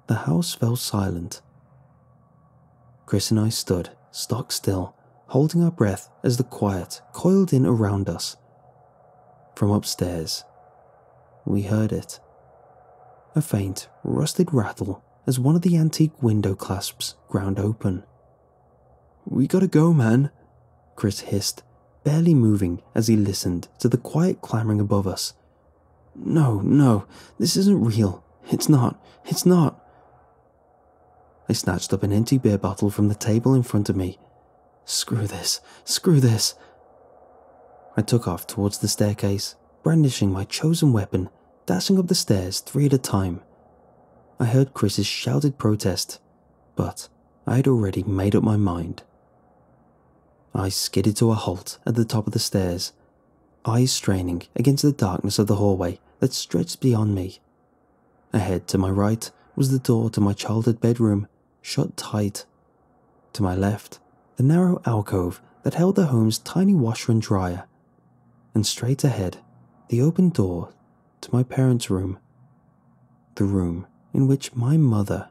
the house fell silent. Chris and I stood, stock still, holding our breath as the quiet coiled in around us. From upstairs, we heard it. A faint, rusted rattle as one of the antique window clasps ground open. "We gotta go, man," Chris hissed, barely moving as he listened to the quiet clamoring above us. No, this isn't real. It's not. I snatched up an empty beer bottle from the table in front of me. Screw this. I took off towards the staircase, brandishing my chosen weapon, dashing up the stairs 3 at a time. I heard Chris's shouted protest, but I had already made up my mind. I skidded to a halt at the top of the stairs, eyes straining against the darkness of the hallway that stretched beyond me. Ahead to my right was the door to my childhood bedroom, shut tight. To my left, the narrow alcove that held the home's tiny washer and dryer. And straight ahead, the open door to my parents' room. The room in which my mother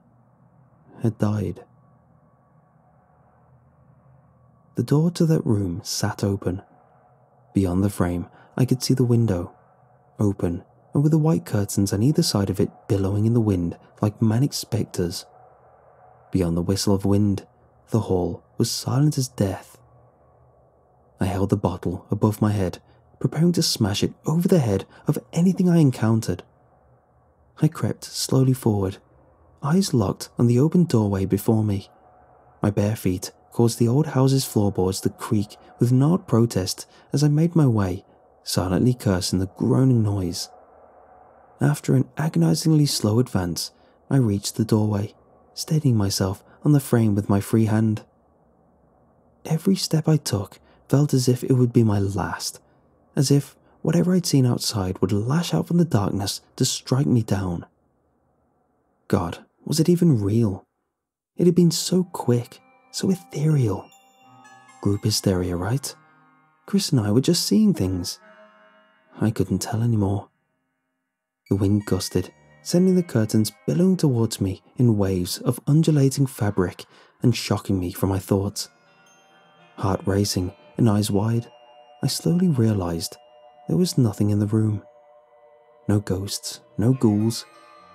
had died. The door to that room sat open. Beyond the frame, I could see the window, open and with the white curtains on either side of it billowing in the wind like manic spectres. Beyond the whistle of wind, the hall was silent as death. I held the bottle above my head, preparing to smash it over the head of anything I encountered. I crept slowly forward, eyes locked on the open doorway before me. My bare feet caused the old house's floorboards to creak with gnawed protest as I made my way, silently cursing the groaning noise. After an agonizingly slow advance, I reached the doorway, steadying myself on the frame with my free hand. Every step I took felt as if it would be my last, as if whatever I'd seen outside would lash out from the darkness to strike me down. God, was it even real? It had been so quick, so ethereal. Group hysteria, right? Chris and I were just seeing things. I couldn't tell anymore. The wind gusted, sending the curtains billowing towards me in waves of undulating fabric and shocking me from my thoughts. Heart racing and eyes wide, I slowly realized there was nothing in the room. No ghosts, no ghouls,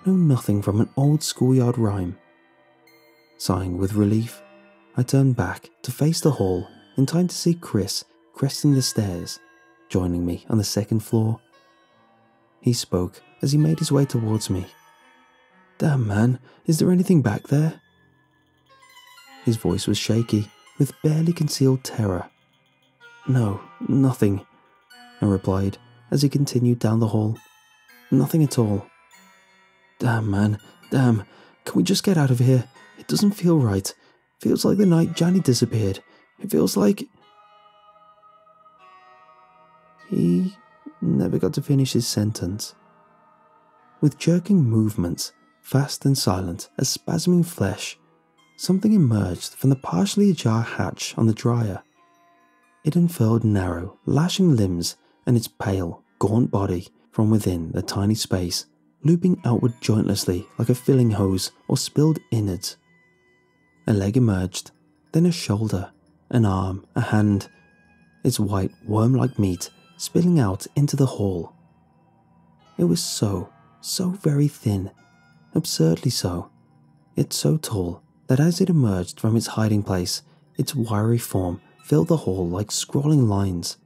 no nothing from an old schoolyard rhyme. Sighing with relief, I turned back to face the hall in time to see Chris cresting the stairs, joining me on the second floor. He spoke as he made his way towards me. "Damn, man, is there anything back there?" His voice was shaky, with barely concealed terror. "No, nothing," I replied as he continued down the hall. "Nothing at all." "Damn, man, damn. Can we just get out of here? It doesn't feel right. Feels like the night Johnny disappeared. It feels like..." He never got to finish his sentence. With jerking movements, fast and silent as spasming flesh, something emerged from the partially ajar hatch on the dryer. It unfurled narrow, lashing limbs and its pale, gaunt body from within the tiny space, looping outward jointlessly like a filling hose or spilled innards. A leg emerged, then a shoulder, an arm, a hand, its white, worm-like meat spilling out into the hall. It was so very thin, absurdly so, yet so tall that as it emerged from its hiding place, its wiry form filled the hall like scrawling lines.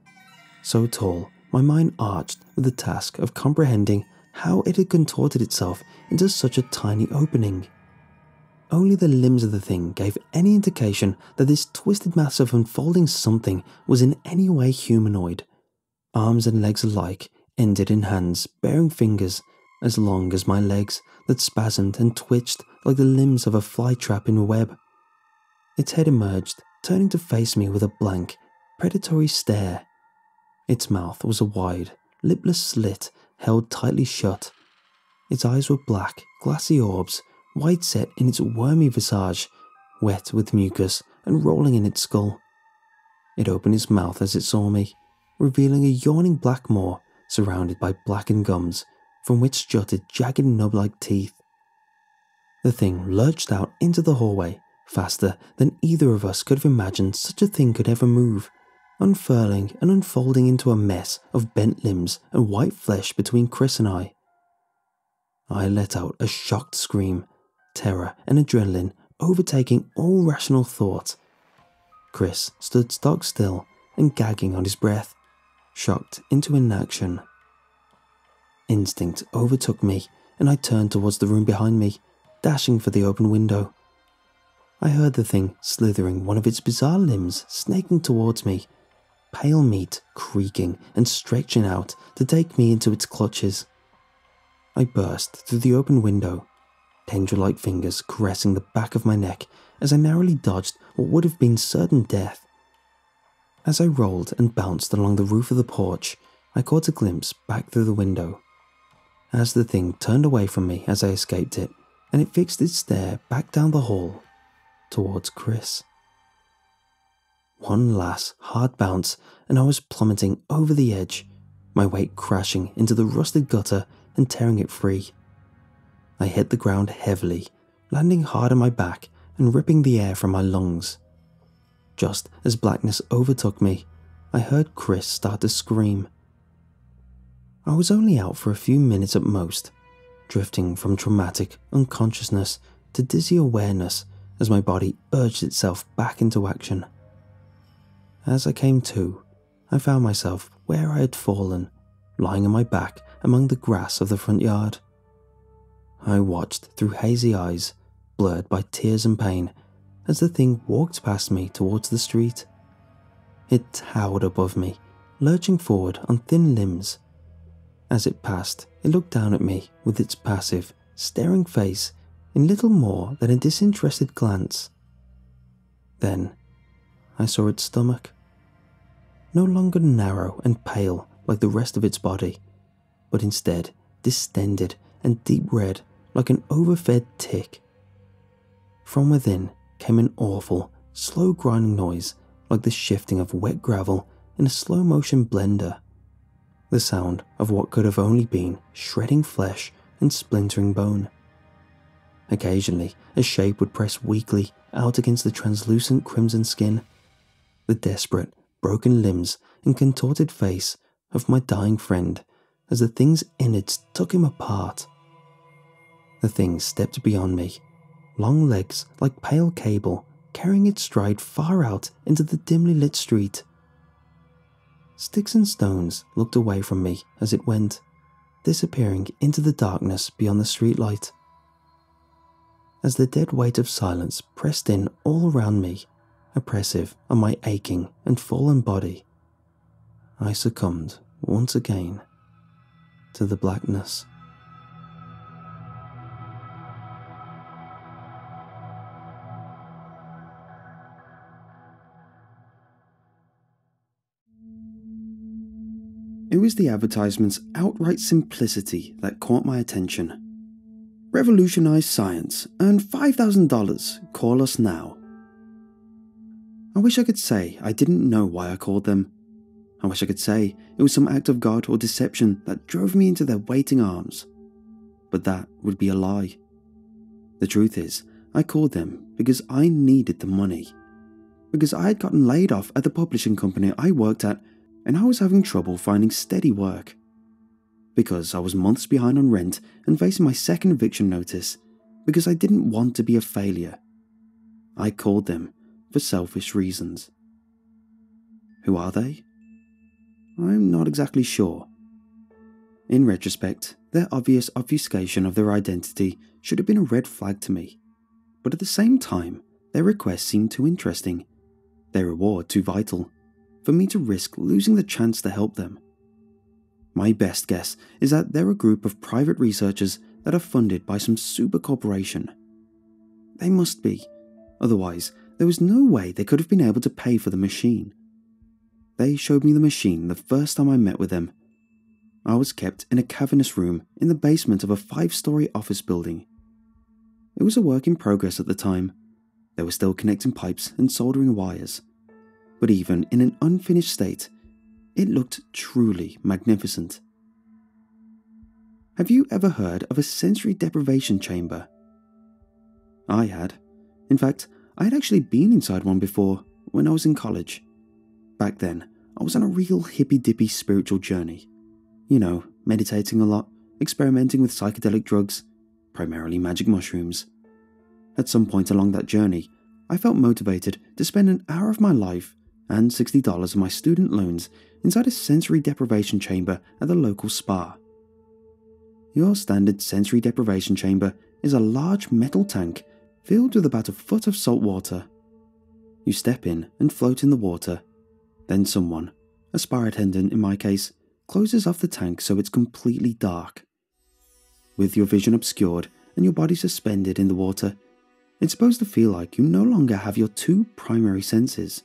So tall, my mind arched with the task of comprehending how it had contorted itself into such a tiny opening. Only the limbs of the thing gave any indication that this twisted mass of unfolding something was in any way humanoid. Arms and legs alike ended in hands bearing fingers as long as my legs that spasmed and twitched like the limbs of a fly trap in a web. Its head emerged, turning to face me with a blank, predatory stare. Its mouth was a wide, lipless slit held tightly shut. Its eyes were black, glassy orbs, wide set in its wormy visage, wet with mucus and rolling in its skull. It opened its mouth as it saw me, revealing a yawning black maw surrounded by blackened gums, from which jutted jagged nub-like teeth. The thing lurched out into the hallway, faster than either of us could have imagined such a thing could ever move, unfurling and unfolding into a mess of bent limbs and white flesh between Chris and I. I let out a shocked scream, terror and adrenaline overtaking all rational thought. Chris stood stock still and gagging on his breath, shocked into inaction. Instinct overtook me, and I turned towards the room behind me, dashing for the open window. I heard the thing slithering one of its bizarre limbs snaking towards me, pale meat creaking and stretching out to take me into its clutches. I burst through the open window, tendril-like fingers caressing the back of my neck as I narrowly dodged what would have been certain death. As I rolled and bounced along the roof of the porch, I caught a glimpse back through the window. As the thing turned away from me as I escaped it, and it fixed its stare back down the hall, towards Chris. One last hard bounce and I was plummeting over the edge, my weight crashing into the rusted gutter and tearing it free. I hit the ground heavily, landing hard on my back and ripping the air from my lungs. Just as blackness overtook me, I heard Chris start to scream. I was only out for a few minutes at most, drifting from traumatic unconsciousness to dizzy awareness as my body urged itself back into action. As I came to, I found myself where I had fallen, lying on my back among the grass of the front yard. I watched through hazy eyes, blurred by tears and pain, as the thing walked past me towards the street. It towered above me, lurching forward on thin limbs. As it passed, it looked down at me with its passive, staring face in little more than a disinterested glance. Then, I saw its stomach. No longer narrow and pale like the rest of its body, but instead distended and deep red like an overfed tick. From within came an awful, slow grinding noise like the shifting of wet gravel in a slow-motion blender. The sound of what could have only been shredding flesh and splintering bone. Occasionally, a shape would press weakly out against the translucent crimson skin, the desperate, broken limbs and contorted face of my dying friend as the thing's innards took him apart. The thing stepped beyond me, long legs like pale cable carrying its stride far out into the dimly lit street. Stixenstones looked away from me as it went, disappearing into the darkness beyond the streetlight. As the dead weight of silence pressed in all around me, oppressive on my aching and fallen body, I succumbed once again to the blackness. It was the advertisement's outright simplicity that caught my attention. Revolutionize science, earn $5,000, call us now. I wish I could say I didn't know why I called them. I wish I could say it was some act of God or deception that drove me into their waiting arms. But that would be a lie. The truth is, I called them because I needed the money. Because I had gotten laid off at the publishing company I worked at and I was having trouble finding steady work. Because I was months behind on rent and facing my second eviction notice. Because I didn't want to be a failure. I called them for selfish reasons. Who are they? I'm not exactly sure. In retrospect, their obvious obfuscation of their identity should have been a red flag to me. But at the same time, their request seemed too interesting, their reward too vital, for me to risk losing the chance to help them. My best guess is that they're a group of private researchers that are funded by some super corporation. They must be, otherwise there was no way they could have been able to pay for the machine. They showed me the machine the first time I met with them. I was kept in a cavernous room in the basement of a 5-story office building. It was a work in progress at the time. They were still connecting pipes and soldering wires. But even in an unfinished state, it looked truly magnificent. Have you ever heard of a sensory deprivation chamber? I had. In fact, I had actually been inside one before, when I was in college. Back then, I was on a real hippy-dippy spiritual journey. You know, meditating a lot, experimenting with psychedelic drugs, primarily magic mushrooms. At some point along that journey, I felt motivated to spend an hour of my life and $60 of my student loans inside a sensory deprivation chamber at the local spa. Your standard sensory deprivation chamber is a large metal tank filled with about a foot of salt water. You step in and float in the water. Then someone, a spa attendant in my case, closes off the tank so it's completely dark. With your vision obscured and your body suspended in the water, it's supposed to feel like you no longer have your two primary senses.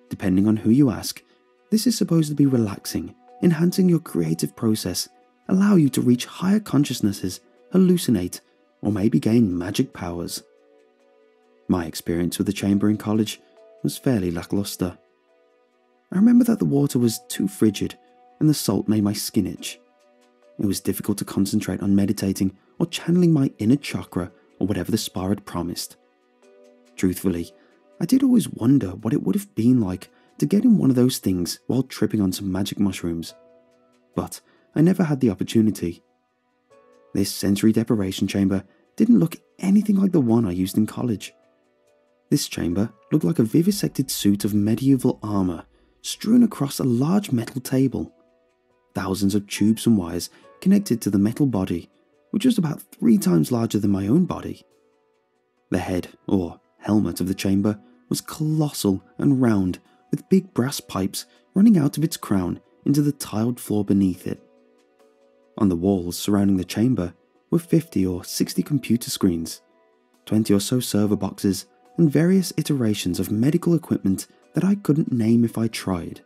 Depending on who you ask, this is supposed to be relaxing, enhancing your creative process, allow you to reach higher consciousnesses, hallucinate, or maybe gain magic powers. My experience with the chamber in college was fairly lackluster. I remember that the water was too frigid and the salt made my skin itch. It was difficult to concentrate on meditating or channeling my inner chakra or whatever the spa had promised. Truthfully, I did always wonder what it would have been like to get in one of those things while tripping on some magic mushrooms. But I never had the opportunity. This sensory deprivation chamber didn't look anything like the one I used in college. This chamber looked like a vivisected suit of medieval armor strewn across a large metal table. Thousands of tubes and wires connected to the metal body, which was about 3 times larger than my own body. The head, or helmet of the chamber, was colossal and round, with big brass pipes running out of its crown into the tiled floor beneath it. On the walls surrounding the chamber were 50 or 60 computer screens, 20 or so server boxes, and various iterations of medical equipment that I couldn't name if I tried.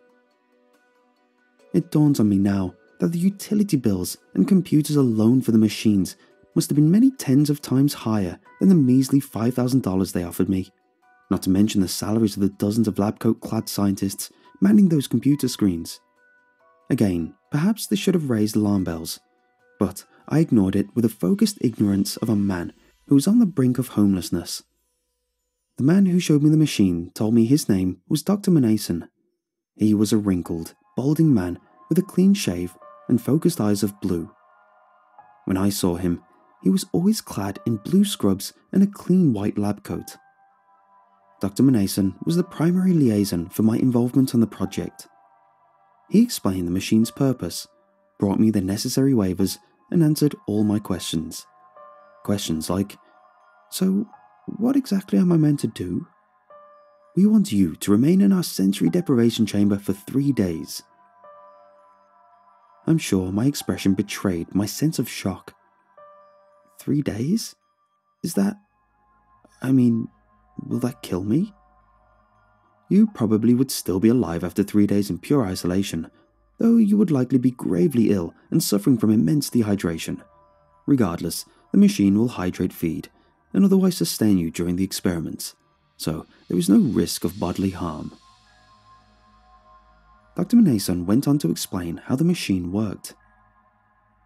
It dawns on me now that the utility bills and computers alone for the machines must have been many tens of times higher than the measly $5,000 they offered me, not to mention the salaries of the dozens of lab coat-clad scientists manning those computer screens. Again, perhaps this should have raised alarm bells, but I ignored it with the focused ignorance of a man who was on the brink of homelessness. The man who showed me the machine told me his name was Dr. Manason. He was a wrinkled, balding man with a clean shave and focused eyes of blue. When I saw him, he was always clad in blue scrubs and a clean white lab coat. Dr. Manason was the primary liaison for my involvement on the project. He explained the machine's purpose, brought me the necessary waivers, and answered all my questions. Questions like, "So, what exactly am I meant to do?" "We want you to remain in our sensory deprivation chamber for 3 days." I'm sure my expression betrayed my sense of shock. 3 days? Will that kill me? You probably would still be alive after 3 days in pure isolation, though you would likely be gravely ill and suffering from immense dehydration. Regardless, the machine will hydrate feed and otherwise sustain you during the experiments, so there is no risk of bodily harm. Dr. Manason went on to explain how the machine worked.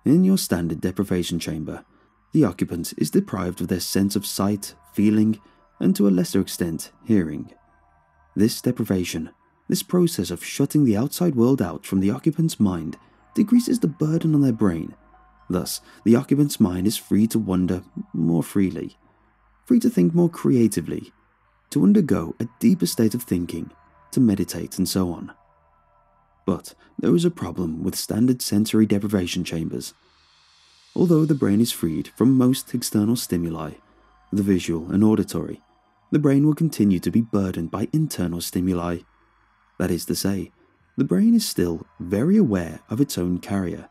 In your standard deprivation chamber, the occupant is deprived of their sense of sight, feeling, and to a lesser extent, hearing. This deprivation, this process of shutting the outside world out from the occupant's mind, decreases the burden on their brain. Thus, the occupant's mind is free to wander more freely, free to think more creatively, to undergo a deeper state of thinking, to meditate, and so on. But there is a problem with standard sensory deprivation chambers. Although the brain is freed from most external stimuli, the visual and auditory, the brain will continue to be burdened by internal stimuli. That is to say, the brain is still very aware of its own carrier,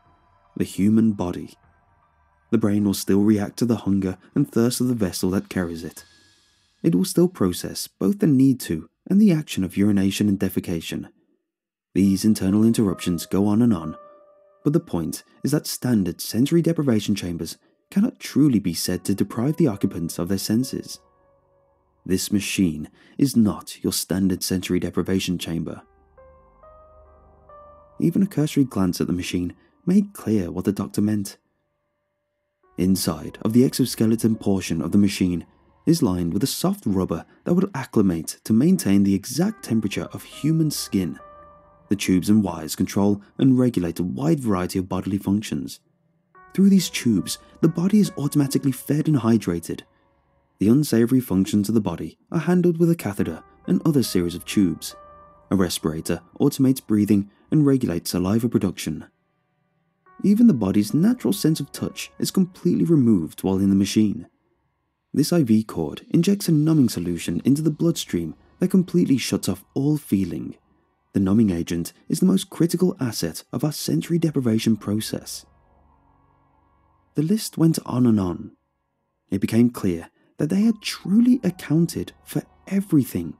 the human body. The brain will still react to the hunger and thirst of the vessel that carries it. It will still process both the need to and the action of urination and defecation. These internal interruptions go on, but the point is that standard sensory deprivation chambers cannot truly be said to deprive the occupants of their senses. This machine is not your standard sensory deprivation chamber. Even a cursory glance at the machine made clear what the doctor meant. Inside of the exoskeleton portion of the machine is lined with a soft rubber that will acclimate to maintain the exact temperature of human skin. The tubes and wires control and regulate a wide variety of bodily functions. Through these tubes, the body is automatically fed and hydrated. The unsavory functions of the body are handled with a catheter and other series of tubes. A respirator automates breathing and regulates saliva production. Even the body's natural sense of touch is completely removed while in the machine. This IV cord injects a numbing solution into the bloodstream that completely shuts off all feeling. The numbing agent is the most critical asset of our sensory deprivation process. The list went on and on. It became clear that they had truly accounted for everything.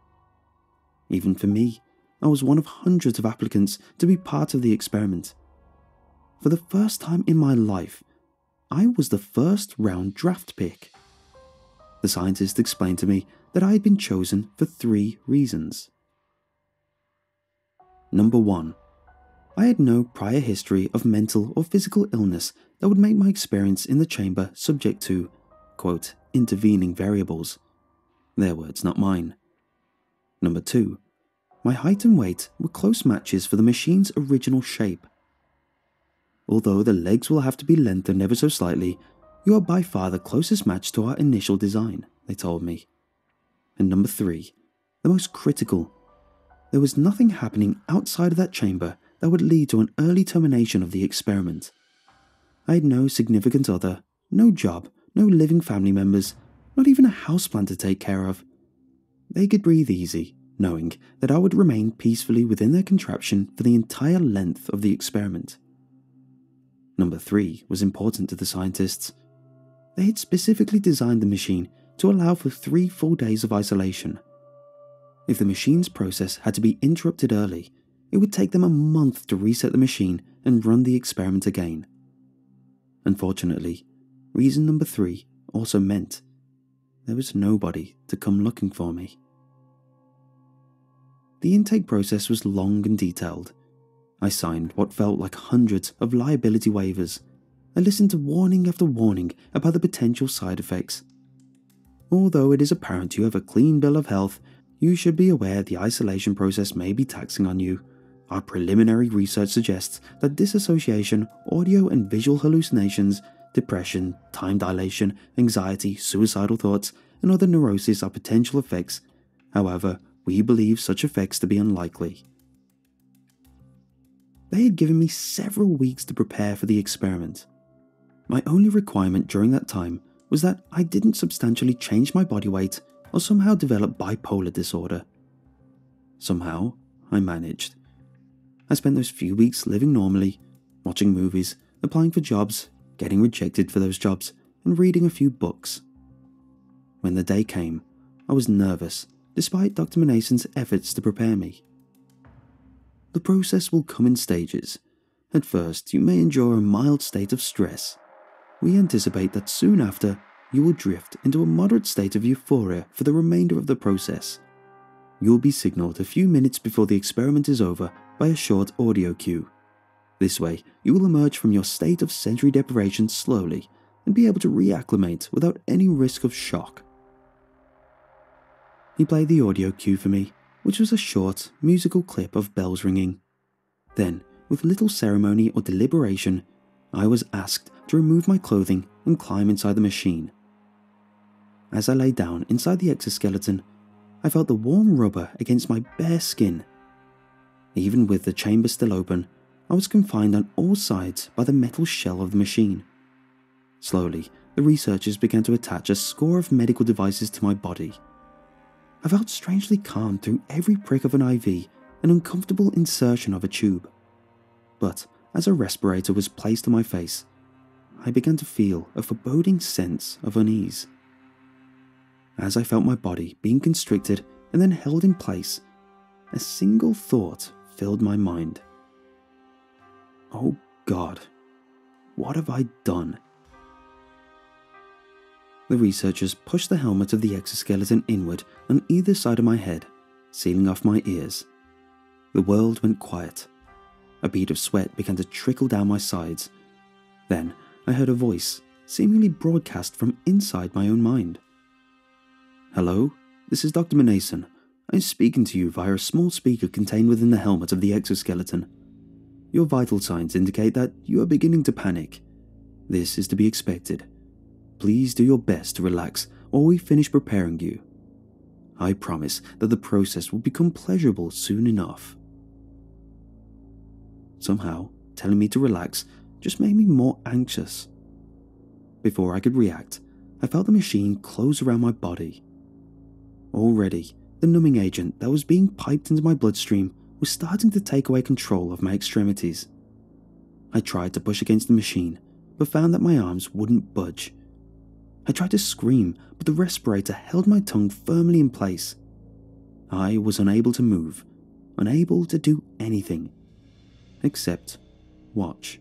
Even for me, I was one of hundreds of applicants to be part of the experiment. For the first time in my life, I was the first round draft pick. The scientist explained to me that I had been chosen for 3 reasons. Number 1. I had no prior history of mental or physical illness that would make my experience in the chamber subject to, quote, intervening variables. Their words, not mine. Number 2. My height and weight were close matches for the machine's original shape. Although the legs will have to be lengthened ever so slightly, you are by far the closest match to our initial design, they told me. And number 3, the most critical. There was nothing happening outside of that chamber that would lead to an early termination of the experiment. I had no significant other, no job, no living family members, not even a houseplant to take care of. They could breathe easy, knowing that I would remain peacefully within their contraption for the entire length of the experiment. Number 3 was important to the scientists. They had specifically designed the machine to allow for 3 full days of isolation. If the machine's process had to be interrupted early, it would take them a month to reset the machine and run the experiment again. Unfortunately, reason number 3 also meant there was nobody to come looking for me. The intake process was long and detailed. I signed what felt like hundreds of liability waivers, I listened to warning after warning about the potential side effects. Although it is apparent you have a clean bill of health, you should be aware the isolation process may be taxing on you. Our preliminary research suggests that dissociation, audio and visual hallucinations, depression, time dilation, anxiety, suicidal thoughts, and other neuroses are potential effects. However, we believe such effects to be unlikely. They had given me several weeks to prepare for the experiment. My only requirement during that time was that I didn't substantially change my body weight or somehow develop bipolar disorder. Somehow, I managed. I spent those few weeks living normally, watching movies, applying for jobs, getting rejected for those jobs, and reading a few books. When the day came, I was nervous, despite Dr. Manason's efforts to prepare me. The process will come in stages. At first, you may endure a mild state of stress. We anticipate that soon after, you will drift into a moderate state of euphoria for the remainder of the process. You will be signaled a few minutes before the experiment is over by a short audio cue. This way, you will emerge from your state of sensory deprivation slowly and be able to reacclimate without any risk of shock. He played the audio cue for me, which was a short, musical clip of bells ringing. Then, with little ceremony or deliberation, I was asked to remove my clothing and climb inside the machine. As I lay down inside the exoskeleton, I felt the warm rubber against my bare skin. Even with the chamber still open, I was confined on all sides by the metal shell of the machine. Slowly, the researchers began to attach a score of medical devices to my body. I felt strangely calm through every prick of an IV and uncomfortable insertion of a tube. But as a respirator was placed on my face, I began to feel a foreboding sense of unease. As I felt my body being constricted and then held in place, a single thought filled my mind. Oh God, what have I done? The researchers pushed the helmet of the exoskeleton inward on either side of my head, sealing off my ears. The world went quiet. A bead of sweat began to trickle down my sides. Then I heard a voice, seemingly broadcast from inside my own mind. Hello, this is Dr. Manason. I'm speaking to you via a small speaker contained within the helmet of the exoskeleton. Your vital signs indicate that you are beginning to panic. This is to be expected. Please do your best to relax while we finish preparing you. I promise that the process will become pleasurable soon enough. Somehow, telling me to relax just made me more anxious. Before I could react, I felt the machine close around my body. Already, the numbing agent that was being piped into my bloodstream was starting to take away control of my extremities. I tried to push against the machine, but found that my arms wouldn't budge. I tried to scream, but the respirator held my tongue firmly in place. I was unable to move, unable to do anything, except watch.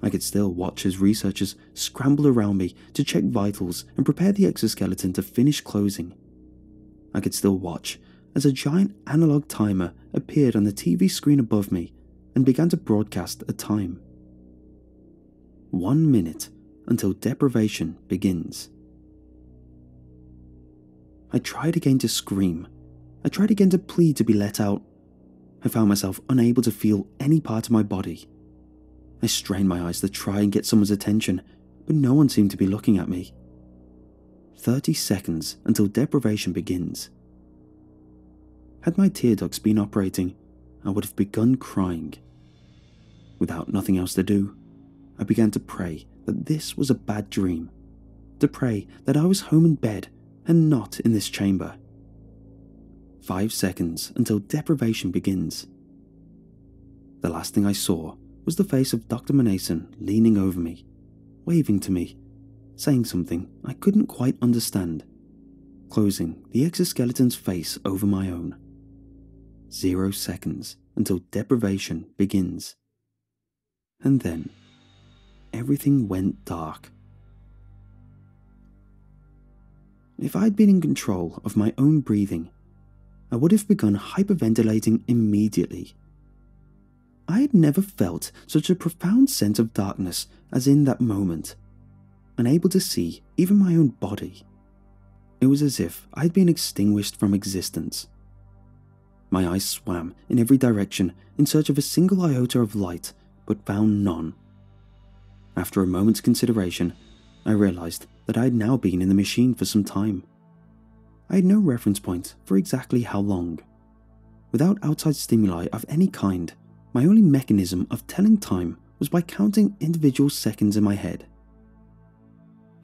I could still watch as researchers scrambled around me to check vitals and prepare the exoskeleton to finish closing. I could still watch as a giant analog timer appeared on the TV screen above me and began to broadcast a time. 1 minute until deprivation begins. I tried again to scream. I tried again to plead to be let out. I found myself unable to feel any part of my body. I strained my eyes to try and get someone's attention, but no one seemed to be looking at me. 30 seconds until deprivation begins. Had my tear ducts been operating, I would have begun crying. Without nothing else to do, I began to pray that this was a bad dream, to pray that I was home in bed and not in this chamber. 5 seconds until deprivation begins. The last thing I saw was the face of Dr. Manason leaning over me, waving to me, saying something I couldn't quite understand, closing the exoskeleton's face over my own. 0 seconds until deprivation begins. And then, everything went dark. If I'd been in control of my own breathing, I would have begun hyperventilating immediately. I had never felt such a profound sense of darkness as in that moment, unable to see even my own body. It was as if I had been extinguished from existence. My eyes swam in every direction in search of a single iota of light, but found none. After a moment's consideration, I realized that I had now been in the machine for some time. I had no reference point for exactly how long. Without outside stimuli of any kind, my only mechanism of telling time was by counting individual seconds in my head.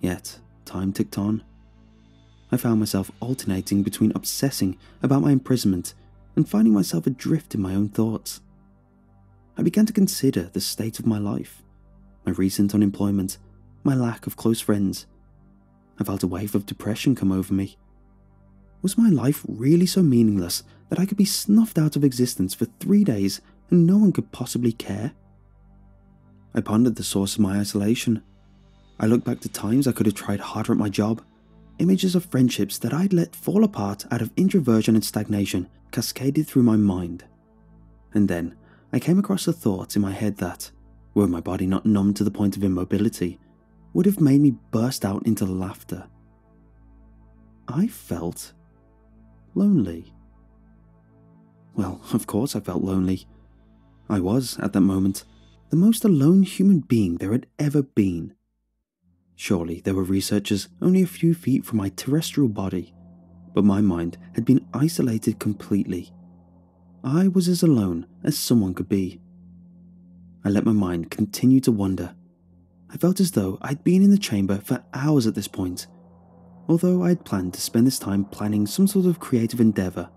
Yet, time ticked on. I found myself alternating between obsessing about my imprisonment and finding myself adrift in my own thoughts. I began to consider the state of my life, my recent unemployment, my lack of close friends. I felt a wave of depression come over me. Was my life really so meaningless that I could be snuffed out of existence for 3 days and no one could possibly care? I pondered the source of my isolation. I looked back to times I could have tried harder at my job. Images of friendships that I'd let fall apart out of introversion and stagnation cascaded through my mind. And then I came across the thought in my head that, were my body not numb to the point of immobility, would have made me burst out into laughter. I felt lonely. Well, of course I felt lonely. I was, at that moment, the most alone human being there had ever been. Surely there were researchers only a few feet from my terrestrial body, but my mind had been isolated completely. I was as alone as someone could be. I let my mind continue to wander. I felt as though I'd been in the chamber for hours at this point, although I had planned to spend this time planning some sort of creative endeavour,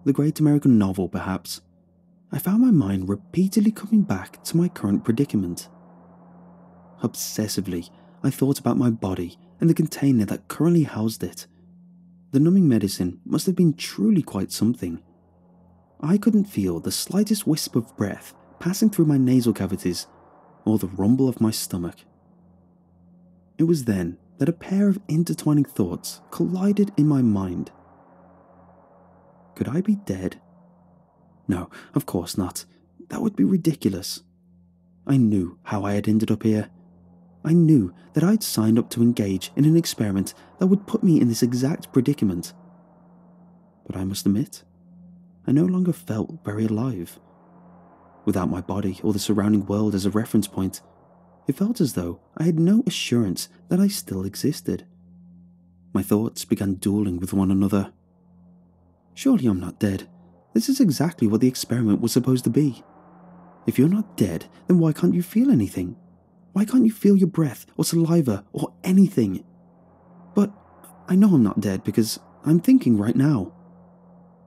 the great American novel perhaps. I found my mind repeatedly coming back to my current predicament. Obsessively, I thought about my body and the container that currently housed it. The numbing medicine must have been truly quite something. I couldn't feel the slightest wisp of breath passing through my nasal cavities or the rumble of my stomach. It was then that a pair of intertwining thoughts collided in my mind. Could I be dead? No, of course not. That would be ridiculous. I knew how I had ended up here. I knew that I'd signed up to engage in an experiment that would put me in this exact predicament. But I must admit, I no longer felt very alive. Without my body or the surrounding world as a reference point, it felt as though I had no assurance that I still existed. My thoughts began dueling with one another. Surely I'm not dead. This is exactly what the experiment was supposed to be. If you're not dead, then why can't you feel anything? Why can't you feel your breath or saliva or anything? But I know I'm not dead because I'm thinking right now.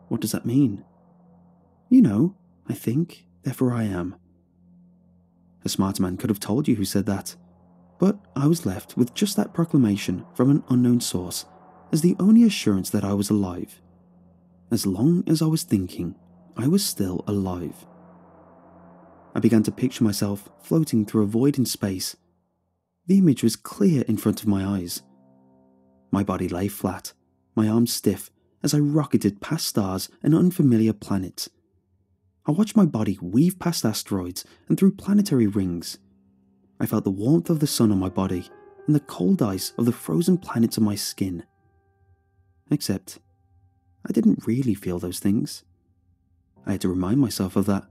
What does that mean? You know, I think, therefore I am. A smart man could have told you who said that, but I was left with just that proclamation from an unknown source as the only assurance that I was alive. As long as I was thinking, I was still alive. I began to picture myself floating through a void in space. The image was clear in front of my eyes. My body lay flat, my arms stiff, as I rocketed past stars and unfamiliar planets. I watched my body weave past asteroids and through planetary rings. I felt the warmth of the sun on my body and the cold ice of the frozen planets on my skin. Except, I didn't really feel those things. I had to remind myself of that.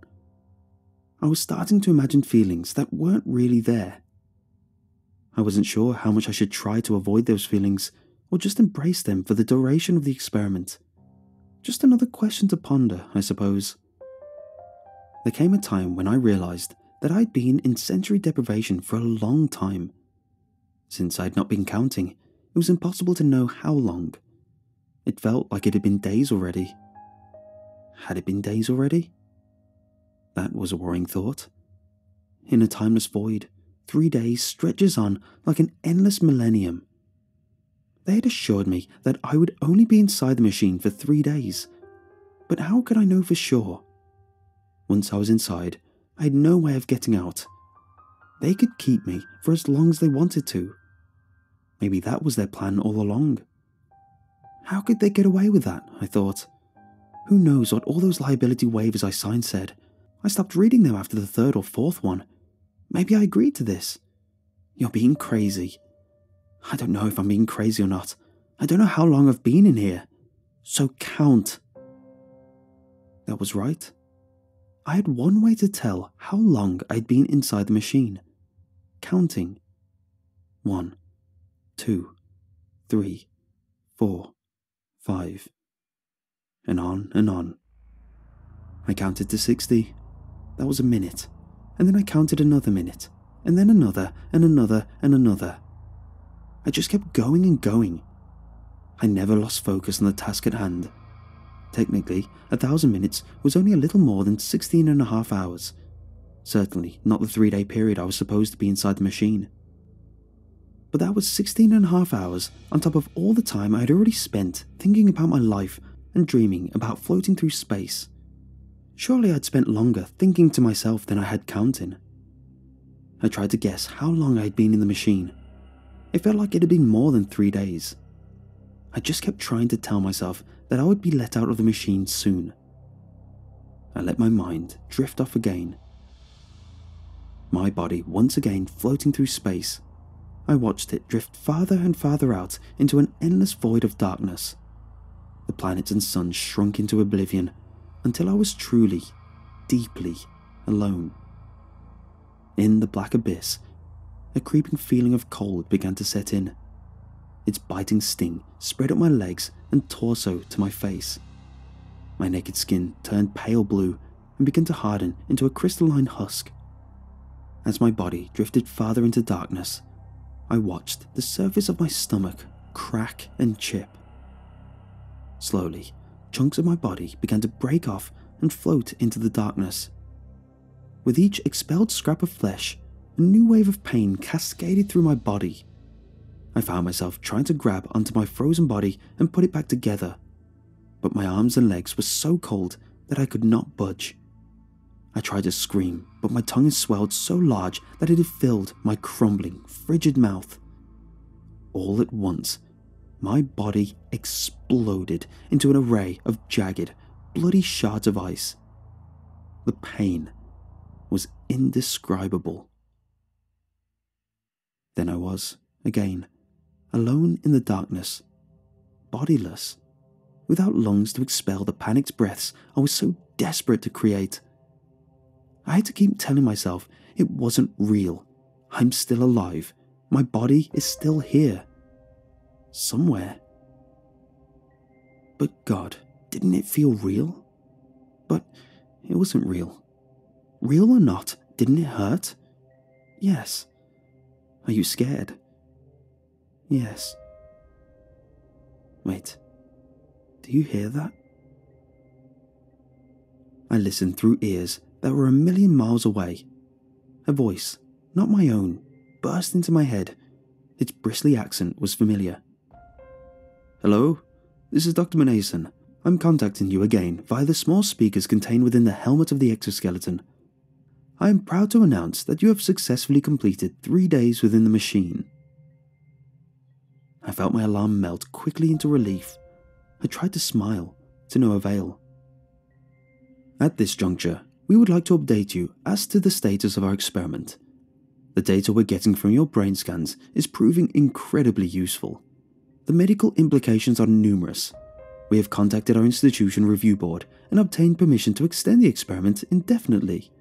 I was starting to imagine feelings that weren't really there. I wasn't sure how much I should try to avoid those feelings or just embrace them for the duration of the experiment. Just another question to ponder, I suppose. There came a time when I realized that I'd been in sensory deprivation for a long time. Since I'd not been counting, it was impossible to know how long. It felt like it had been days already. Had it been days already? That was a worrying thought. In a timeless void, 3 days stretches on like an endless millennium. They had assured me that I would only be inside the machine for 3 days. But how could I know for sure? Once I was inside, I had no way of getting out. They could keep me for as long as they wanted to. Maybe that was their plan all along. How could they get away with that, I thought. Who knows what all those liability waivers I signed said, I stopped reading them after the third or fourth one. Maybe I agreed to this. You're being crazy. I don't know if I'm being crazy or not. I don't know how long I've been in here. So count. That was right. I had one way to tell how long I'd been inside the machine. Counting. 1, 2, 3, 4, 5. And on and on. I counted to 60. That was a minute. And then I counted another minute. And then another, and another, and another. I just kept going and going. I never lost focus on the task at hand. Technically, 1,000 minutes was only a little more than 16.5 hours. Certainly not the 3-day period I was supposed to be inside the machine. But that was 16.5 hours on top of all the time I had already spent thinking about my life and dreaming about floating through space. Surely I'd spent longer thinking to myself than I had counting. I tried to guess how long I had been in the machine. It felt like it had been more than 3 days. I just kept trying to tell myself that I would be let out of the machine soon. I let my mind drift off again. My body once again floating through space. I watched it drift farther and farther out into an endless void of darkness. The planets and suns shrunk into oblivion until I was truly, deeply alone. In the black abyss, a creeping feeling of cold began to set in. Its biting sting spread up my legs and torso to my face. My naked skin turned pale blue and began to harden into a crystalline husk. As my body drifted farther into darkness, I watched the surface of my stomach crack and chip. Slowly, chunks of my body began to break off and float into the darkness. With each expelled scrap of flesh, a new wave of pain cascaded through my body. I found myself trying to grab onto my frozen body and put it back together, but my arms and legs were so cold that I could not budge. I tried to scream, but my tongue swelled so large that it had filled my crumbling, frigid mouth. All at once, my body exploded into an array of jagged, bloody shards of ice. The pain was indescribable. Then I was, again, alone in the darkness, bodiless, without lungs to expel the panicked breaths I was so desperate to create. I had to keep telling myself it wasn't real. I'm still alive. My body is still here. Somewhere. But God, didn't it feel real? But it wasn't real. Real or not, didn't it hurt? Yes. Are you scared? Yes. Wait. Do you hear that? I listened through ears that were 1,000,000 miles away. A voice, not my own, burst into my head. Its bristly accent was familiar. Hello? This is Dr. Manason. I'm contacting you again via the small speakers contained within the helmet of the exoskeleton. I am proud to announce that you have successfully completed 3 days within the machine. I felt my alarm melt quickly into relief. I tried to smile, to no avail. At this juncture, we would like to update you as to the status of our experiment. The data we're getting from your brain scans is proving incredibly useful. The medical implications are numerous. We have contacted our institution review board and obtained permission to extend the experiment indefinitely.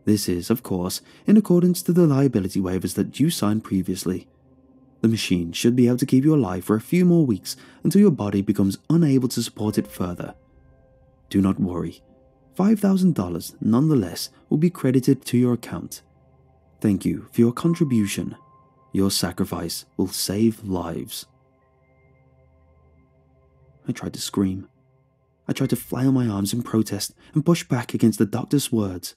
This is, of course, in accordance to the liability waivers that you signed previously. The machine should be able to keep you alive for a few more weeks until your body becomes unable to support it further. Do not worry. $5,000 nonetheless will be credited to your account. Thank you for your contribution. Your sacrifice will save lives. I tried to scream. I tried to flail my arms in protest and push back against the doctor's words,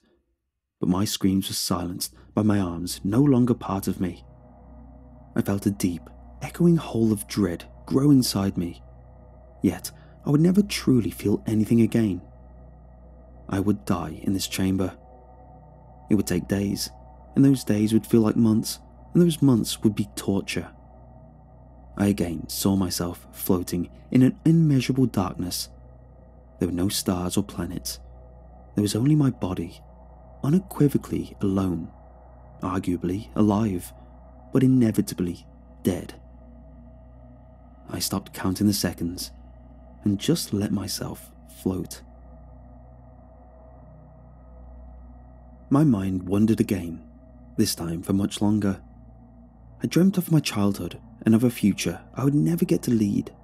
but my screams were silenced by my arms no longer part of me. I felt a deep, echoing hole of dread grow inside me. Yet, I would never truly feel anything again. I would die in this chamber. It would take days, and those days would feel like months, and those months would be torture. I again saw myself floating in an immeasurable darkness. There were no stars or planets. There was only my body, unequivocally alone, arguably alive, but inevitably dead. I stopped counting the seconds and just let myself float. My mind wandered again, this time for much longer. I dreamt of my childhood and of a future I would never get to lead.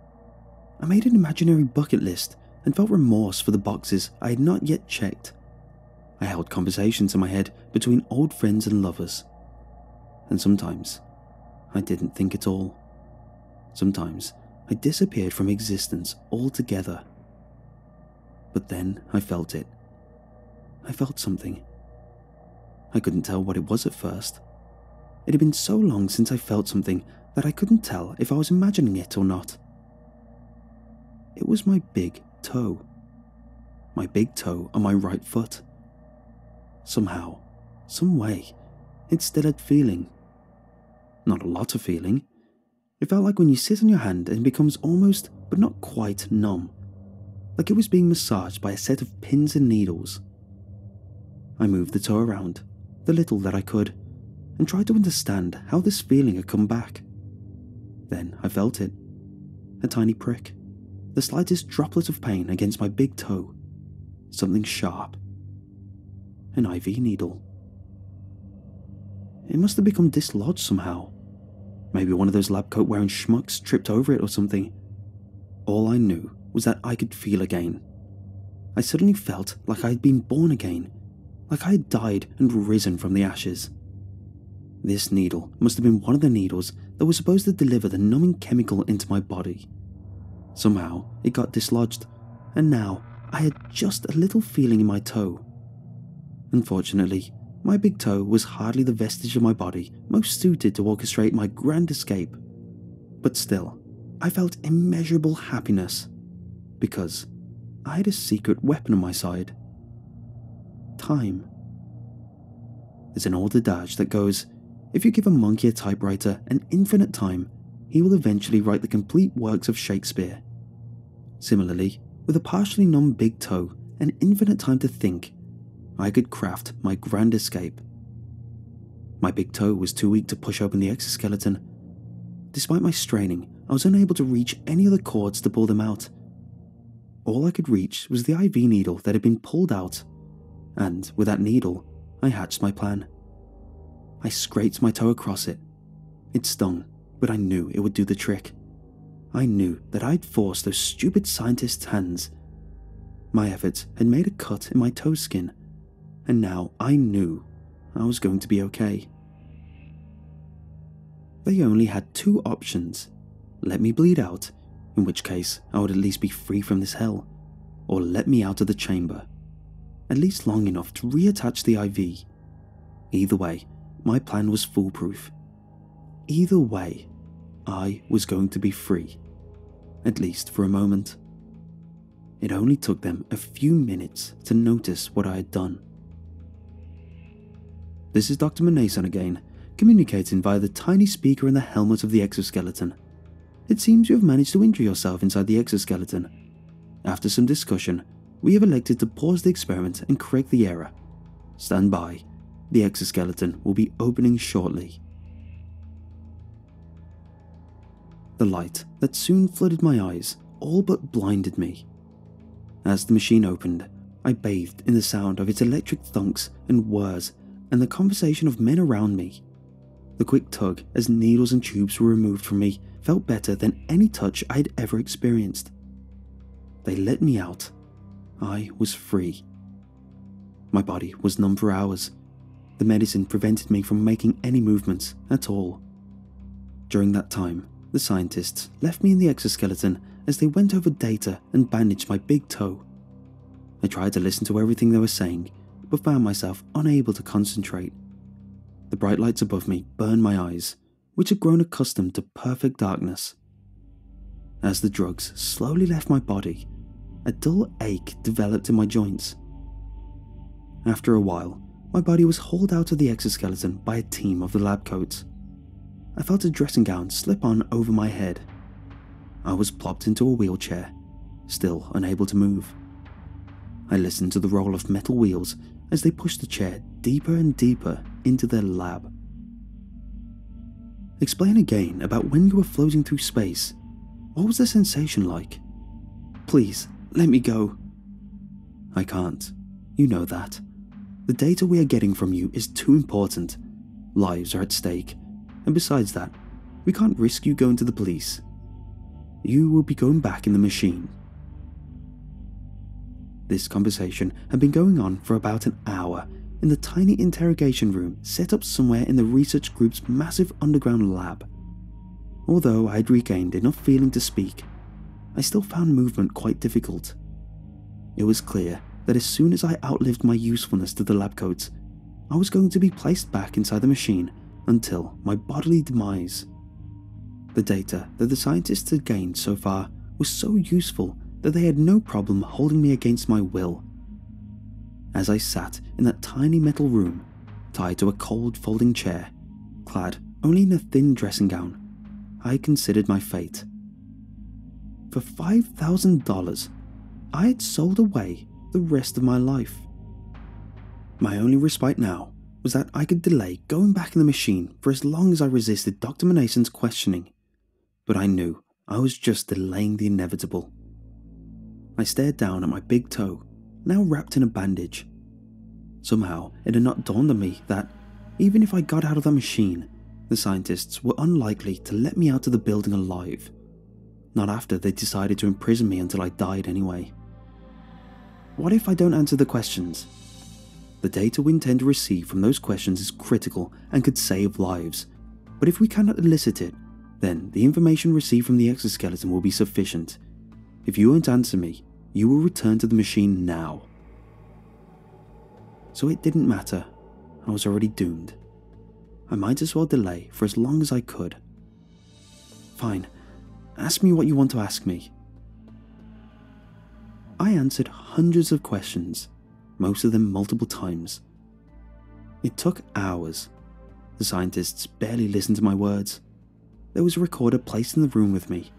I made an imaginary bucket list and felt remorse for the boxes I had not yet checked. I held conversations in my head between old friends and lovers. And sometimes, I didn't think at all. Sometimes, I disappeared from existence altogether. But then I felt it. I felt something. I couldn't tell what it was at first. It had been so long since I felt something that I couldn't tell if I was imagining it or not. It was my big toe. My big toe on my right foot. Somehow, some way, it still had feeling. Not a lot of feeling. It felt like when you sit on your hand and it becomes almost, but not quite, numb. Like it was being massaged by a set of pins and needles. I moved the toe around, the little that I could, and tried to understand how this feeling had come back. Then I felt it. A tiny prick. The slightest droplet of pain against my big toe. Something sharp. An IV needle. It must have become dislodged somehow. Maybe one of those lab coat wearing schmucks tripped over it or something. All I knew was that I could feel again. I suddenly felt like I had been born again, like I had died and risen from the ashes. This needle must have been one of the needles that was supposed to deliver the numbing chemical into my body. Somehow it got dislodged, and now I had just a little feeling in my toe. Unfortunately, my big toe was hardly the vestige of my body most suited to orchestrate my grand escape. But still, I felt immeasurable happiness, because I had a secret weapon on my side. Time. There's an old adage that goes, if you give a monkey a typewriter and infinite time, he will eventually write the complete works of Shakespeare. Similarly, with a partially numb big toe and infinite time to think, I could craft my grand escape. My big toe was too weak to push open the exoskeleton. Despite my straining, I was unable to reach any of the cords to pull them out. All I could reach was the IV needle that had been pulled out, and with that needle, I hatched my plan. I scraped my toe across it. It stung, but I knew it would do the trick. I knew that I'd forced those stupid scientists' hands. My efforts had made a cut in my toe skin, and now I knew I was going to be okay. They only had two options. Let me bleed out, in which case I would at least be free from this hell, or let me out of the chamber, at least long enough to reattach the IV. Either way, my plan was foolproof. Either way, I was going to be free, at least for a moment. It only took them a few minutes to notice what I had done. This is Dr. Manason again, communicating via the tiny speaker in the helmet of the exoskeleton. It seems you have managed to injure yourself inside the exoskeleton. After some discussion, we have elected to pause the experiment and correct the error. Stand by. The exoskeleton will be opening shortly. The light that soon flooded my eyes all but blinded me. As the machine opened, I bathed in the sound of its electric thunks and whirs and the conversation of men around me. The quick tug as needles and tubes were removed from me felt better than any touch I had ever experienced. They let me out. I was free. My body was numb for hours. The medicine prevented me from making any movements at all. During that time, the scientists left me in the exoskeleton as they went over data and bandaged my big toe. I tried to listen to everything they were saying, but found myself unable to concentrate. The bright lights above me burned my eyes, which had grown accustomed to perfect darkness. As the drugs slowly left my body, a dull ache developed in my joints. After a while, my body was hauled out of the exoskeleton by a team of the lab coats. I felt a dressing gown slip on over my head. I was plopped into a wheelchair, still unable to move. I listened to the roll of metal wheels as they pushed the chair deeper and deeper into their lab. Explain again about when you were floating through space. What was the sensation like? Please, let me go. I can't. You know that. The data we are getting from you is too important. Lives are at stake. And besides that, we can't risk you going to the police. You will be going back in the machine. This conversation had been going on for about an hour in the tiny interrogation room set up somewhere in the research group's massive underground lab. Although I had regained enough feeling to speak, I still found movement quite difficult. It was clear that as soon as I outlived my usefulness to the lab coats, I was going to be placed back inside the machine until my bodily demise. The data that the scientists had gained so far was so useful that they had no problem holding me against my will. As I sat in that tiny metal room, tied to a cold folding chair, clad only in a thin dressing gown, I considered my fate. For $5,000, I had sold away the rest of my life. My only respite now was that I could delay going back in the machine for as long as I resisted Dr. Manason's questioning, but I knew I was just delaying the inevitable. I stared down at my big toe, now wrapped in a bandage. Somehow, it had not dawned on me that, even if I got out of the machine, the scientists were unlikely to let me out of the building alive. Not after they decided to imprison me until I died anyway. What if I don't answer the questions? The data we intend to receive from those questions is critical and could save lives, but if we cannot elicit it, then the information received from the exoskeleton will be sufficient. If you won't answer me, you will return to the machine now. So it didn't matter. I was already doomed. I might as well delay for as long as I could. Fine, ask me what you want to ask me. I answered hundreds of questions, most of them multiple times. It took hours. The scientists barely listened to my words. There was a recorder placed in the room with me.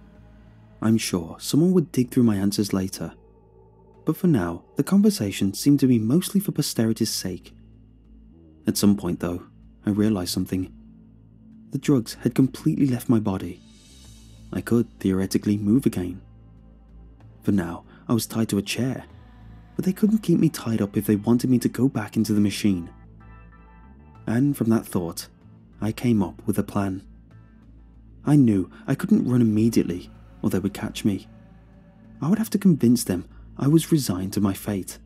I'm sure someone would dig through my answers later. But for now, the conversation seemed to be mostly for posterity's sake. At some point though, I realized something. The drugs had completely left my body. I could theoretically move again. For now, I was tied to a chair, but they couldn't keep me tied up if they wanted me to go back into the machine. And from that thought, I came up with a plan. I knew I couldn't run immediately, or they would catch me. I would have to convince them I was resigned to my fate.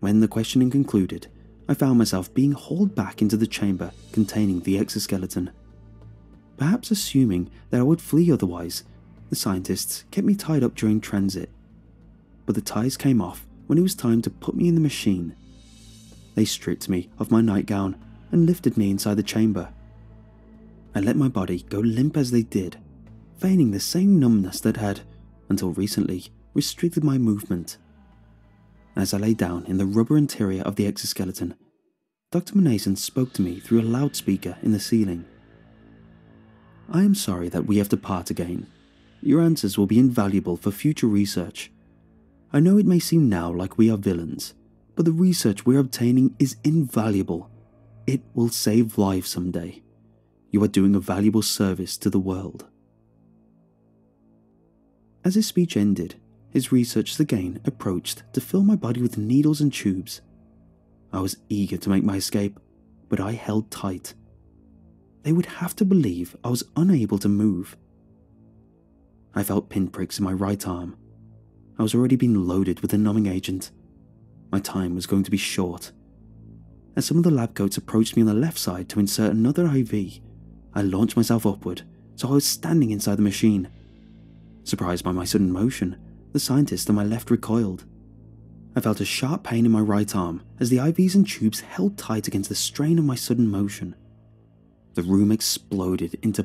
When the questioning concluded, I found myself being hauled back into the chamber containing the exoskeleton. Perhaps assuming that I would flee otherwise, the scientists kept me tied up during transit. But the ties came off when it was time to put me in the machine. They stripped me of my nightgown and lifted me inside the chamber. I let my body go limp as they did, feigning the same numbness that had, until recently, restricted my movement. As I lay down in the rubber interior of the exoskeleton, Dr. Manason spoke to me through a loudspeaker in the ceiling. I am sorry that we have to part again. Your answers will be invaluable for future research. I know it may seem now like we are villains, but the research we're obtaining is invaluable. It will save lives someday. You are doing a valuable service to the world. As his speech ended, his researchers again approached to fill my body with needles and tubes. I was eager to make my escape, but I held tight. They would have to believe I was unable to move. I felt pinpricks in my right arm. I was already being loaded with a numbing agent. My time was going to be short. As some of the lab coats approached me on the left side to insert another IV, I launched myself upward, so I was standing inside the machine. Surprised by my sudden motion, the scientist on my left recoiled. I felt a sharp pain in my right arm as the IVs and tubes held tight against the strain of my sudden motion. The room exploded into